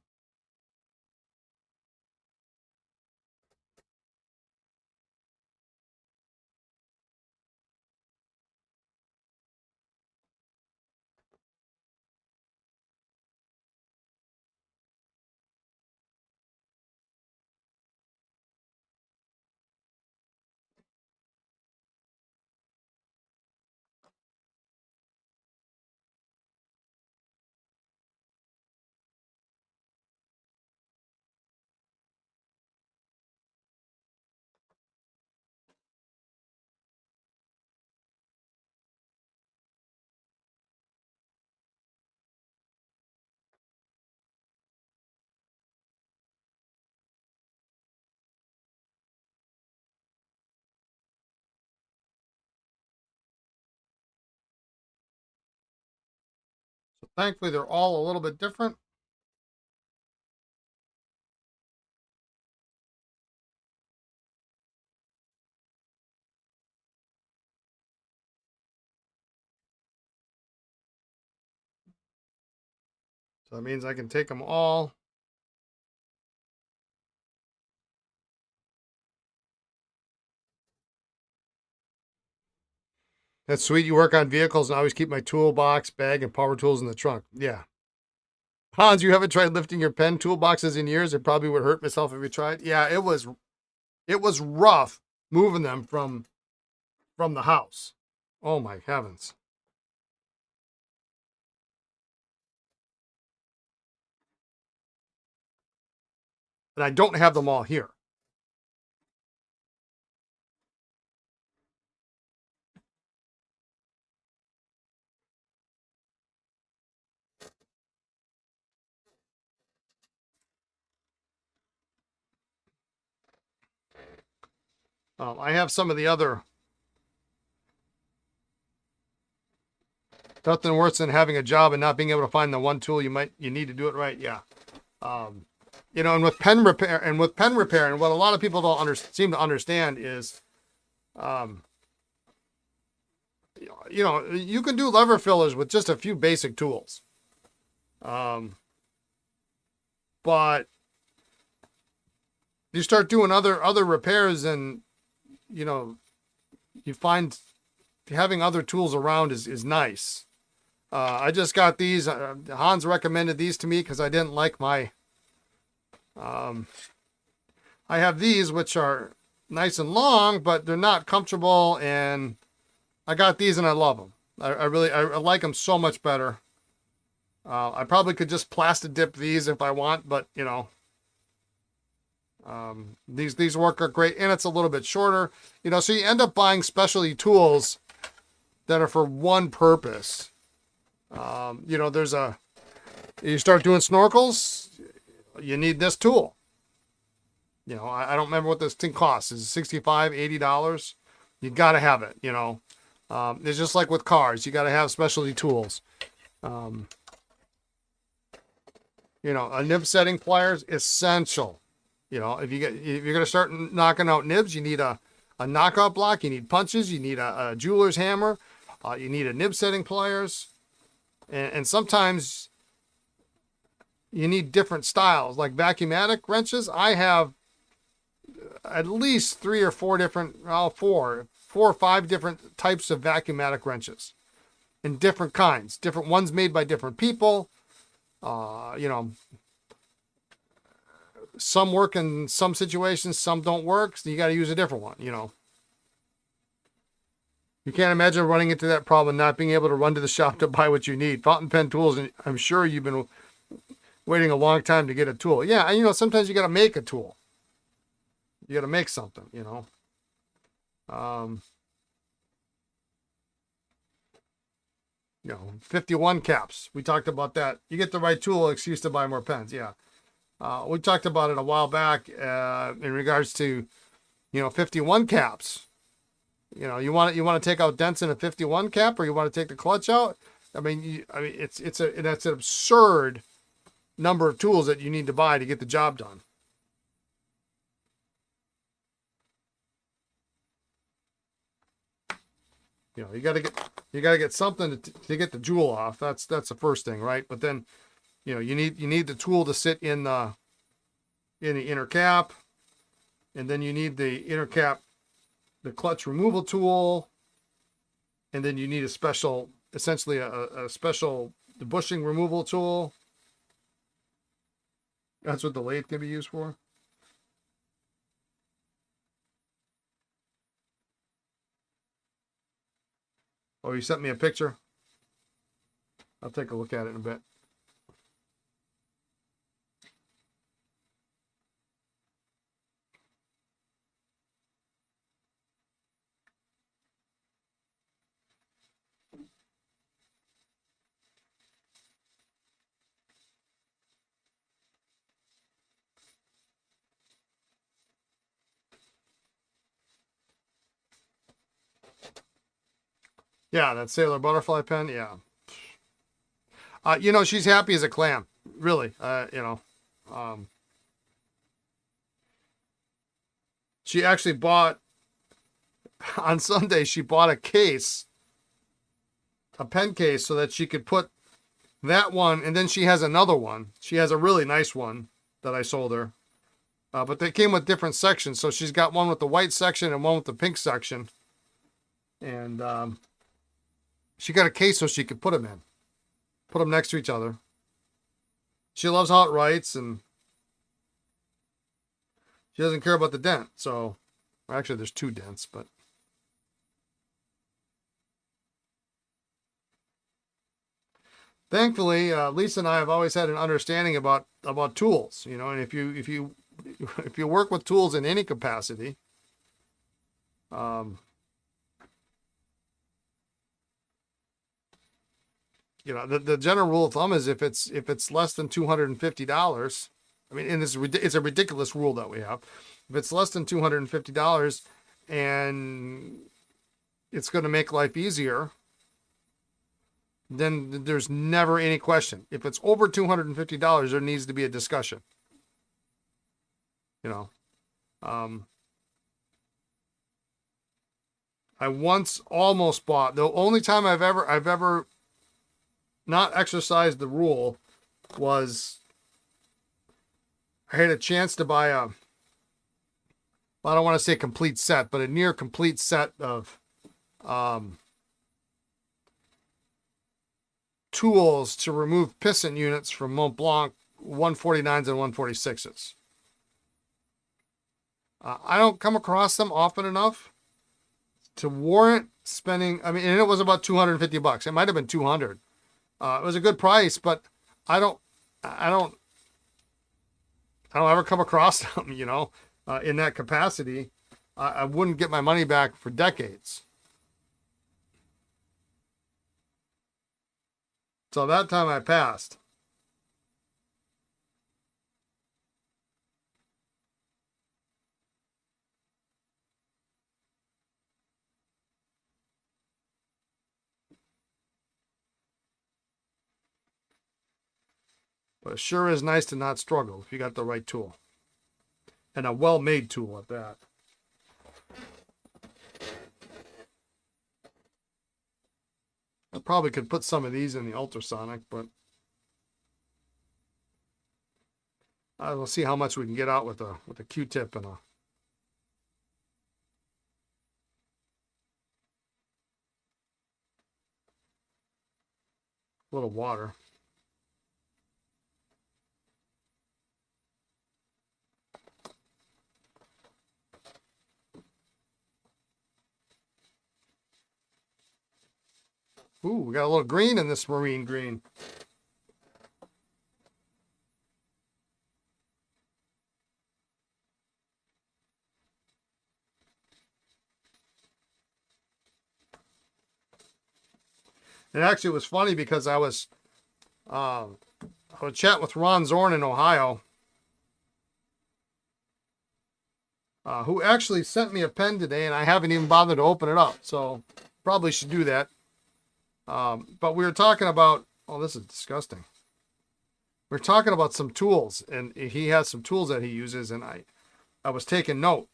So thankfully, they're all a little bit different. So that means I can take them all. That's sweet. You work on vehicles and I always keep my toolbox, bag, and power tools in the trunk. Yeah. Hans, you haven't tried lifting your pen toolboxes in years? It probably would hurt myself if you tried. Yeah, it was rough moving them from the house. Oh my heavens. And I don't have them all here. I have some of the other. Nothing worse than having a job and not being able to find the one tool you need to do it right. Yeah. And with pen repair and what a lot of people don't seem to understand is, you can do lever fillers with just a few basic tools. But you start doing other repairs, and you know, you find having other tools around is nice. I just got these. Hans recommended these to me because I didn't like my. I have these which are nice and long, but they're not comfortable, and I got these and I love them. I really like them so much better. I probably could just plastic dip these if I want, but you know, these work are great, and it's a little bit shorter. You know, so you end up buying specialty tools that are for one purpose. You know, you start doing snorkels, you need this tool. You know, I don't remember what this thing costs. Is it $65, $80? You got to have it, you know. It's just like with cars. You got to have specialty tools. You know, a nib setting pliers, essential. You know, if you're going to start knocking out nibs, you need a knockout block. You need punches. You need a jeweler's hammer. You need a nib setting pliers. And sometimes you need different styles. Like vacuumatic wrenches, I have at least 3 or 4 different, four or five different types of vacuumatic wrenches in different kinds, different ones made by different people. You know, some work in some situations, some don't work. So you got to use a different one, you know. You can't imagine running into that problem and not being able to run to the shop to buy what you need. Fountain pen tools, and I'm sure you've been waiting a long time to get a tool. Yeah, and you know, sometimes you got to make a tool. You got to make something, you know. You know, 51 caps. We talked about that. You get the right tool, excuse to buy more pens. Yeah. We talked about it a while back in regards to, you know, 51 caps. You know, you want to take out dents in a 51 cap, or you want to take the clutch out. I mean, it's an absurd number of tools that you need to buy to get the job done. You know, you got to get something to get the jewel off. That's the first thing, right? But then, you know, you need the tool to sit in the inner cap, and then you need the inner cap, the clutch removal tool, and then you need a special, essentially a special the bushing removal tool. That's what the lathe can be used for. Oh, you sent me a picture. I'll take a look at it in a bit. Yeah, that Sailor Butterfly pen. Yeah. You know, she's happy as a clam. Really. You know. She actually bought, on Sunday, she bought a case, a pen case, so that she could put that one, and then she has another one. She has a really nice one that I sold her. But they came with different sections. So she's got one with the white section and one with the pink section. And she got a case so she could put them in. Put them next to each other. She loves how it writes, and she doesn't care about the dent. So, well, actually, there's 2 dents, but thankfully, Lisa and I have always had an understanding about tools. You know, and if you work with tools in any capacity, you know, the general rule of thumb is if it's less than $250, I mean, and it's a ridiculous rule that we have. If it's less than $250 and it's going to make life easier, then there's never any question. If it's over $250, there needs to be a discussion. You know, I once almost bought, the only time I've ever not exercised the rule was I had a chance to buy a, well, I don't want to say complete set, but a near complete set of tools to remove piston units from Mont Blanc 149s and 146s. I don't come across them often enough to warrant spending. I mean, and it was about $250. It might have been 200. It was a good price, but I don't ever come across them, in that capacity. I wouldn't get my money back for decades. So that time I passed. But it sure is nice to not struggle if you got the right tool. And a well-made tool at that. I probably could put some of these in the ultrasonic, but we'll see how much we can get out with a Q-tip and a little water. Ooh, we got a little green in this marine green. And actually it was funny because I was chatting with Ron Zorn in Ohio, who actually sent me a pen today, and I haven't even bothered to open it up. So probably should do that. But we were talking about, oh, this is disgusting. We're talking about some tools, and he has some tools that he uses, and I was taking note.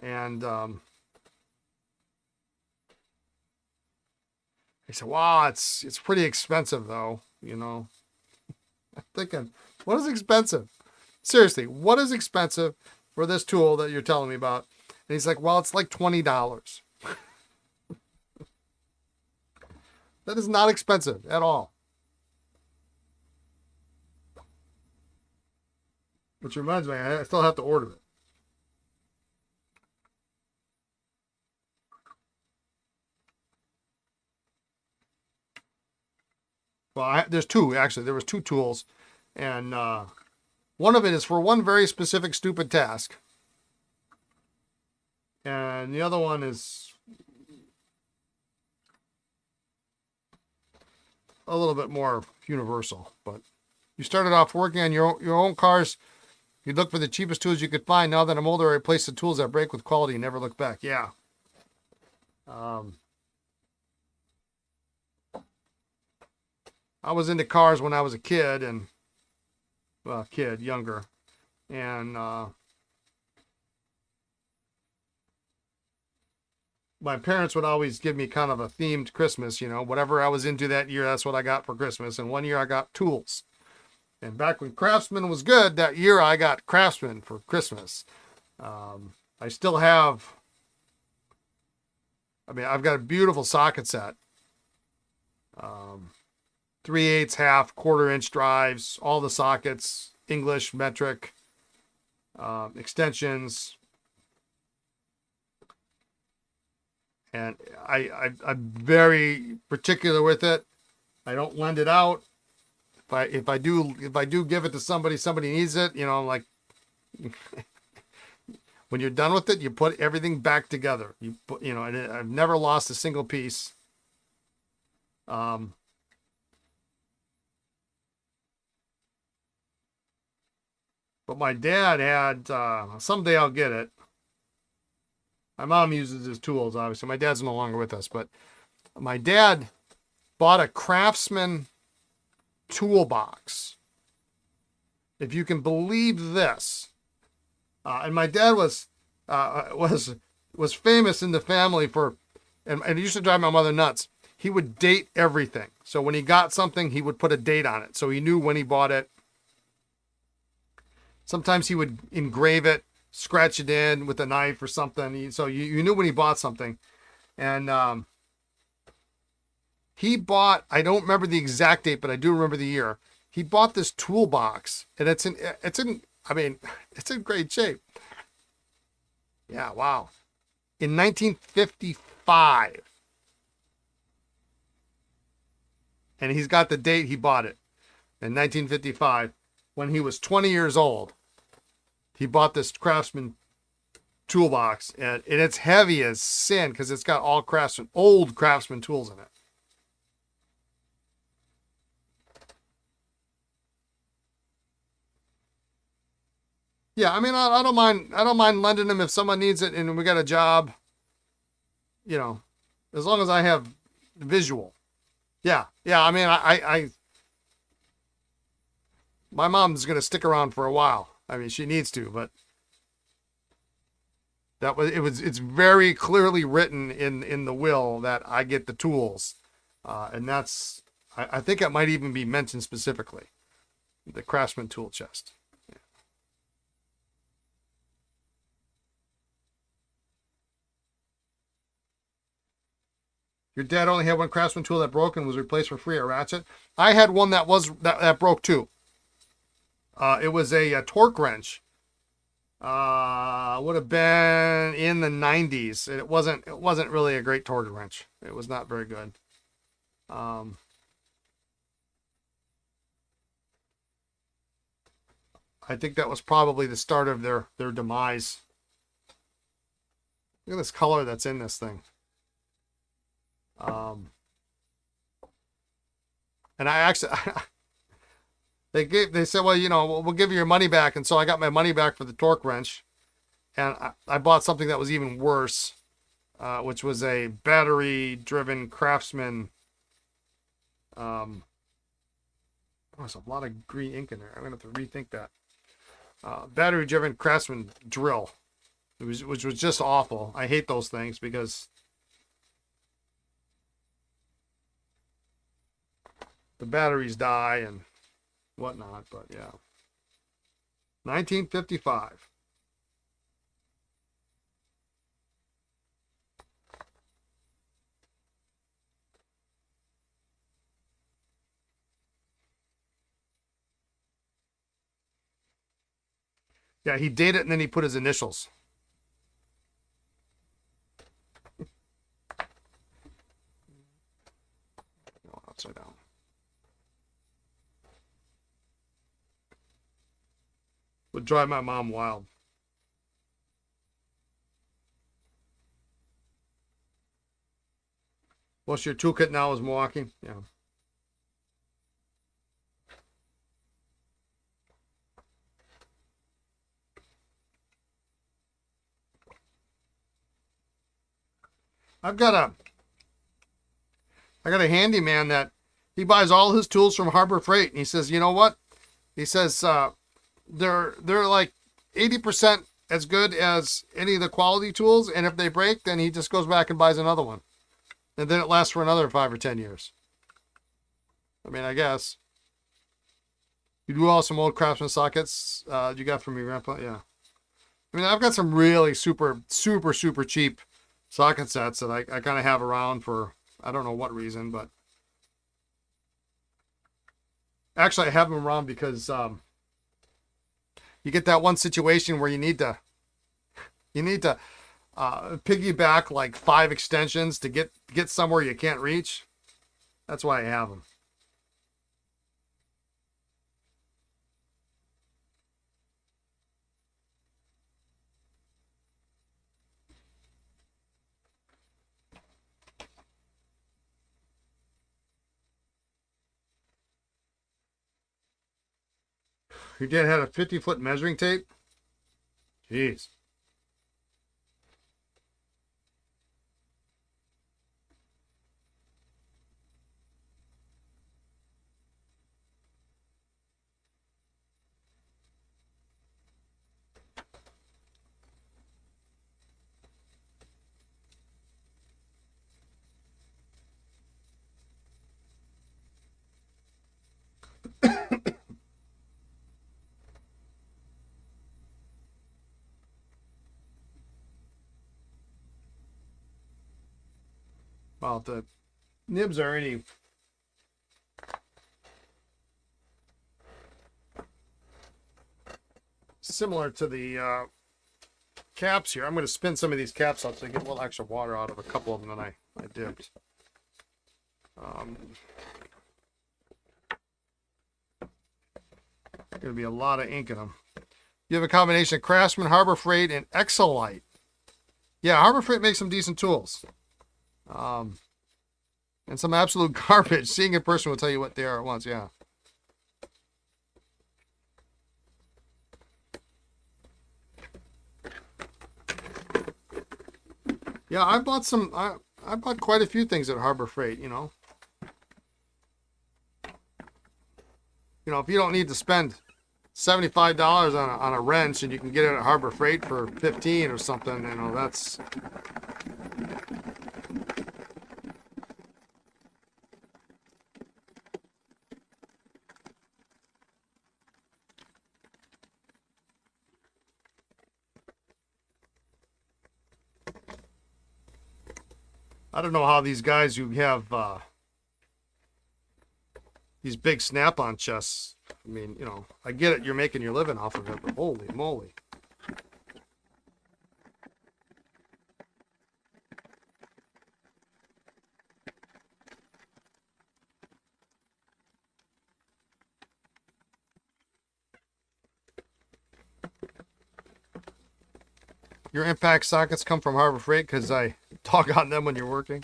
And he said, wow, it's pretty expensive though, I'm thinking, what is expensive? Seriously, what is expensive for this tool that you're telling me about? And he's like, well, it's like $20. That is not expensive at all. Which reminds me, I still have to order it. Well, there's two, actually. There was two tools. And one of it is for one very specific stupid task. And the other one is a little bit more universal. But you started off working on your own cars. You look for the cheapest tools you could find. Now that I'm older, I replace the tools that break with quality and never look back. Yeah. I was into cars when I was a kid, and younger, and my parents would always give me kind of a themed Christmas, whatever I was into that year, that's what I got for Christmas. And one year I got tools. And back when Craftsman was good, that year I got Craftsman for Christmas. I still have, I've got a beautiful socket set. 3/8, half, 1/4 inch drives, all the sockets, English, metric, extensions. And I'm very particular with it. I don't lend it out. If I do give it to somebody needs it, I'm like, when you're done with it, you put everything back together. And I've never lost a single piece. But my dad had, someday I'll get it. My mom uses his tools, obviously. My dad's no longer with us, but my dad bought a Craftsman toolbox. If you can believe this. And my dad was famous in the family for, and it used to drive my mother nuts. he would date everything. So when he got something, he would put a date on it. So he knew when he bought it. Sometimes he would engrave it, scratch it in with a knife or something. So you knew when he bought something. And he bought, I don't remember the exact date, but I do remember the year. He bought this toolbox, and it's in great shape. Yeah, wow. In 1955. And he's got the date he bought it. In 1955, when he was 20 years old, he bought this Craftsman toolbox, and it's heavy as sin because it's got all old Craftsman tools in it. Yeah, I mean, I don't mind lending them if someone needs it and we got a job, you know, as long as I have visual. Yeah. I mean, my mom's going to stick around for a while. I mean, she needs to, but it's very clearly written in the will that I get the tools. And I think it might even be mentioned specifically, the Craftsman tool chest. Your dad only had one Craftsman tool that broke and was replaced for free, a ratchet. I had one that broke too. It was a torque wrench. Would have been in the 90s. It wasn't really a great torque wrench. It was not very good. I think that was probably the start of their demise. Look at this color that's in this thing. And I actually, they said, well, we'll give you your money back. And so I got my money back for the torque wrench, and I bought something that was even worse, which was a battery driven Craftsman. There's a lot of green ink in there. I'm going to have to rethink that. Battery driven Craftsman drill, which was just awful. I hate those things because the batteries die and whatnot, but yeah. 1955. Yeah, he dated it and then he put his initials. Upside down. Would drive my mom wild. What's your toolkit now is Milwaukee? Yeah. I got a handyman that he buys all his tools from Harbor Freight, and he says, you know what? He says they're like 80% as good as any of the quality tools, and if they break, then he just goes back and buys another one, and then it lasts for another 5 or 10 years. I mean, I guess you do all some old Craftsman sockets you got from your grandpa. Yeah, I mean, I've got some really super cheap socket sets that I kind of have around for I don't know what reason, but actually I have them around because you get that one situation where you need to piggyback like 5 extensions to get somewhere you can't reach. That's why I have them. Your dad had a 50-foot measuring tape? Jeez. Well, the nibs are any similar to the caps here. I'm going to spin some of these caps out so I get a little extra water out of a couple of them that I dipped. Going to be a lot of ink in them. You have a combination of Craftsman, Harbor Freight, and Exolite. Yeah, Harbor Freight makes some decent tools. And some absolute garbage. Seeing in person will tell you what they are at once, yeah. Yeah, I bought some, I bought quite a few things at Harbor Freight, you know. You know, if you don't need to spend $75 on a wrench and you can get it at Harbor Freight for 15 or something, you know, that's... I don't know how these guys who have these big snap-on chests, I mean, you know, I get it, you're making your living off of it, but holy moly. Your impact sockets come from Harbor Freight because I talk on them when you're working.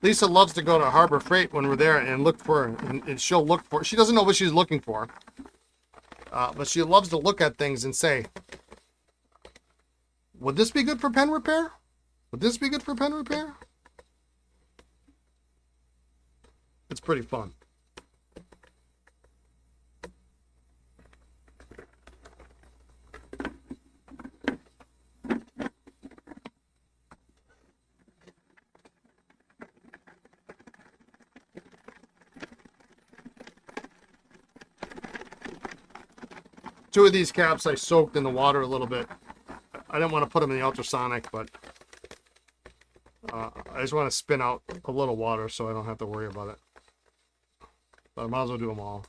Lisa loves to go to Harbor Freight when we're there and look for, and she'll look for, she doesn't know what she's looking for. But she loves to look at things and say, would this be good for pen repair? Would this be good for pen repair? It's pretty fun. Two of these caps I soaked in the water a little bit. I didn't want to put them in the ultrasonic, but I just want to spin out a little water so I don't have to worry about it. But I might as well do them all.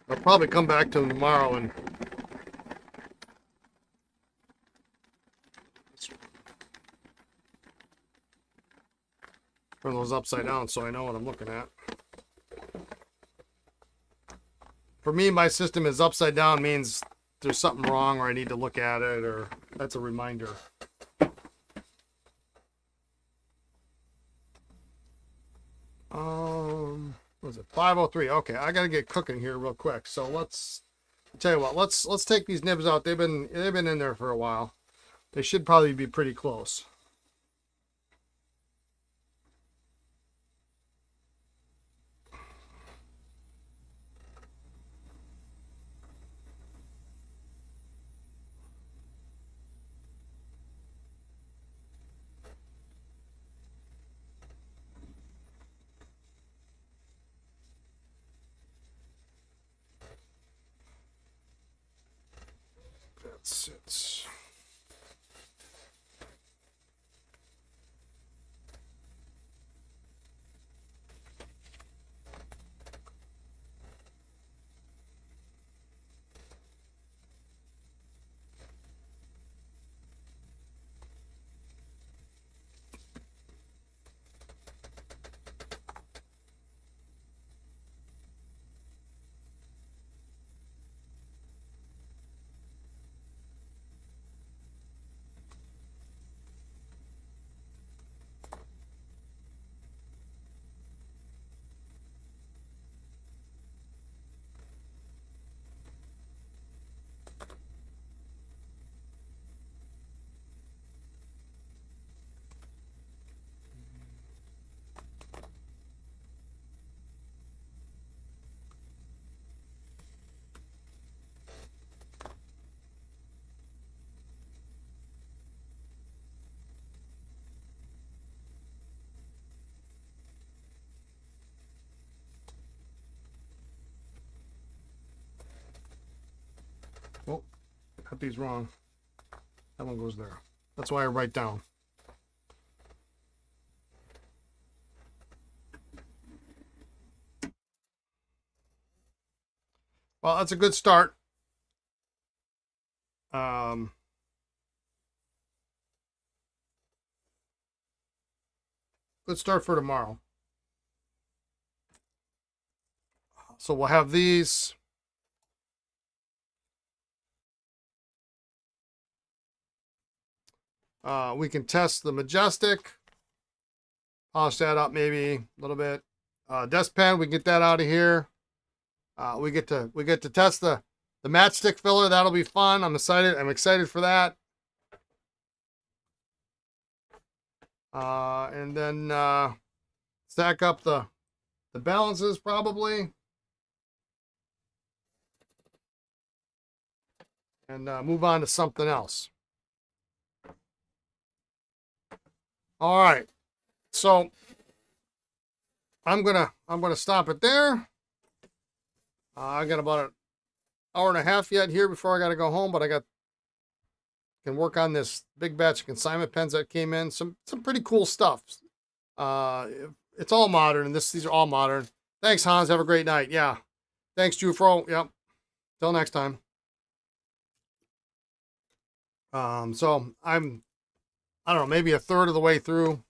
I'll probably come back to them tomorrow and turn those upside down so I know what I'm looking at. For me, my system is upside down means there's something wrong or I need to look at it, or that's a reminder. What was it? 5:03. Okay, I gotta get cooking here real quick. So let's tell you what. Let's take these nibs out. They've been in there for a while. They should probably be pretty close. sits. Oh, got these wrong. That one goes there. That's why I write down. Well, that's a good start. Good start for tomorrow. So we'll have these. We can test the Majestic. Polish that up maybe a little bit. Desk pen, we can get that out of here. We get to test the Matchstick Filler. That'll be fun. I'm excited for that. And then stack up the balances probably. And move on to something else. All right. So I'm gonna stop it there. I got about an hour and a half yet here before I got to go home, but can work on this big batch of consignment pens that came in. Some pretty cool stuff. It's all modern, and these are all modern. Thanks, Hans. Have a great night. Yeah. Thanks, Jufro. Yep. Till next time. So I don't know, maybe a third of the way through.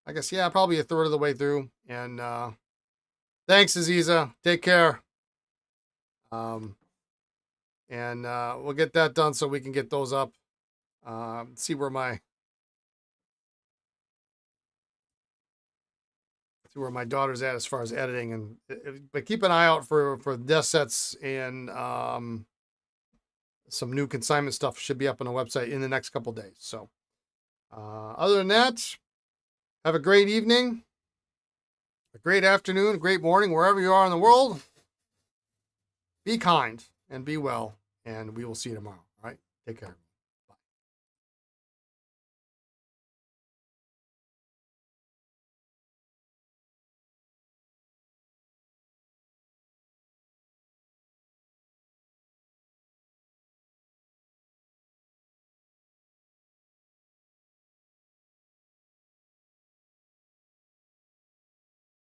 I guess, yeah, probably a third of the way through. And thanks, Aziza. Take care. And we'll get that done so we can get those up. See where my daughter's at as far as editing, but keep an eye out for desk sets and some new consignment stuff should be up on the website in the next couple days. So other than that, have a great evening, a great afternoon, a great morning, wherever you are in the world. Be kind and be well, and we will see you tomorrow. All right, take care.